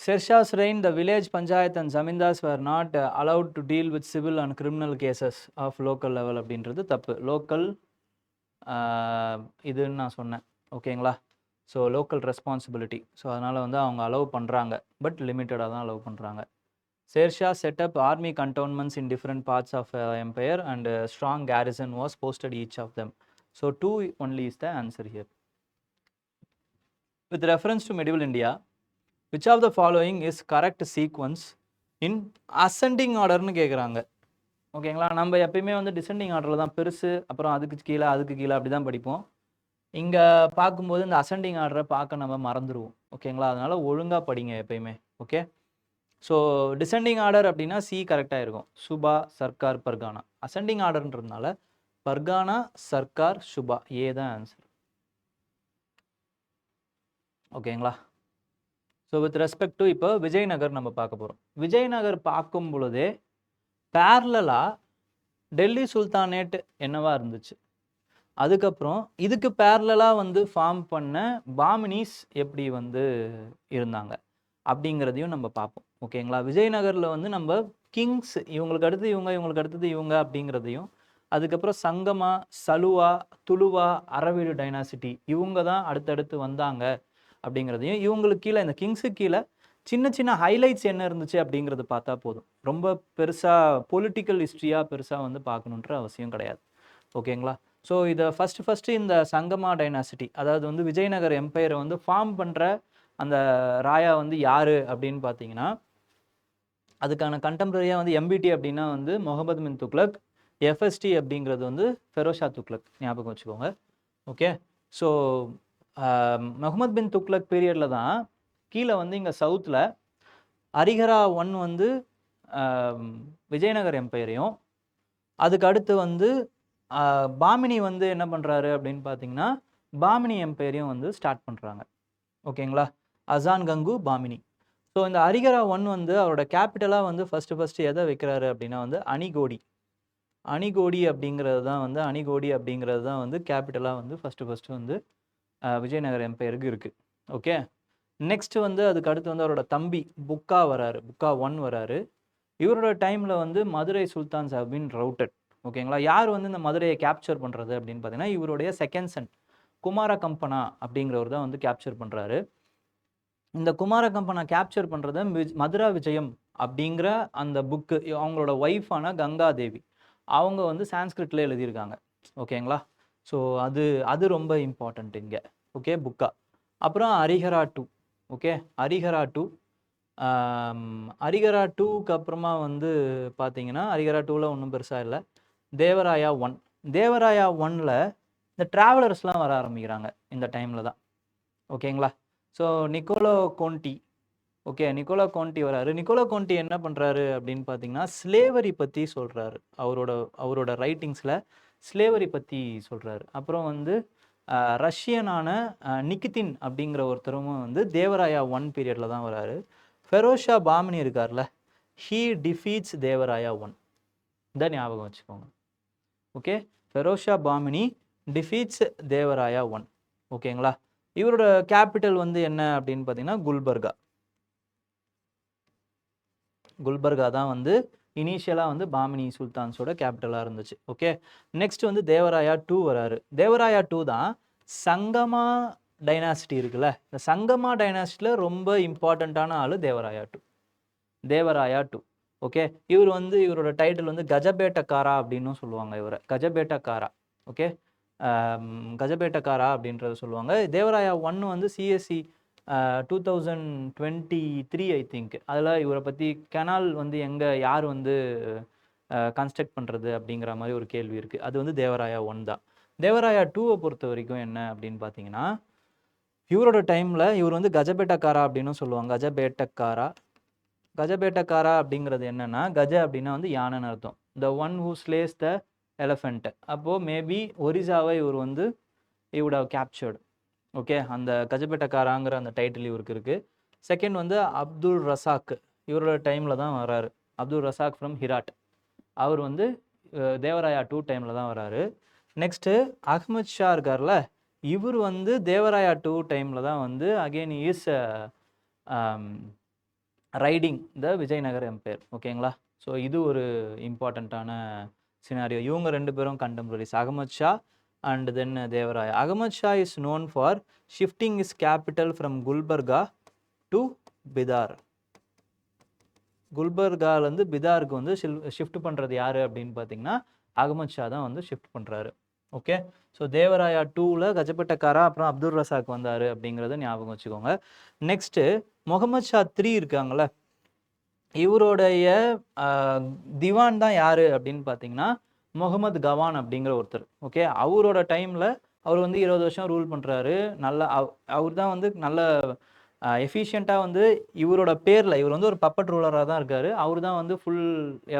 Sher-Shah's reign, the village panchayat and zamindars were not allowed to deal with civil and criminal cases of local level அப்படின்றது தப்பு. Local இதுன்னு நான் சொன்னேன். ஓகேங்களா, so local responsibility, so அதனால் வந்து அவங்க allow பண்ணுறாங்க, பட் லிமிட்டடாக தான் அலோவ் பண்ணுறாங்க. Sher-Shah set up army cantonments in different parts of empire and a strong garrison was posted each of them. So 2 only is the answer here. With reference to medieval India, which of the following is correct sequence in ascending order னு கேட்குறாங்க. ஓகேங்களா, நம்ம எப்பயுமே வந்து descending ஆர்டரில் தான் பெருசு, அப்புறம் அதுக்கு கீழே அப்படி தான் படிப்போம். இங்கே பார்க்கும்போது இந்த அசெண்டிங் ஆர்டரை பார்க்க நம்ம மறந்துடுவோம். ஓகேங்களா, அதனால் ஒழுங்காக படிங்க எப்பயுமே. ஓகே, ஸோ டிசெண்டிங் ஆர்டர் அப்படின்னா சி கரெக்டாக இருக்கும், சுபா, சர்க்கார், பர்கானா. அசெண்டிங் ஆர்டர்ன்றதுனால பர்கானா, சர்க்கார், சுபா, ஏ தான் ஆன்சர். ஓகேங்களா, ஸோ வித் ரெஸ்பெக்ட் டு இப்போ விஜயநகர் நம்ம பார்க்க போகிறோம். விஜயநகர் பார்க்கும் பொழுதே பேரலாக டெல்லி சுல்தானேட் என்னவா இருந்துச்சு, அதுக்கப்புறம் இதுக்கு பேரலாக வந்து ஃபார்ம் பண்ண பாமினிஸ் எப்படி வந்து இருந்தாங்க அப்படிங்கிறதையும் நம்ம பார்ப்போம். ஓகேங்களா, விஜயநகரில் வந்து நம்ம கிங்ஸ் இவங்களுக்கு அடுத்து இவங்களுக்கு அடுத்தது இவங்க அப்படிங்கிறதையும், அதுக்கப்புறம் சங்கமா, சலுவா, துளுவா, அரவிடு டைனாசிட்டி இவங்க தான் அடுத்தடுத்து வந்தாங்க அப்படிங்கிறதையும், இவங்களுக்கு கீழே இந்த கிங்ஸுக்கு கீழே சின்ன சின்ன ஹைலைட்ஸ் என்ன இருந்துச்சு அப்படிங்கிறது பார்த்தா போதும். ரொம்ப பெருசாக பொலிட்டிக்கல் ஹிஸ்ட்ரியாக பெருசாக வந்து பார்க்கணுன்ற அவசியம் கிடையாது. ஓகேங்களா, ஸோ இதை ஃபஸ்ட்டு இந்த சங்கமா டைனாசிட்டி, அதாவது வந்து விஜயநகர் எம்பையரை வந்து ஃபார்ம் பண்ணுற அந்த ராயா வந்து யார் அப்படின்னு பார்த்தீங்கன்னா, அதுக்கான கண்டெம்பரரியாக வந்து எம்பிடி அப்படின்னா வந்து முகமது பின் துக்ளக், எஃப்எஸ்டி அப்படிங்கிறது வந்து ஃபெரோஷா துக்ளக், ஞாபகம் வச்சுக்கோங்க. ஓகே. ஸோ முகமது பின் துக்ளக் பீரியடில் தான் கீழே வந்து இங்கே சவுத்தில் ஹரிஹரா ஒன் வந்து விஜயநகர் எம்பையரையும், அதுக்கு அடுத்து வந்து பாமினி வந்து என்ன பண்ணுறாரு அப்படின்னு பார்த்தீங்கன்னா, பாமினி எம்பையரையும் வந்து ஸ்டார்ட் பண்ணுறாங்க. ஓகேங்களா? அசான் கங்கு பாமினி. ஸோ இந்த ஹரிஹரா ஒன் வந்து அவரோட கேபிட்டலாக வந்து ஃபஸ்ட்டு எதை வைக்கிறாரு அப்படின்னா வந்து அணிகோடி. அணிகோடி அப்படிங்கிறது தான் வந்து கேபிட்டலாக வந்து ஃபஸ்ட்டு வந்து விஜயநகர் எம்பையருக்கு இருக்குது. ஓகே. நெக்ஸ்ட் வந்து அதுக்கு அடுத்து வந்து அவரோட தம்பி புக்கா வராரு. புக்கா ஒன் வராரு. இவரோட டைமில் வந்து Madurai sultans have been routed. ஓகேங்களா? யார் வந்து இந்த மதுரையை கேப்சர் பண்ணுறது அப்படின்னு பார்த்தீங்கன்னா, இவருடைய செகண்ட் சன் குமார கம்பனா அப்படிங்கிறவர் தான் வந்து கேப்சர் பண்ணுறாரு. இந்த குமார கம்பனா கேப்சர் பண்ணுறத மதுரா விஜயம் அப்படிங்கிற அந்த புக்கு அவங்களோட ஒய்ஃபான கங்காதேவி அவங்க வந்து சான்ஸ்கிரிட்டில் எழுதியிருக்காங்க. ஓகேங்களா? ஸோ அது ரொம்ப இம்பார்ட்டண்ட் இங்கே. ஓகே. புக்கா. அப்புறம் Harihara two. Okay. Harihara two. Harihara டூக்கு அப்புறமா வந்து பார்த்தீங்கன்னா, ஹரிஹரா டூவில் ஒன்றும் பெருசாக இல்லை. தேவராயா ஒன். தேவராயா ஒன்னில் இந்த ட்ராவலர்ஸ்லாம் வர ஆரம்பிக்கிறாங்க இந்த டைமில் தான். ஓகேங்களா? So Niccolo Conti. Okay. Niccolo Conti வராரு. நிக்கோலோ கோன்டி என்ன பண்ணுறாரு அப்படின்னு பார்த்தீங்கன்னா, ஸ்லேவரி பற்றி சொல்கிறாரு. அவரோட ரைட்டிங்ஸில் ஸ்லேவரி பற்றி சொல்கிறாரு. அப்புறம் வந்து ரஷ்யனான நிக்கிதின் அப்படிங்கிற ஒருத்தரும் வந்து தேவராயா ஒன் பீரியடில் தான் வராரு. ஃபெரோஷா பாமினி இருக்கார்ல, ஹீ டிஃபீட்ஸ் தேவராயா ஒன். இதை ஞாபகம் வச்சுக்கோங்க. Okay. Firoz Shah Bahmani defeats Devaraya one. ஓகேங்களா? இவரோட கேபிட்டல் வந்து என்ன அப்படின்னு பார்த்தீங்கன்னா குல்பர்கா. குல்பர்கா தான் வந்து இனிஷியலாக வந்து பாமினி சுல்தான்ஸோட கேபிட்டலாக இருந்துச்சு. ஓகே. நெக்ஸ்ட் வந்து தேவராயா டூ வராரு. தேவராயா டூ தான் சங்கமா டைனாசிட்டி இருக்குல்ல, இந்த சங்கமா டைனாசிட்டியில் ரொம்ப இம்பார்ட்டண்ட்டான ஆள் Devaraya two. Devaraya two. Okay. இவர் வந்து இவரோட டைட்டில் வந்து கஜபேட்டக்காரா அப்படின்னும் சொல்லுவாங்க இவரை. கஜபேட்டக்காரா. ஓகே. கஜபேட்டக்காரா அப்படின்றத சொல்லுவாங்க. தேவராயா ஒன்று வந்து சிஎஸ்சி 2023 ஐ திங்க். அதில் இவரை பற்றி கெனால் வந்து யார் வந்து கன்ஸ்ட்ரக்ட் பண்ணுறது அப்படிங்கிற மாதிரி ஒரு கேள்வி இருக்குது. அது வந்து தேவராயா ஒன் தான். தேவராயா டூவை பொறுத்த வரைக்கும் என்ன அப்படின்னு பார்த்தீங்கன்னா, இவரோட டைமில் இவர் வந்து கஜபேட்டக்காரா அப்படின்னு சொல்லுவாங்க. கஜபேட்டக்காரா. கஜபேட்டக்காரா அப்படிங்கிறது என்னன்னா, கஜ அப்படின்னா வந்து யானைன்னு அர்த்தம். The one who slice the elephant. அப்போது மேபி ஒரிசாவை இவர் வந்து வுட் ஹவ் கேப்சர்டு. ஓகே. அந்த கஜபேட்டக்காராங்கிற அந்த டைட்டில் இவருக்கு இருக்குது. செகண்ட் வந்து அப்துல் ரசாக். இவரோட டைமில் தான் வராரு. Abdul Razzaq from Herat. அவர் வந்து தேவராயா டூ டைமில் தான் வராரு. நெக்ஸ்ட்டு அஹ்மத் ஷா இருக்கார்ல, இவர் வந்து தேவராயா டூ டைமில் தான் வந்து again is raiding the Vijayanagar empire. ஓகேங்களா? ஸோ இது ஒரு இம்பார்ட்டண்ட்டான சினாரியோ. இவங்க ரெண்டு பேரும் contemporaries, Ahmad Shah and then Devaraya. Ahmad Shah is known for shifting his capital from Gulbarga to Bidar. குல்பர்காலேருந்து பிதாருக்கு வந்து ஷிஃப்ட் பண்ணுறது யார் அப்படின்னு பார்த்தீங்கன்னா, அகமது ஷா தான் வந்து ஷிஃப்ட் பண்ணுறாரு. ஓகே. ஸோ தேவராயா டூவில் கஜபேட்டக்காரா அப்புறம் அப்துல் ரசாக் வந்தார் அப்படிங்கிறத ஞாபகம் வச்சுக்கோங்க. நெக்ஸ்ட்டு முகமது ஷா 3 இருக்காங்களே, இவருடைய திவான் தான் யார் அப்படின்னு பார்த்தீங்கன்னா முகமது கவான் அப்படிங்கிற ஒருத்தர். ஓகே. அவரோட டைமில் அவர் வந்து 20 வருஷம் ரூல் பண்ணுறாரு. நல்ல அவர் தான் வந்து நல்ல எஃபிஷியண்ட்டாக வந்து இவரோட பேரில் இவர் வந்து ஒரு பப்பட் ரூலராக தான் இருக்கார். அவர் தான் வந்து ஃபுல்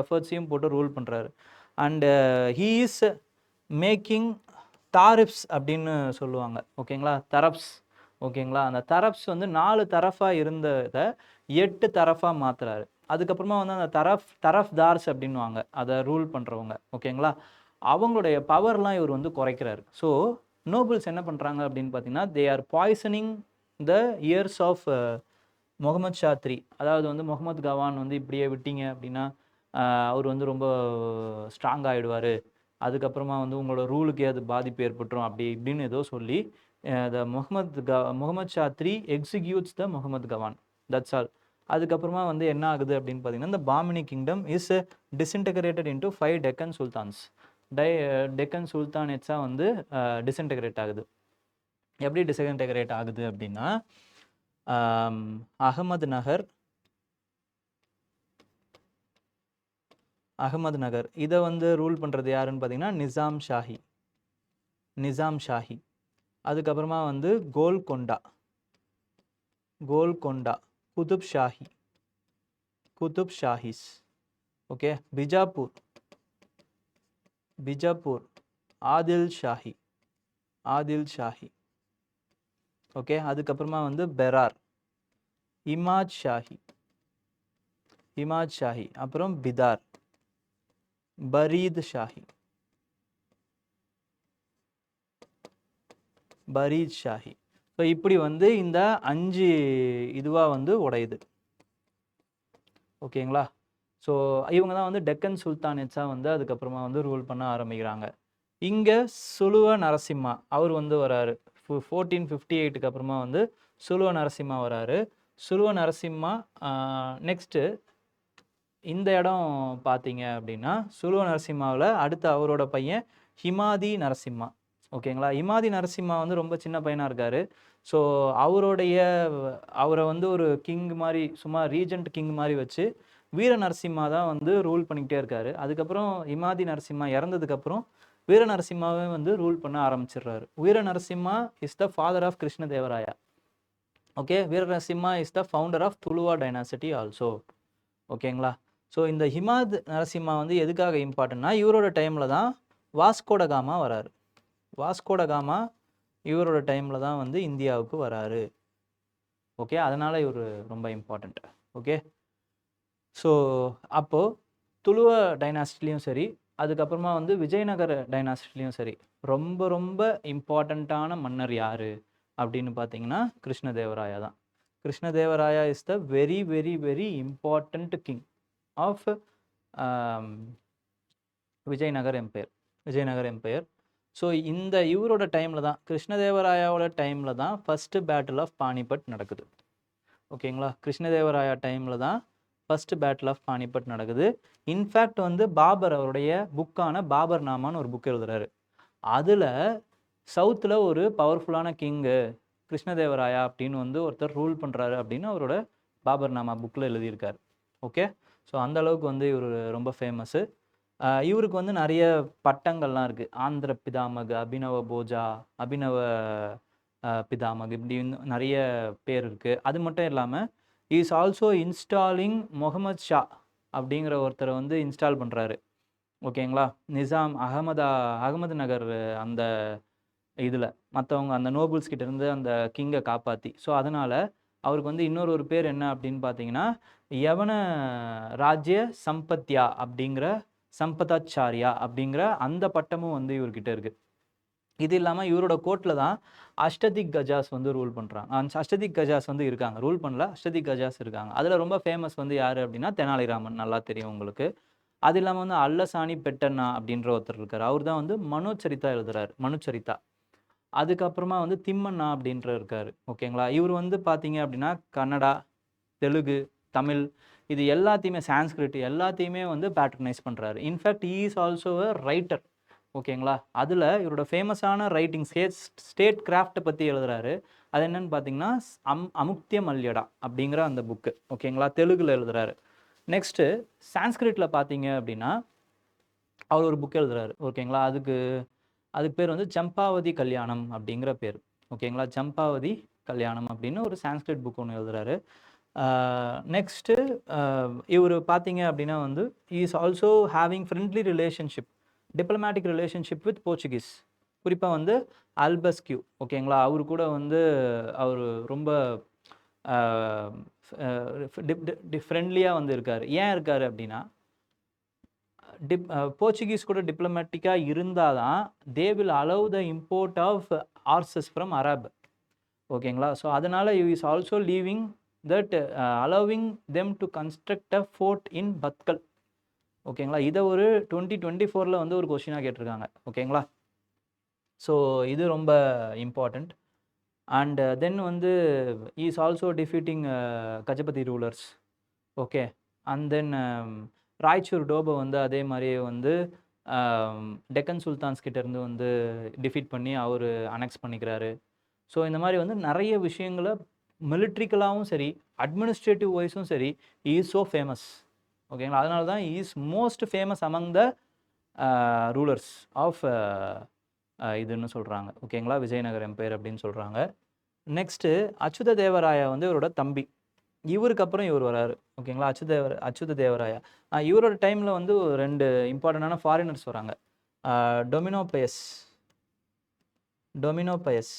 எஃபர்ட்ஸையும் போட்டு ரூல் பண்ணுறாரு. அண்டு ஹீ இஸ் மேக்கிங் தாரிஃப்ஸ் அப்படின்னு சொல்லுவாங்க. ஓகேங்களா? தரப்ஸ். ஓகேங்களா? அந்த தரப்ஸ் வந்து 4 தரஃபாக இருந்ததை 8 தரஃபாக மாற்றுறாரு. அதுக்கப்புறமா வந்து அந்த தரஃப்தார்ஸ் அப்படின்வாங்க, அதை ரூல் பண்ணுறவங்க. ஓகேங்களா? அவங்களுடைய பவர்லாம் இவர் வந்து குறைக்கிறாரு. ஸோ நோபல்ஸ் என்ன பண்ணுறாங்க அப்படின்னு பார்த்தீங்கன்னா, they are poisoning the ears of Muhammad Shah 3. அதாவது வந்து முகமது கவான் வந்து இப்படியே விட்டீங்க அப்படின்னா அவர் வந்து ரொம்ப ஸ்ட்ராங் ஆகிடுவார், அதுக்கப்புறமா வந்து உங்களோட ரூலுக்கே அது பாதிப்பு ஏற்பட்டுரும் அப்படி இப்படின்னு ஏதோ சொல்லி the Muhammad Shah 3 executes the Muhammad Gawan. That's all. அதுக்கப்புறமா வந்து என்ன ஆகுது அப்படின்னு பார்த்தீங்கன்னா, இந்த Bahmani kingdom is disintegrated into 5 Deccan sultans. Deccan சுல்தானேட்ஸாக வந்து டிஸ்இன்டகிரேட் ஆகுது. எப்படி டிஸ்இன்டகிரேட் ஆகுது அப்படின்னா அகமது நகர் இதை வந்து ரூல் பண்ணுறது யாருன்னு பார்த்தீங்கன்னா நிசாம் ஷாஹி. அதுக்கப்புறமா வந்து கோல்கொண்டா, குதுப் ஷாஹிஸ். ஓகே, பிஜாப்பூர் ஆதில் ஷாஹி. ஓகே, அதுக்கப்புறமா வந்து பெரார் இமாஜ் ஷாஹி. அப்புறம் பிதார் பரீத் ஷாஹி. ஸோ இப்படி வந்து இந்த 5 இதுவாக வந்து உடையுது. ஓகேங்களா? ஸோ இவங்க தான் வந்து டெக்கன் சுல்தானேட்ஸாக வந்து அதுக்கப்புறமா வந்து ரூல் பண்ண ஆரம்பிக்கிறாங்க. இங்கே சுலுவ நரசிம்மா அவர் வந்து வராரு. 1458க்கு அப்புறமா வந்து சுலுவ நரசிம்மா வராரு. சுலுவ நரசிம்மா நெக்ஸ்ட்டு இந்த இடம் பார்த்தீங்க அப்படின்னா சுலுவ நரசிம்மாவில் அடுத்து அவரோட பையன் ஹிமாதி நரசிம்மா. ஓகேங்களா? ஹிமாதி நரசிம்மா வந்து ரொம்ப சின்ன பையனாக இருக்கார். ஸோ அவரை வந்து ஒரு கிங் மாதிரி, சும்மா ரீஜெண்ட் கிங் மாதிரி வச்சு வீர நரசிம்மா தான் வந்து ரூல் பண்ணிக்கிட்டே இருக்காரு. அதுக்கப்புறம் ஹிமாதி நரசிம்மா இறந்ததுக்கப்புறம் வீர நரசிம்மாவே வந்து ரூல் பண்ண ஆரம்பிச்சிடுறாரு. Veera Narasimha is the father of Krishnadevaraya. Okay, Veera Narasimha is the founder of Tuluva dynasty also. ஓகேங்களா? ஸோ இந்த ஹிமாத் நரசிம்மா வந்து எதுக்காக இம்பார்ட்டன்னா, இவரோட டைமில் தான் வாஸ்கோடகாமா வராரு. வாஸ்கோடகாமா இவரோட டைமில் தான் வந்து இந்தியாவுக்கு வராரு. ஓகே, அதனால் இவர் ரொம்ப இம்பார்ட்டண்ட். ஓகே, ஸோ அப்போது துளுவ டைனாசிட்டிலையும் சரி, அதுக்கப்புறமா வந்து விஜயநகர டைனாசிட்டிலையும் சரி, ரொம்ப ரொம்ப இம்பார்ட்டண்ட்டான மன்னர் யார் அப்படின்னு பார்த்தீங்கன்னா கிருஷ்ணதேவராயா தான். Krishnadevaraya is the very very very important king of Vijayanagar empire. So இந்த இவரோட டைமில் தான், கிருஷ்ணதேவராயாவோட டைமில் தான் ஃபஸ்ட்டு பேட்டில் ஆஃப் பானிபட் நடக்குது. ஓகேங்களா? கிருஷ்ணதேவராயா டைமில் தான் ஃபஸ்ட்டு பேட்டில் ஆஃப் பானிபட் நடக்குது. இன்ஃபேக்ட் வந்து பாபர் அவருடைய புக்கான பாபர் நாமான்னு ஒரு புக் எழுதுறாரு. அதில் சவுத்தில் ஒரு பவர்ஃபுல்லான கிங்கு கிருஷ்ணதேவராயா அப்படின்னு வந்து ஒருத்தர் ரூல் பண்ணுறாரு அப்படின்னு அவரோட பாபர் நாமா புக்கில் எழுதியிருக்காரு. ஓகே, ஸோ அந்த அளவுக்கு வந்து இவர் ரொம்ப ஃபேமஸ்ஸு. இவருக்கு வந்து நிறைய பட்டங்கள்லாம் இருக்குது. ஆந்திர பிதாமக், அபினவ போஜா, அபினவ பிதாமக், இப்படி நிறைய பேர் இருக்குது. அது மட்டும் இல்லாமல் is also installing Muhammad Shah அப்படிங்கிற ஒருத்தரை வந்து இன்ஸ்டால் பண்ணுறாரு. ஓகேங்களா? நிசாம் அகமது நகர் அந்த இதில் மற்றவங்க அந்த நோபல்ஸ் கிட்டேருந்து அந்த கிங்கை காப்பாற்றி. ஸோ அதனால் அவருக்கு வந்து இன்னொரு பேர் என்ன அப்படின்னு பார்த்தீங்கன்னா யவன ராஜ்ய சம்பத்தாச்சாரியா அப்படிங்கிற அந்த பட்டமும் வந்து இவர்கிட்ட இருக்குது. இது இல்லாமல் இவரோட கோர்ட்டில் தான் அஷ்டதிக் கஜாஸ் வந்து ரூல் பண்ணுறாங்க. அஷ்டதிக் கஜாஸ் வந்து இருக்காங்க, ரூல் பண்ணல, அஷ்டதிக் கஜாஸ் இருக்காங்க. அதில் ரொம்ப ஃபேமஸ் வந்து யார் அப்படின்னா தெனாலிராமன், நல்லா தெரியும் உங்களுக்கு. அது இல்லாமல் வந்து அல்லசாணி பெட்டண்ணா அப்படின்ற ஒருத்தர் இருக்கார். அவர் தான் வந்து மனுச்சரிதா எழுதுறாரு. அதுக்கப்புறமா வந்து திம்மண்ணா அப்படின்ற இருக்கார். ஓகேங்களா? இவர் வந்து பார்த்தீங்க அப்படின்னா கன்னடா, தெலுங்கு, தமிழ் இது எல்லாத்தையுமே, சான்ஸ்கிரிட் எல்லாத்தையுமே வந்து பேட்ரனைஸ் பண்ணுறாரு. In fact he is also a writer. ஓகேங்களா? அதில் இவரோட ஃபேமஸான ரைட்டிங் ஸ்டேட் கிராஃப்டை பற்றி எழுதுறாரு. அது என்னன்னு பார்த்தீங்கன்னா அமுக்திய மல்யடா அப்படிங்கிற அந்த புக்கு. ஓகேங்களா? தெலுங்கில் எழுதுறாரு. நெக்ஸ்ட்டு சான்ஸ்கிரிட்டில் பார்த்தீங்க அப்படின்னா அவர் ஒரு புக் எழுதுறாரு. ஓகேங்களா? அதுக்கு பேர் வந்து சம்பாவதி கல்யாணம் அப்படிங்கிற பேர். ஓகேங்களா? சம்பாவதி கல்யாணம் அப்படின்னு ஒரு சான்ஸ்கிரிட் புக் ஒன்று எழுதுறாரு. நெக்ஸ்ட்டு இவர் பார்த்தீங்க அப்படின்னா வந்து is also having friendly relationship, diplomatic relationship with Portuguese. குறிப்பாக வந்து அல்பஸ்கியூ. ஓகேங்களா? அவர் கூட வந்து அவர் ரொம்ப ஃப்ரெண்ட்லியாக வந்து இருக்கார். ஏன் இருக்கார் அப்படின்னா போர்ச்சுகீஸ் கூட டிப்ளமேட்டிக்காக இருந்தால் தான் they will allow the import of horses from Arab. ஓகேங்களா? ஸோ அதனால் you is also leaving that allowing them to construct a fort in Bhatkal. ஓகேங்களா? இதை ஒரு 2024 வந்து ஒரு கொஸ்டினாக கேட்டிருக்காங்க. ஓகேங்களா? ஸோ இது ரொம்ப இம்பார்ட்டண்ட். அண்ட் தென் வந்து is also defeating Gajapati rulers. Okay, and then Raichur டோபை வந்து அதே மாதிரியே வந்து டெக்கன் சுல்தான்ஸ் கிட்ட இருந்து வந்து டிஃபீட் பண்ணி அவர் அனெக்ஸ் பண்ணிக்கிறாரு. ஸோ இந்த மாதிரி வந்து நிறைய விஷயங்களை மிலிட்ரிக்கலாகவும் சரி, அட்மினிஸ்ட்ரேட்டிவ் வைஸும் சரி, இஸ் ஸோ ஃபேமஸ். ஓகேங்களா? அதனால தான் is most famous among the rulers of இதுன்னு சொல்கிறாங்க. ஓகேங்களா? விஜயநகர் எம்பையர் அப்படின்னு சொல்கிறாங்க. நெக்ஸ்ட்டு அச்சுத தேவராயா வந்து இவரோட தம்பி. இவருக்கு அப்புறம் இவர் வராரு. ஓகேங்களா? அச்சுத தேவராயா. இவரோட டைமில் வந்து 2 இம்பார்ட்டண்டான ஃபாரினர்ஸ் வராங்க. டொமினோ பயஸ்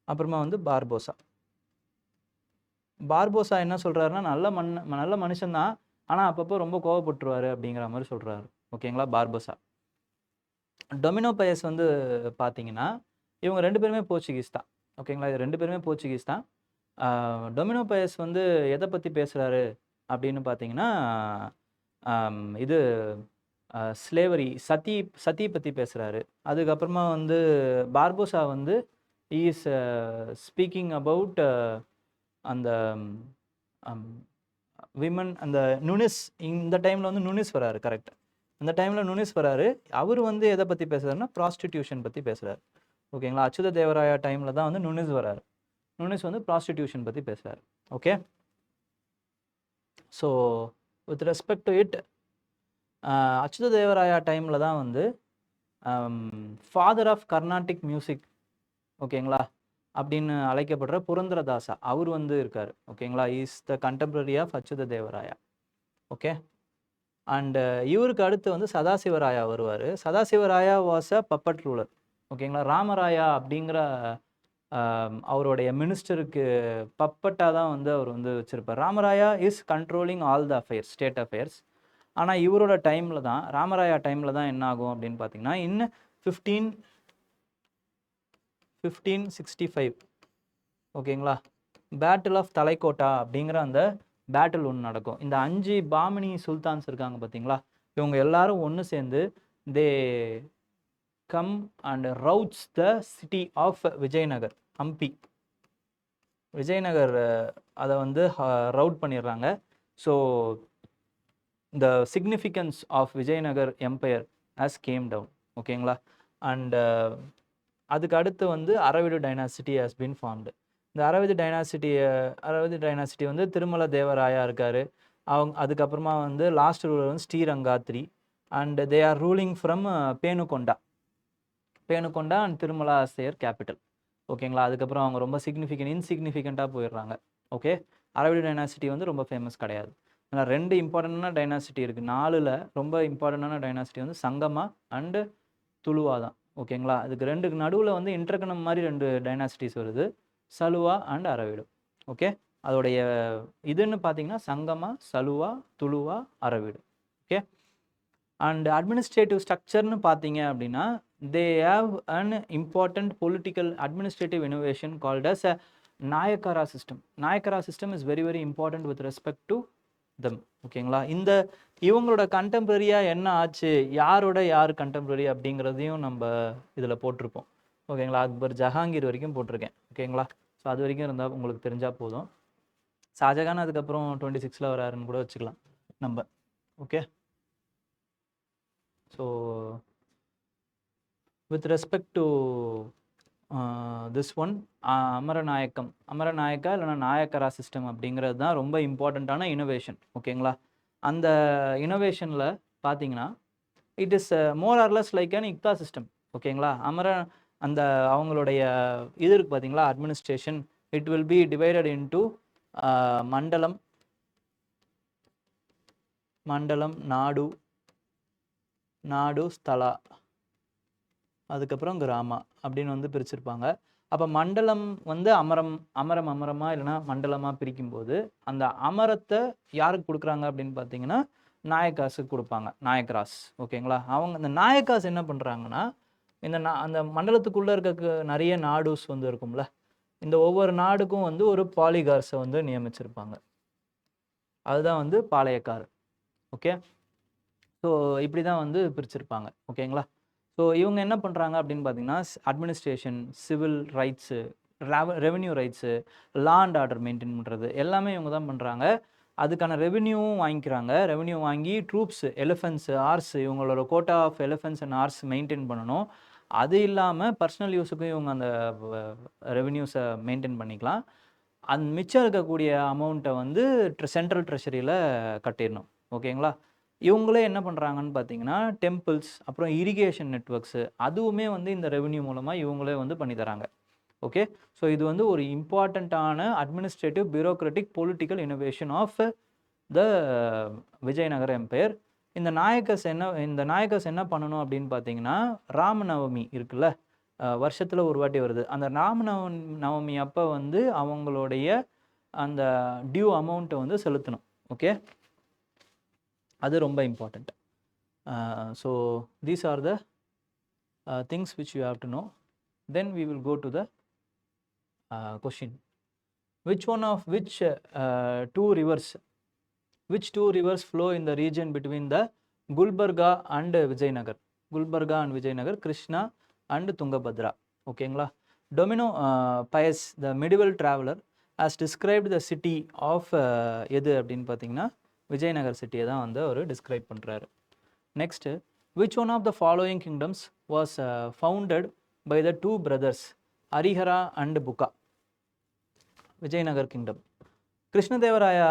அப்புறமா வந்து பார்போசா. பார்போசா என்ன சொல்கிறாருன்னா, நல்ல மனுஷன்தான், ஆனால் அப்பப்போ ரொம்ப கோவப்பட்டுருவாரு அப்படிங்கிற மாதிரி சொல்கிறாரு. ஓகேங்களா? பார்போசா. டொமினோ பயஸ் வந்து பார்த்தீங்கன்னா, இவங்க 2 பேருமே போர்ச்சுகீஸ் தான். ஓகேங்களா? இது 2 பேருமே போர்ச்சுகீஸ் தான். டொமினோ பயஸ் வந்து எதை பற்றி பேசுகிறாரு அப்படின்னு பார்த்தீங்கன்னா, இது ஸ்லேவரி, சதி பற்றி பேசுகிறாரு. அதுக்கப்புறமா வந்து பார்போசா வந்து இஸ் ஸ்பீக்கிங் அபவுட் அந்த விமன், அந்த நுனிஸ். இந்த டைமில் வந்து நுனிஸ் வராரு. கரெக்ட், அந்த டைமில் நுனிஸ் வராரு. அவர் வந்து எதை பற்றி பேசுகிறாருன்னா, ப்ராஸ்டிடியூஷன் பற்றி பேசுகிறார். ஓகேங்களா? அச்சுத தேவராயா டைமில் தான் வந்து நுனிஸ் வராரு. நுனிஸ் வந்து ப்ராஸ்டிடியூஷன் பற்றி பேசுகிறார். Okay, so with respect to it, Achyuta Devaraya டைமில் தான் வந்து ஃபாதர் ஆஃப் கர்நாடிக் மியூசிக், ஓகேங்களா, அப்படின்னு அழைக்கப்படுற புரந்தரதாசா அவர் வந்து இருக்கார். ஓகேங்களா? Is the contemporary of Achyuta Devaraya. Okay, and இவருக்கு அடுத்து வந்து சதாசிவராயா வருவார். சதாசிவராயா வாஸ் அ பப்பட் ரூலர். ஓகேங்களா? ராமராயா அப்படிங்கிற அவருடைய மினிஸ்டருக்கு பப்பட்டாக தான் வந்து அவர் வந்து வச்சுருப்பார். Ramaraya is controlling all the affairs, state affairs. ஆனால் இவரோட டைமில் தான், ராமராயா டைமில் தான் என்ன ஆகும் அப்படின்னு பார்த்தீங்கன்னா, இன்னும் 1565, ஓகேங்களா, பேட்டில் ஆஃப் தலைக்கோட்டா அப்படிங்கிற அந்த பேட்டில் ஒன்று நடக்கும். இந்த 5 பாமினி சுல்தான்ஸ் இருக்காங்க பார்த்தீங்களா, இவங்க எல்லாரும் ஒன்று சேர்ந்து they come and routs the city of Vijayanagar, Hampi. Vijayanagar அதை வந்து ரவுட் பண்ணிடுறாங்க. So the significance of Vijayanagar empire has came down. ஓகேங்களா? அண்ட் அதுக்கு அடுத்து வந்து Aravidu dynasty has been formed. இந்த அரவிடு டைனாசிட்டி வந்து திருமல தேவராயா இருக்கார். அதுக்கப்புறமா வந்து லாஸ்ட் ரூலர் வந்து Srirangadri. And they are ruling from Penukonda and Tirumala as their capital. ஓகேங்களா? அதுக்கப்புறம் அவங்க ரொம்ப இன்சிக்னிஃபிகண்ட்டாக போயிடுறாங்க. ஓகே, அரவிடு டைனாசிட்டி வந்து ரொம்ப ஃபேமஸ் கிடையாது. ஆனால் 2 இம்பார்ட்டண்டான டைனாசிட்டி இருக்குது. 4ல் ரொம்ப இம்பார்ட்டண்டான டைனாசிட்டி வந்து சங்கமா அண்டு துளுவா தான். ஓகேங்களா? அதுக்கு 2க்கு நடுவில் வந்து இன்டர்கனம் மாதிரி 2 டைனாசிட்டிஸ் வருது, சலுவா அண்ட் அரவிடு. ஓகே, அதோடைய இதுன்னு பார்த்தீங்கன்னா Sangama, Saluva, Tuluva, Aravidu. Okay, and administrative ஸ்ட்ரக்சர்னு பார்த்தீங்க அப்படின்னா, they have an important political administrative innovation called as a Nayakara system. Nayakara system is very very important with respect to them. ஓகேங்களா? இந்த இவங்களோட கண்டெம்பரரியாக என்ன ஆச்சு, யார் கண்டெம்பரரி அப்படிங்கிறதையும் நம்ம இதில் போட்டிருப்போம். ஓகேங்களா? அக்பர், ஜஹாங்கீர் வரைக்கும் போட்டிருக்கேன். ஓகேங்களா? ஸோ அது வரைக்கும் இருந்தால் உங்களுக்கு தெரிஞ்சால் போதும். ஷாஜகான் அதுக்கப்புறம் 26ல் வராருன்னு கூட வச்சுக்கலாம் நம்ம. Okay, so with respect to this one, Amaranayaka இல்லைனா நாயக்கரா சிஸ்டம் அப்படிங்கிறது தான் ரொம்ப இம்பார்ட்டண்ட்டான இனோவேஷன். ஓகேங்களா? அந்த இனோவேஷனில் பார்த்தீங்கன்னா, it is more or less like an இக்தா system. ஓகேங்களா? அந்த அவங்களுடைய இது இருக்குது பார்த்தீங்களா, administration, it will be divided into மண்டலம், நாடு, ஸ்தலா, அதுக்கப்புறம் கிராமா அப்படின்னு வந்து பிரிச்சிருப்பாங்க. அப்போ மண்டலம் வந்து அமரமாக இல்லைனா மண்டலமாக பிரிக்கும்போது அந்த அமரத்தை யாருக்கு கொடுக்குறாங்க அப்படின்னு பார்த்தீங்கன்னா, நாயக்காஸுக்கு கொடுப்பாங்க, நாயக்கராஸ். ஓகேங்களா? அவங்க இந்த நாயக்காஸ் என்ன பண்ணுறாங்கன்னா, அந்த மண்டலத்துக்குள்ளே இருக்க நிறைய நாடுஸ் வந்து இருக்கும்ல, இந்த ஒவ்வொரு நாடுக்கும் வந்து ஒரு பாலிகார்ஸை வந்து நியமிச்சிருப்பாங்க. அதுதான் வந்து பாளையக்கார். ஓகே, ஸோ இப்படி தான் வந்து பிரிச்சிருப்பாங்க. ஓகேங்களா? ஸோ இவங்க என்ன பண்ணுறாங்க அப்படின்னு பார்த்தீங்கன்னா, administration, civil rights, revenue rights, law and order maintain பண்ணுறது எல்லாமே இவங்க தான் பண்ணுறாங்க. அதுக்கான ரெவென்யூவும் வாங்கிக்கிறாங்க. ரெவென்யூ வாங்கி ட்ரூப்ஸ், எலிஃபென்ட்ஸ், ஆர்ஸ் இவங்களோட quota of elephants and horse maintain பண்ணணும். அது இல்லாமல் பர்சனல் யூஸுக்கும் இவங்க அந்த ரெவென்யூஸை மெயின்டைன் பண்ணிக்கலாம். மிச்சம் இருக்கக்கூடிய அமௌண்ட்டை வந்து சென்ட்ரல் ட்ரெஷரியில் கட்டிடணும். ஓகேங்களா? இவங்களே என்ன பண்ணுறாங்கன்னு பார்த்தீங்கன்னா டெம்பிள்ஸ், அப்புறம் இரிகேஷன் நெட்வொர்க்ஸு அதுவுமே வந்து இந்த ரெவென்யூ மூலமாக இவங்களே வந்து பண்ணி தராங்க. ஓகே, ஸோ இது வந்து ஒரு இம்பார்ட்டண்ட்டான administrative bureaucratic political innovation of the Vijayanagara empire. இந்த நாயக்கர்ஸ் என்ன பண்ணணும் அப்படின்னு பார்த்தீங்கன்னா, ராமநவமி இருக்குல்ல, வருஷத்தில் ஒரு வாட்டி வருது. அந்த ராமநவமி அப்போ வந்து அவங்களுடைய அந்த டியூ அமௌண்ட்டை வந்து செலுத்தணும். ஓகே, அது ரொம்ப important. So these are the things which you have to know. Then we will go to the question. Which two rivers flow in the region between the Gulbarga and Vijayanagar? Gulbarga and Vijayanagar, Krishna and Tungabhadra. ஓகேங்களா? Domino Pius, the medieval traveler, has described the city of எது அப்படின்னு பார்த்தீங்கன்னா விஜயநகர் சிட்டியை தான் வந்து அவர் describe பண்ணுறாரு. Next, which one of the following kingdoms was founded by the two brothers Harihara and Bukka? Vijayanagar kingdom. Krishnadevaraya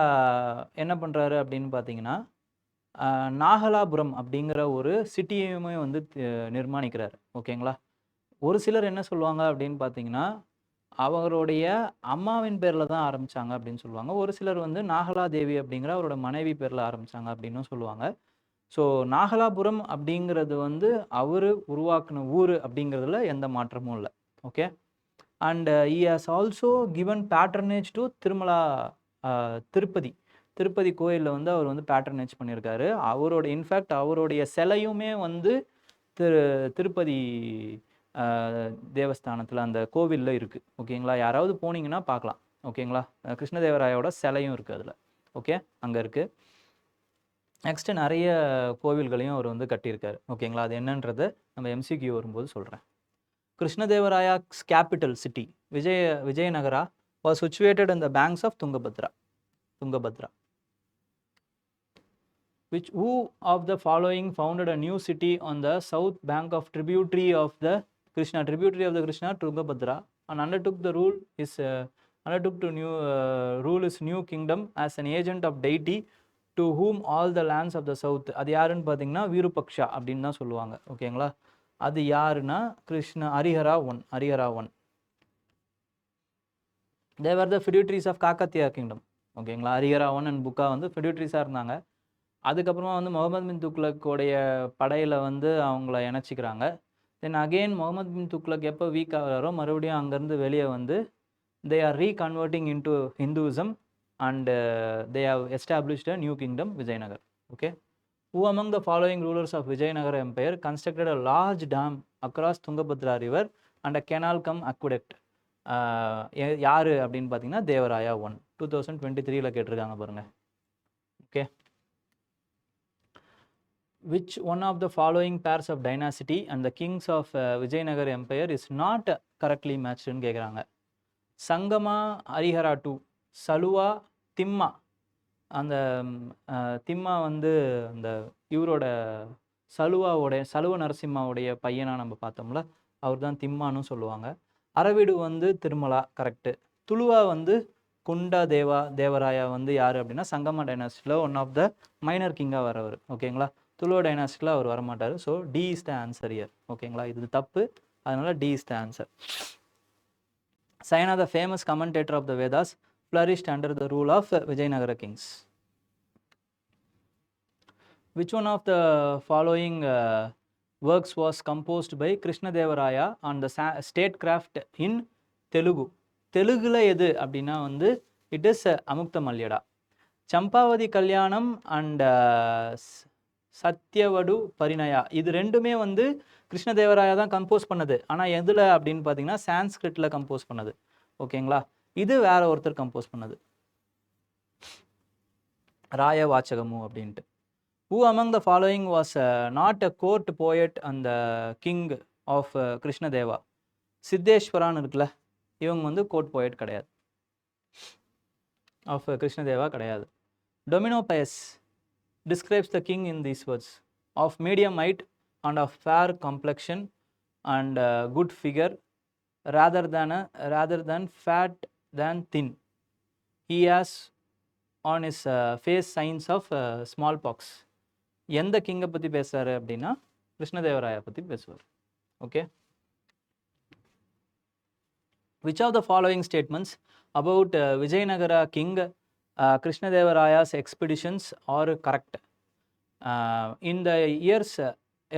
என்ன பண்ணுறாரு அப்படின்னு பார்த்தீங்கன்னா நாகலாபுரம் அப்படிங்கிற ஒரு சிட்டியுமே வந்து நிர்மாணிக்கிறார். ஓகேங்களா? ஒரு சிலர் என்ன சொல்லுவாங்க அப்படின்னு பார்த்தீங்கன்னா அவருடைய அம்மாவின் பேரில் தான் ஆரம்பித்தாங்க அப்படின்னு சொல்லுவாங்க. ஒரு சிலர் வந்து நாகலாதேவி அப்படிங்கிற அவரோட மனைவி பேரில் ஆரம்பித்தாங்க அப்படின்னும் சொல்லுவாங்க. ஸோ நாகலாபுரம் அப்படிங்கிறது வந்து அவர் உருவாக்கின ஊர் அப்படிங்கிறதுல எந்த மாற்றமும் இல்லை. Okay, and he has also given patronage to Tirumala Tirupati கோயிலில் வந்து அவர் வந்து பேட்ரனேஜ் பண்ணியிருக்காரு. இன்ஃபேக்ட் அவருடைய சிலையுமே வந்து திருப்பதி தேவஸ்தானத்தில் அந்த கோவிலில் இருக்குது. ஓகேங்களா? யாராவது போனீங்கன்னா பார்க்கலாம். ஓகேங்களா? கிருஷ்ணதேவராயோட சிலையும் இருக்குது அதில். ஓகே, அங்கே இருக்குது. நெக்ஸ்ட்டு நிறைய கோவில்களையும் அவர் வந்து கட்டியிருக்காரு. ஓகேங்களா? அது என்னன்றது நம்ம MCQ வரும்போது சொல்கிறேன். Krishnadevaraya's capital city, Vijayanagara, was situated on the banks of Tungabhadra. Who of the following founded a new city on the south bank of tributary of the Krishna, Tungabhadra, and undertook to rule his new kingdom as an agent of deity to whom all the lands of the south? அது யாருன்னு பார்த்தீங்கன்னா விருபக்ஷா அப்படின்னு தான் சொல்லுவாங்க. ஓகேங்களா? அது யாருன்னா Harihara one. They were the feudatories of Kakatiya kingdom. ஓகேங்களா? ஹரிஹரா ஒன் அண்ட் புக்கா வந்து feudatories-ஆ இருந்தாங்க. அதுக்கப்புறமா வந்து முகமது பின் துக்ளக்கோடைய படையில் வந்து அவங்கள இணைச்சிக்கிறாங்க. தென் அகெயின் முகமது பின் துக்ளக் எப்போ வீக் ஆகிறாரோ மறுபடியும் அங்கேருந்து வெளியே வந்து they are reconverting into Hinduism and they have established a new kingdom, Vijayanagar. Okay. Who among the following rulers of Vijayanagara Empire constructed a large dam across Tungabhadra river and a canal cum aqueduct? யாரு அப்படின்னு பார்த்தீங்கன்னா தேவராயா 1. 2023 கேட்டிருக்காங்க பாருங்க. Okay, which one of the following pairs of dynasty and the kings of Vijayanagara Empire is not correctly matched ன்னு கேட்குறாங்க. சங்கமா ஹரிஹரா 2, சலுவா திம்மா. அந்த திம்மா வந்து அந்த இவரோட சலுவ நரசிம்மாவுடைய பையனாக நம்ம பார்த்தோம்ல, அவர் தான் திம்மான்னு சொல்லுவாங்க. அரவிடு வந்து திருமலா, கரெக்டு. துளுவா வந்து குண்டா தேவராயா வந்து யார் அப்படின்னா சங்கமா டைனாஸ்டியில் ஒன் ஆஃப் த மைனர் கிங்காக வரவர். ஓகேங்களா? துளுவா டைனாஸ்டியில் அவர் வரமாட்டார். So D is the answer year. ஓகேங்களா? இது தப்பு, அதனால D is the answer. Sayana, the famous commentator of the Vedas, flourished under the rule of Vijayanagara kings. Which one of the following works was composed by Krishnadevaraya on the statecraft in Telugu? தெலுங்குல எது அப்படின்னா வந்து it is அமுக்த மல்யடா. Champavati கல்யாணம் and சத்யவடு பரிணயா, இது ரெண்டுமே வந்து கிருஷ்ணதேவராயா தான் compose பண்ணது. ஆனால் எதில் அப்படின்னு பார்த்தீங்கன்னா சான்ஸ்கிரிட்டில் கம்போஸ் பண்ணது. ஓகேங்களா? இது வேற ஒருத்தர் கம்போஸ் பண்ணது, ராய வாச்சகமு அப்படின்ட்டு. Who among the following was not a court poet and the king of Krishnadeva? சித்தேஸ்வரான்னு இருக்குல்ல, இவங்க வந்து கோர்ட் போயட் கிடையாது, ஆஃப் கிருஷ்ணதேவா கிடையாது. Dominopius describes the king in these words: of medium height and of fair complexion and good figure, rather than fat than thin. He has on his face signs of smallpox. எந்த கிங்கை பற்றி பேசுகிறாரு அப்படின்னா கிருஷ்ணதேவராயா பற்றி பேசுவார். Okay, which of the following statements about Vijayanagara king Krishnadevaraya's expeditions are correct? In the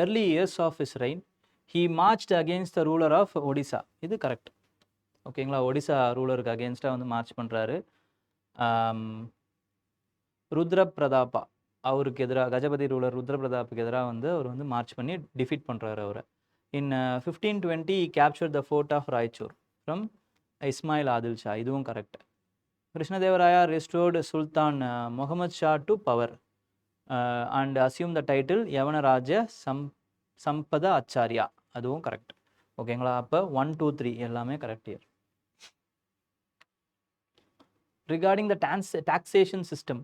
early years of his reign, he marched against the ruler of Odisha. இது correct. ஓகேங்களா, ஒடிசா ரூலருக்கு அகேன்ஸ்டாக வந்து மார்ச் பண்ணுறாரு. ருத்ர பிரதாபா அவருக்கு எதிராக, கஜபதி ரூலர் ருத்ர பிரதாப்புக்கு எதிராக வந்து அவர் வந்து மார்ச் பண்ணி டிஃபீட் பண்ணுறாரு அவரை. In 1520 capture the fort of Raichur from Ismail Adil Shah. இதுவும் correct. Krishnadevaraya restored Sultan Muhammad Shah to power and assume the title Yavanaraja Sampatha Acharya. அதுவும் கரெக்ட். ஓகேங்களா, அப்போ 1, 2, 3 எல்லாமே correct year. Regarding the taxation system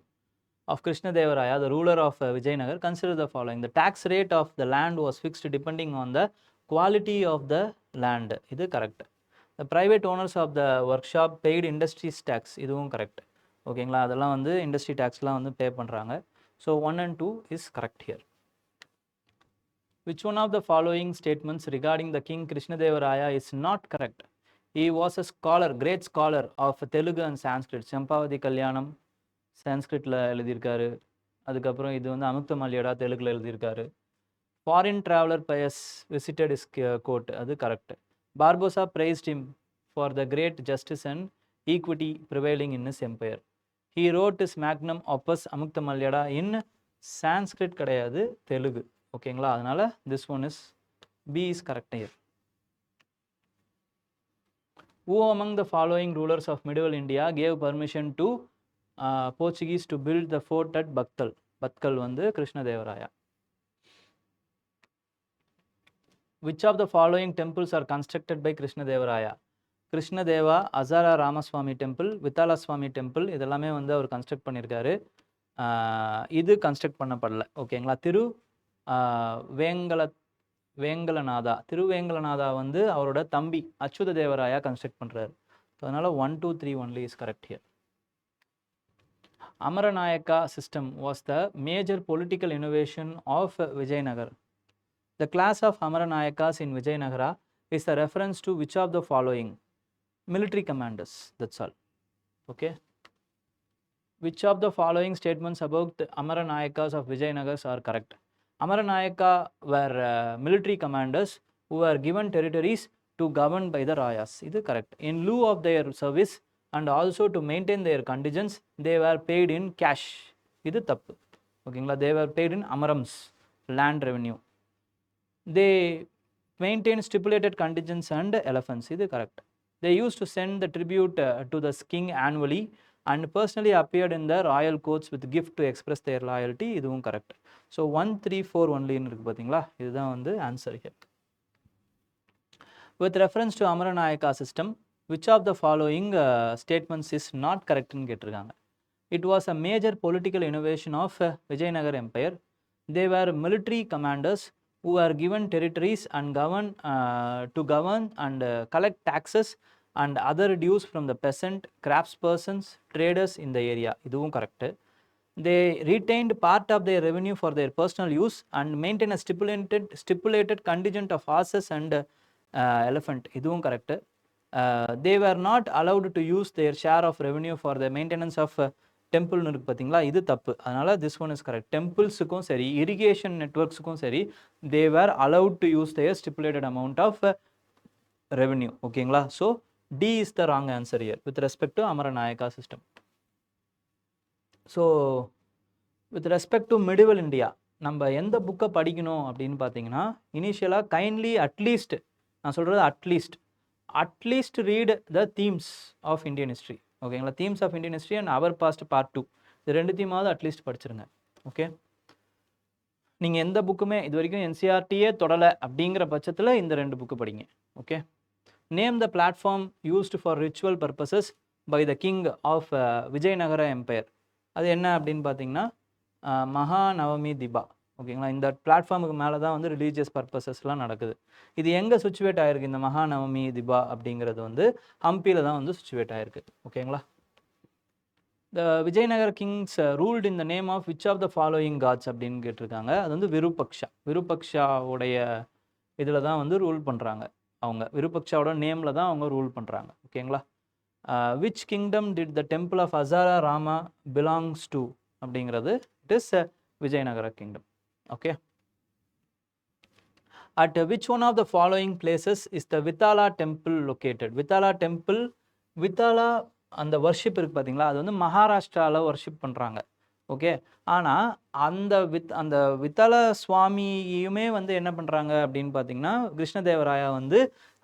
of Krishnadevaraya, the ruler of Vijayanagar, consider the following. The tax rate of the land was fixed depending on the quality of the land. இது correct. The private owners of the workshop paid industries tax. இதுவும் correct. ஓகேங்களா, அதெல்லாம் வந்து industry taxலாம் வந்து பே பண்ணுறாங்க. So 1 and 2 is correct here. Which one of the following statements regarding the king Krishnadevaraya is not correct? He was a scholar, great scholar of Telugu and Sanskrit. Champavati Kalyanam சான்ஸ்கிரிட்டில் எழுதியிருக்காரு. அதுக்கப்புறம் இது வந்து அமுக்த மல்யடா தெலுங்கில் எழுதியிருக்காரு. Foreign traveller Paes visited is court. அது correct. Barbosa praised him for the great justice and equity prevailing in his empire. He wrote his magnum opus அமுக்த மல்யடா in Sanskrit கிடையாது, தெலுங்கு. ஓகேங்களா, அதனால this one is B is correct here. Who among the following rulers of medieval India gave permission to Portuguese to build the fort at Batkal? Batkal வந்து Krishnadevaraya. Which of the following temples are constructed by Krishnadevaraaya? Krishnadeva Hazara Ramaswamy temple, Vitthala Swamy temple, இதெல்லாமே வந்து அவர் construct பண்ணியிருக்காரு. இது construct பண்ணப்படல. ஓகேங்களா, திருவேங்கலநாதா வந்து அவரோட தம்பி Achyuta Devaraya construct பண்ணுறாரு. அதனால 1, 2, 3 only is correct here. Amaranayaka system was the major political innovation of Vijayanagar. The class of Amaranayakas in Vijayanagara is the reference to which of the following? Military commanders, that's all. Okay. Which of the following statements about the Amaranayakas of Vijayanagar are correct? Amaranayaka were military commanders who were given territories to govern by the Rayas. இது correct. In lieu of their service and also to maintain their contingents, they were paid in cash. இது தப்பு. ஓகேங்களா, they were paid in amarams, land revenue. They maintained stipulated contingents and elephants. இது correct. They used to send the tribute to the king annually and personally appeared in the royal courts with gift to express their loyalty. இதுவும் correct. So 1, 3, 4 only இருக்கு பார்த்தீங்களா, இதுதான் வந்து answer here. With reference to Amaranayaka system, which of the following statements is not correct ன்னு கேட்டிருக்காங்க. It was a major political innovation of Vijayanagar Empire. They were military commanders who were given territories and to govern and collect taxes and other dues from the peasant, craftspersons, traders in the area. இதுவும் correct. They retained part of their revenue for their personal use and maintained a stipulated contingent of horses and elephant. இதுவும் correct. They were not allowed to use their share of revenue for the maintenance of temple இருக்கு பார்த்தீங்களா, இது தப்பு. அதனால this one is correct. Templesக்கும் சரி, irrigation networksக்கும் சரி, they were allowed to use their stipulated amount of revenue. ஓகேங்களா, so D is the wrong answer here with respect to Amaranayaka system. So with respect to medieval India நம்ம எந்த புக்கை படிக்கணும் அப்படின்னு பார்த்தீங்கன்னா, இனிஷியலாக கைண்ட்லி அட்லீஸ்ட், நான் சொல்கிறது at least read the themes of Indian history. ஓகேங்களா, themes of Indian history and our past part 2, இது ரெண்டுத்தையுமாவது அட்லீஸ்ட் படிச்சிருங்க. ஓகே, நீங்கள் எந்த புக்குமே இது வரைக்கும் என்சிஆர்டியே தொடலை அப்படிங்கிற பட்சத்தில் இந்த 2 புக்கு படிங்க. Okay, name the platform used for ritual purposes by the king of Vijayanagara empire. அது என்ன அப்படின்னு பார்த்தீங்கன்னா மகாநவமி திபா. ஓகேங்களா, இந்த பிளாட்ஃபார்முக்கு மேலே தான் வந்து ரிலீஜியஸ் பர்பஸஸ்லாம் நடக்குது. இது எங்கே சுச்சுவேட் ஆகிருக்கு இந்த மகாநவமி திபா அப்படிங்கிறது வந்து ஹம்பியில் தான் வந்து சுச்சுவேட் ஆகிருக்கு. ஓகேங்களா. The Vijayanagar kings ruled in the name of which of the following gods அப்படின்னு கேட்டிருக்காங்க. அது வந்து விருபக்ஷா. விருபக்ஷாவுடைய இதில் தான் வந்து ரூல் பண்ணுறாங்க. அவங்க விருபக்ஷாவோட நேமில் தான் அவங்க ரூல் பண்ணுறாங்க. ஓகேங்களா. Which kingdom did the temple of Hazara Rama belongs to அப்படிங்கிறது it is Vijayanagara kingdom. Okay. At which one of the following places is the Vithala temple located? Vithala temple, Vithala அந்த வர்ஷிப் இருக்குது பார்த்தீங்களா, அது வந்து மகாராஷ்டிராவில் வர்ஷிப் பண்ணுறாங்க. ஓகே. ஆனால் அந்த வித்தல சுவாமியுமே வந்து என்ன பண்ணுறாங்க அப்படின்னு பார்த்தீங்கன்னா, கிருஷ்ணதேவராயா வந்து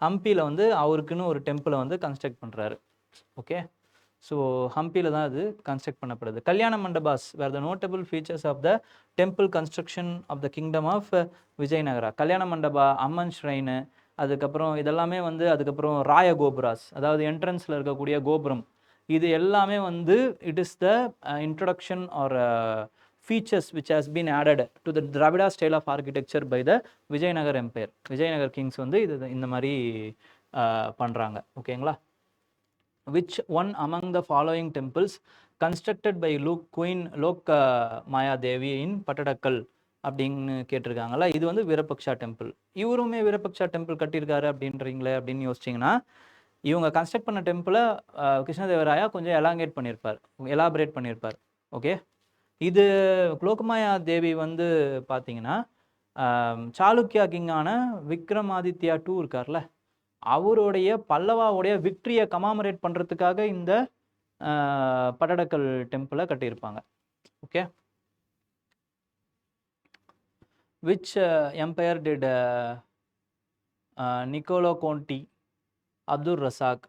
ஹம்பியில் வந்து அவருக்குன்னு ஒரு டெம்பிளை வந்து கன்ஸ்ட்ரக்ட் பண்ணுறாரு. ஓகே. ஸோ ஹம்பியில் தான் அது கன்ஸ்ட்ரக்ட் பண்ணப்படுது. Kalyana mandapas were the notable features of the temple construction of the kingdom of Vijayanagara. Kalyana mandapa, அம்மன் ஷ்ரைனு, அதுக்கப்புறம் இதெல்லாமே வந்து அதுக்கப்புறம் ராய கோபுராஸ், அதாவது என்ட்ரன்ஸில் இருக்கக்கூடிய கோபுரம், இது எல்லாமே வந்து it is the introduction or features which has been added to the Dravida style of architecture by the Vijayanagar empire. Vijayanagar kings வந்து இது இந்த மாதிரி பண்ணுறாங்க. ஓகேங்களா. Which one among the following temples constructed by Queen Maya Devi in Patadakkal அப்படின்னு கேட்டிருக்காங்களா. இது வந்து விரபக்ஷா temple. இவருமே விரபக்ஷா temple கட்டியிருக்காரு அப்படின்றீங்களே அப்படின்னு யோசிச்சிங்கன்னா, இவங்க கன்ஸ்ட்ரக்ட் பண்ண டெம்பிளை கிருஷ்ணதேவராயா கொஞ்சம் எலாபரேட் பண்ணியிருப்பார். ஓகே. இது லோக்மாயா தேவி வந்து பார்த்தீங்கன்னா சாளுக்கியா கிங்கான விக்ரமாதித்யா 2 இருக்கார்ல, அவருடைய பல்லவாவுடைய விக்ட்ரியை கமாமரேட் பண்ணுறதுக்காக இந்த பட்டடக்கல் டெம்பிளை கட்டியிருப்பாங்க. Okay. Which empire did Niccolo Conti, Abdul Razzaq,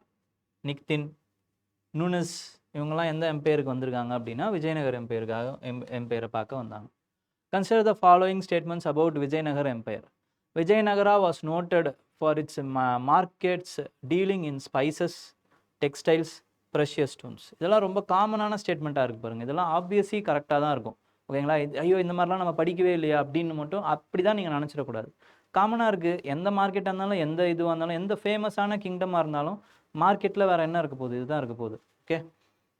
Nikitin, Nuniz இவங்கெல்லாம் எந்த எம்பையருக்கு வந்திருக்காங்க அப்படின்னா விஜயநகர் எம்பையரை பார்க்க வந்தாங்க. Consider the following statements about Vijayanagar empire. Vijayanagara was noted for its markets dealing in spices, textiles, precious stones. இதெல்லாம் ரொம்ப காமனான ஸ்டேட்மெண்ட்டாக இருக்குது பாருங்கள். இதெல்லாம் ஆப்வியஸ்லி கரெக்டாக தான் இருக்கும். ஓகேங்களா. ஐயோ இந்த மாதிரிலாம் நம்ம படிக்கவே இல்லையா அப்படின்னு மட்டும் அப்படி தான் நீங்கள் நினச்சிடக்கூடாது. காமனாக இருக்குது. எந்த மார்க்கெட்டாக இருந்தாலும், எந்த இதுவாக இருந்தாலும், எந்த ஃபேமஸான கிங்டமாக இருந்தாலும் மார்க்கெட்டில் வேறு என்ன இருக்க போகுது, இதுதான் இருக்க போகுது. Okay.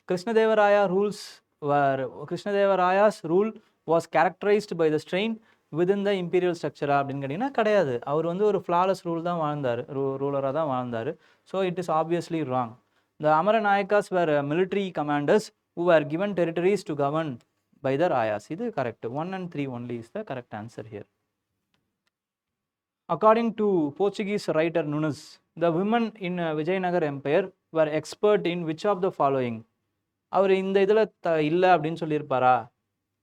Krishnadevaraya's rule was characterised by the strain within the imperial ஸ்ட்ரக்சரா அப்படின்னு கேட்டிங்கன்னா கிடையாது. அவர் வந்து ஒரு ஃப்ளாலஸ் ரூலராக தான் வாழ்ந்தார். So it is obviously wrong. The Amaranayakas were military commanders who are given territories to govern by the Rayas. இது correct. 1 and 3 only is the correct answer here. According to Portuguese writer Nuniz, the women in Vijayanagar empire were expert in which of the following. அவர் இந்த இதில் இல்லை அப்படின்னு சொல்லியிருப்பாரா?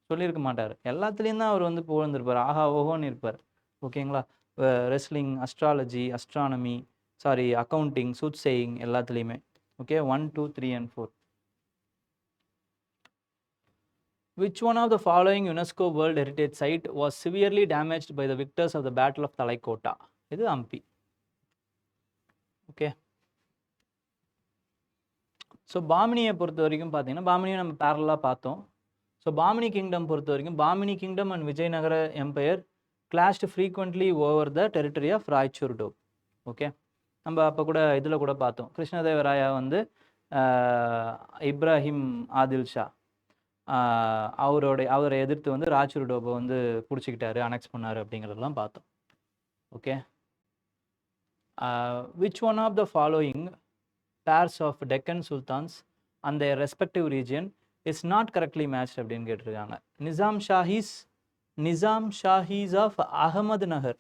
சொல்லியிருக்க மாட்டார். எல்லாத்துலேயும் தான் அவர் வந்து புகழ்ந்திருப்பார், ஆஹா ஓஹோன்னு இருப்பார். ஓகேங்களா. ரெஸ்லிங், அஸ்ட்ராலஜி, அக்கௌண்டிங், சூட் சேயிங் எல்லாத்துலேயுமே. Okay. 1, 2, 3 and 4. Which one of the following UNESCO World Heritage Site was severely damaged by the victors of the Battle of Talaikota? இது ஹம்பி. ஓகே. ஸோ பாமினியை பொறுத்த வரைக்கும் பார்த்தீங்கன்னா, பாமினியை நம்ம பேரலாக பார்த்தோம். ஸோ பாமினி கிங்டம் பொறுத்த வரைக்கும் Bahmani kingdom and Vijayanagara empire clashed frequently over the territory of Raichur Doab. Okay. நம்ம அப்போ கூட இதில் கூட பார்த்தோம், கிருஷ்ணதேவராயா வந்து இப்ராஹிம் ஆதில் ஷா அவரை எதிர்த்து வந்து ராய்ச்சூர் டோப்பை வந்து பிடிச்சிக்கிட்டாரு, அனெக்ஸ் பண்ணார் அப்படிங்கிறதெல்லாம் பார்த்தோம். Okay. Which one of the following pairs of Deccan sultans and their respective region is not correctly matched அப்படின்னு கேட்டிருக்காங்க. Nizam Shahis of Ahmadnagar.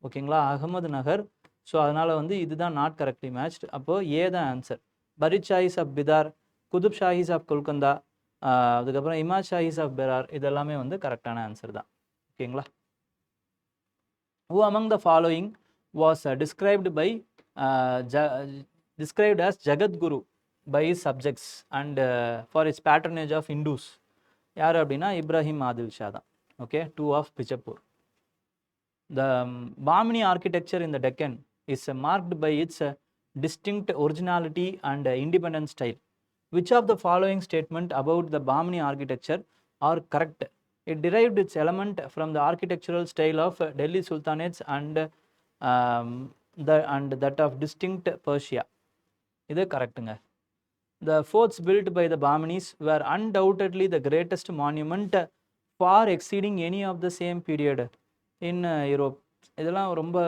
ஓகேங்களா. அகமது நகர். ஸோ அதனால் வந்து இதுதான் நாட் கரெக்ட்லி மேட்ச்ட். அப்போது ஏ தான் answer. Barid Shahis of Bidar, Qutb Shahis of Golconda, அதுக்கப்புறம் இமாத் ஷாஹீஸ் ஆஃப் பெரார், இதெல்லாமே வந்து கரெக்டான ஆன்சர் தான். ஓகேங்களா. Who among the following was described as Jagadguru by his subjects and for his patronage of Hindus? யார் அப்படின்னா இப்ராஹிம் ஆதில் ஷா தான். Okay. 2 of Bijapur. The Bahmani architecture in the Deccan is marked by its distinct originality and independent style. Which of the following statement about the Bahmani architecture are correct? It derived its element from the architectural style of Delhi Sultanates and that of distinct Persia. இது கரெக்டுங்க. The forts built by the Bahmanis were undoubtedly the greatest monument, far exceeding any of the same period in Europe. இதெல்லாம் ரொம்ப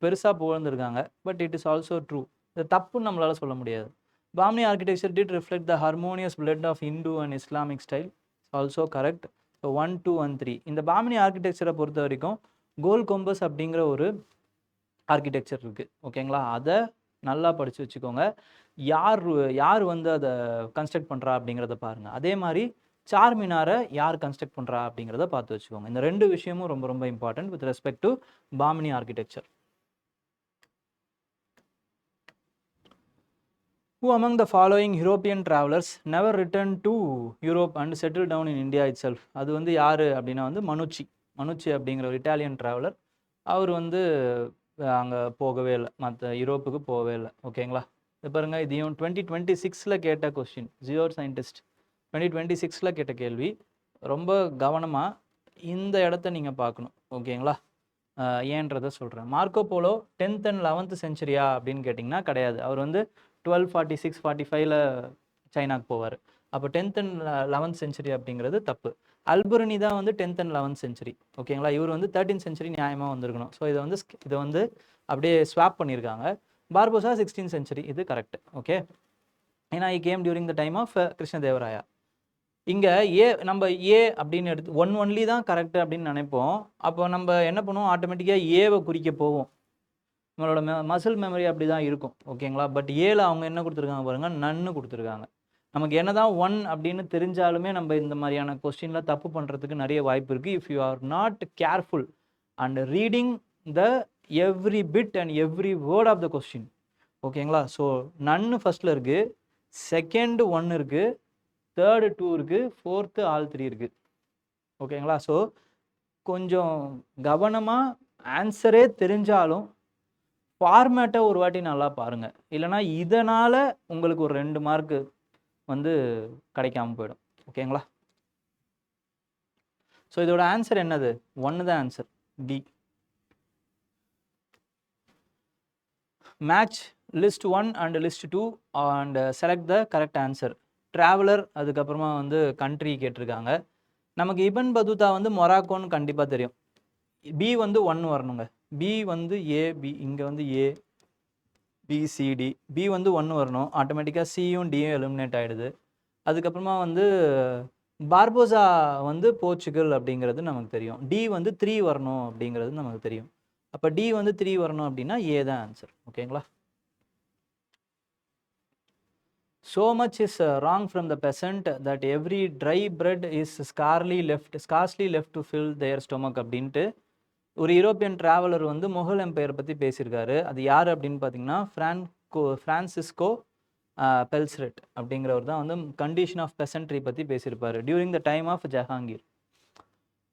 பெருசாக புகழ்ந்துருக்காங்க. But it is also true. இது தப்புன்னு நம்மளால் சொல்ல முடியாது. Bahmani architecture did reflect the harmonious blend of Hindu and Islamic style. Also correct. So 1, 2 and 3. இந்த பாமினி ஆர்கிடெக்சரை பொறுத்த வரைக்கும் கோல் கொம்பஸ் அப்படிங்கிற ஒரு ஆர்கிடெக்சர் இருக்குது. ஓகேங்களா, அதை நல்லா படித்து வச்சுக்கோங்க. யார் வந்து அதை கன்ஸ்ட்ரக்ட் பண்ணுறா அப்படிங்கிறத பாருங்கள். அதே மாதிரி சார்மினாரை யார் கன்ஸ்ட்ரக்ட் பண்ணுறா அப்படிங்கிறத பார்த்து வச்சுக்கோங்க. இந்த ரெண்டு விஷயமும் ரொம்ப ரொம்ப important with respect to Bahmani architecture. Who among the following European travelers never returned to Europe and settled down in India itself? அது வந்து யார் அப்படின்னா வந்து மனுச்சி அப்படிங்கிற ஒரு இட்டாலியன் ட்ராவலர். அவர் வந்து அங்கே போகவே இல்லை, மற்ற யூரோப்புக்கு போகவே இல்லை. ஓகேங்களா, இது பாருங்கள், இதையும் 2026 கேட்ட கொஸ்டின், ஜியோ சயின்டிஸ்ட் 2026 கேட்ட கேள்வி. ரொம்ப கவனமாக இந்த இடத்த நீங்கள் பார்க்கணும். ஓகேங்களா, ஏன்றதை சொல்கிறேன். Marco polo 10th and 11th செஞ்சுரியா அப்படின்னு கேட்டிங்கன்னா கிடையாது. அவர் வந்து 1246, 45 சைனாக்கு போவார். அப்போ 10th and 11th செஞ்சுரி அப்படிங்கிறது தப்பு. அல்புரணி தான் வந்து 10th and 11th செஞ்சுரி. ஓகேங்களா, இவர் வந்து 13th செஞ்சுரி நியாயமாக வந்திருக்கணும். ஸோ இதை வந்து அப்படியே ஸ்வாப் பண்ணியிருக்காங்க. பார்போசா 16th செஞ்சுரி, இது கரெக்ட். ஓகே, ஏன்னா I came during the time of Krishnadevaraya. இங்கே நம்ம ஏ அப்படின்னு எடுத்து ஒன்லி தான் கரெக்டு அப்படின்னு நினைப்போம். அப்போ நம்ம என்ன பண்ணுவோம், ஆட்டோமேட்டிக்காக ஏவை குறிக்க போவோம். நம்மளோட மசில் மெமரி அப்படி தான் இருக்கும். ஓகேங்களா, பட் ஏல அவங்க என்ன கொடுத்துருக்காங்க பாருங்கள், நன்னு கொடுத்துருக்காங்க. நமக்கு என்ன தான் 1 அப்படின்னு தெரிஞ்சாலுமே நம்ம இந்த மாதிரியான கொஸ்டினில் தப்பு பண்ணுறதுக்கு நிறைய வாய்ப்பு இருக்குது. If you are not careful and reading the every bit and every word of the question. ஓகேங்களா, ஸோ நன்னு ஃபஸ்ட்டில் இருக்குது, செகண்ட் 1 இருக்குது, தேர்டு 2 இருக்குது, ஃபோர்த்து ஆல் 3 இருக்குது. ஓகேங்களா, ஸோ கொஞ்சம் கவனமாக ஆன்சரே தெரிஞ்சாலும் ஃபார்மேட்டை ஒரு வாட்டி நல்லா பாருங்கள். இல்லைனா இதனால் உங்களுக்கு ஒரு 2 மார்க்கு வந்து கிடைக்காம போயிடும். ஓகேங்களா, ஸோ இதோட ஆன்சர் என்னது, 1 தான் answer, D. Match list 1 and list 2 and select the correct answer. Traveller, அதுக்கப்புறமா வந்து கண்ட்ரி கேட்டிருக்காங்க. நமக்கு இபன் பதுதா வந்து மொராக்கோன்னு கண்டிப்பாக தெரியும். பி வந்து 1 வரணுங்க. பி வந்து ஏ, பி இங்கே வந்து ஏ பிசிடி, பி வந்து 1 வரணும். ஆட்டோமேட்டிக்காக சியும் டியும் எலிமினேட் ஆகிடுது. அதுக்கப்புறமா வந்து பார்போசா வந்து போர்ச்சுகல் அப்படிங்கிறது நமக்கு தெரியும். டி வந்து 3 வரணும் அப்படிங்கிறது நமக்கு தெரியும். அப்போ டி வந்து 3 வரணும் அப்படின்னா ஏ தான் ஆன்சர். ஓகேங்களா, so much is wrong from the peasant that every dry bread is scarcely left to fill their stomach அப்படின்ட்டு ஒரு யூரோப்பியன் ட்ராவலர் வந்து முகல் எம்பையர் பற்றி பேசியிருக்காரு. அது யார் அப்படின்னு பார்த்தீங்கன்னா ஃப்ரான்சிஸ்கோ பெல்ஸ்ரெட் அப்படிங்கிறவர் தான் வந்து கண்டிஷன் ஆஃப் பெசன்ட்ரி பற்றி பேசியிருப்பார் during the time of Jahangir.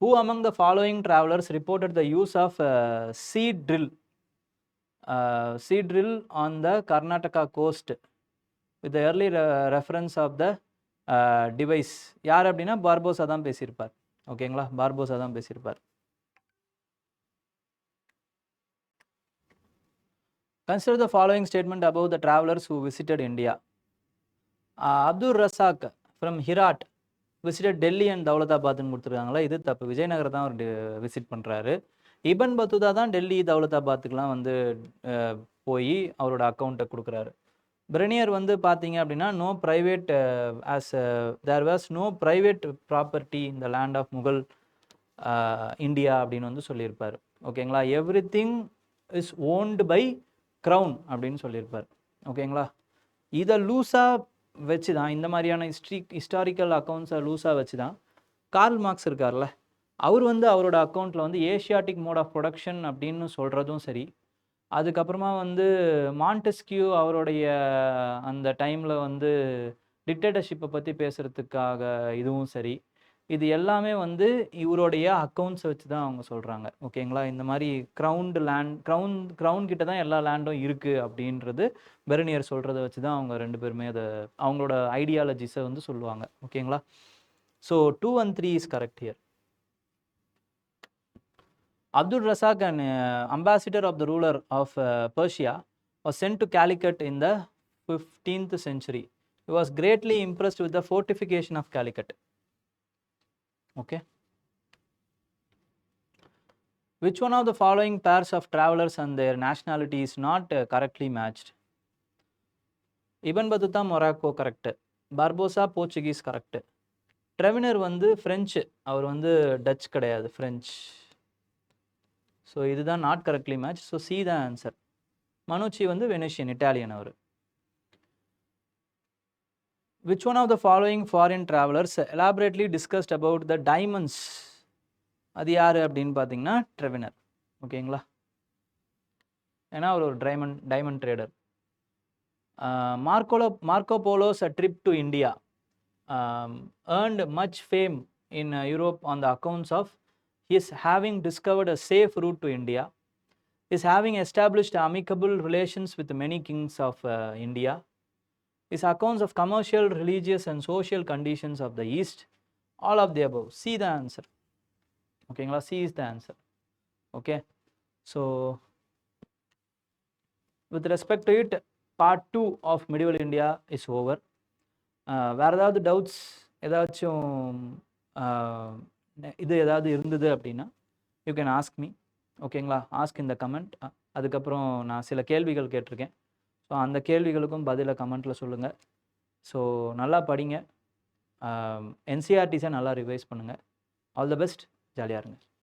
Who among the following travelers reported the use of seed drill on the Karnataka coast with the early reference of the device? யார் அப்படின்னா பார்போசா தான் பேசியிருப்பார். ஓகேங்களா, பார்போசா தான் பேசியிருப்பார். Consider the following statement about the travelers who visited India. Abdul Razak from Herat visited Delhi and Daulatabadன்னு கொடுத்துருக்காங்களா, இது தப்பு. விஜயநகர் தான் அவர் விசிட் பண்ணுறாரு. இபன் பத்துதா தான் டெல்லி தௌலதாபாத்துக்கெலாம் வந்து போய் அவரோட அக்கௌண்ட்டை கொடுக்குறாரு. பிரெனியர் வந்து பார்த்தீங்க அப்படின்னா no private there was no private property in the land of Mughal India அப்படின்னு வந்து சொல்லியிருப்பார். ஓகேங்களா, everything is owned by crown அப்படின்னு சொல்லியிருப்பார். ஓகேங்களா, இதை லூஸாக வச்சு தான், இந்த மாதிரியான ஹிஸ்டாரிக்கல் அக்கௌண்ட்ஸை லூஸாக வச்சு தான் கார்ல் மார்க்ஸ் இருக்கார்ல, அவர் வந்து அவரோட அக்கௌண்ட்டில் வந்து ஏஷியாட்டிக் மோட் ஆஃப் ப்ரொடக்ஷன் அப்படின்னு சொல்கிறதும் சரி, அதுக்கப்புறமா வந்து மாண்டெஸ்கியூ அவருடைய அந்த டைமில் வந்து டிக்டேட்டர்ஷிப்பை பற்றி பேசுகிறதுக்காக இதுவும் சரி, இது எல்லாமே வந்து இவருடைய அக்கௌண்ட்ஸை வச்சு தான் அவங்க சொல்கிறாங்க. ஓகேங்களா? இந்த மாதிரி க்ரௌன் கிட்ட தான் எல்லா லேண்டும் இருக்குது அப்படின்றது பெர்னியர் சொல்கிறத வச்சு தான் அவங்க 2 பேருமே அதை அவங்களோட ஐடியாலஜிஸை வந்து சொல்லுவாங்க. ஓகேங்களா? So 2 and 3 is correct here. Abdul Razak, an ambassador of the ruler of Persia, was sent to Calicut in the 15th century. He was greatly impressed with the fortification of Calicut. Okay. Which one of the following pairs of travelers and their nationality is not correctly matched? Ibn Battuta Morocco correct. Barbosa Portuguese correct. Trevenner வந்து French, அவர் வந்து Dutch கிடையாது, French. So இதுதான் not correctly match. So C the answer. Manucci வந்து Venetian, Italian அவர். Which one of the following foreign travellers elaborately discussed about the diamonds? அது யார் அப்படின்னு பார்த்தீங்கன்னா ட்ரெவினர். ஓகேங்களா? ஏன்னா அவர் ஒரு diamond trader. Marco Polo's a trip to India earned much fame in Europe on the accounts of his having discovered a safe route to India, is having established amicable relations with many kings of India, his accounts of commercial, religious and social conditions of the East, all of the above. See the answer. Okay, C is the answer. Okay, so with respect to it, part 2 of medieval India is over. வேறு ஏதாவது doubts ஏதாச்சும் இது ஏதாவது இருந்தது அப்படின்னா you can ask me. ஓகேங்களா? Ask இந்த comment. அதுக்கப்புறம் நான் சில கேள்விகள் கேட்டிருக்கேன். ஸோ அந்த கேள்விகளுக்கும் பதிலை கமெண்ட்டில் சொல்லுங்கள். ஸோ நல்லா படிங்க, என்சிஆர்டிஸை நல்லா ரிவைஸ் பண்ணுங்கள். All the best. ஜாலியாக இருங்க.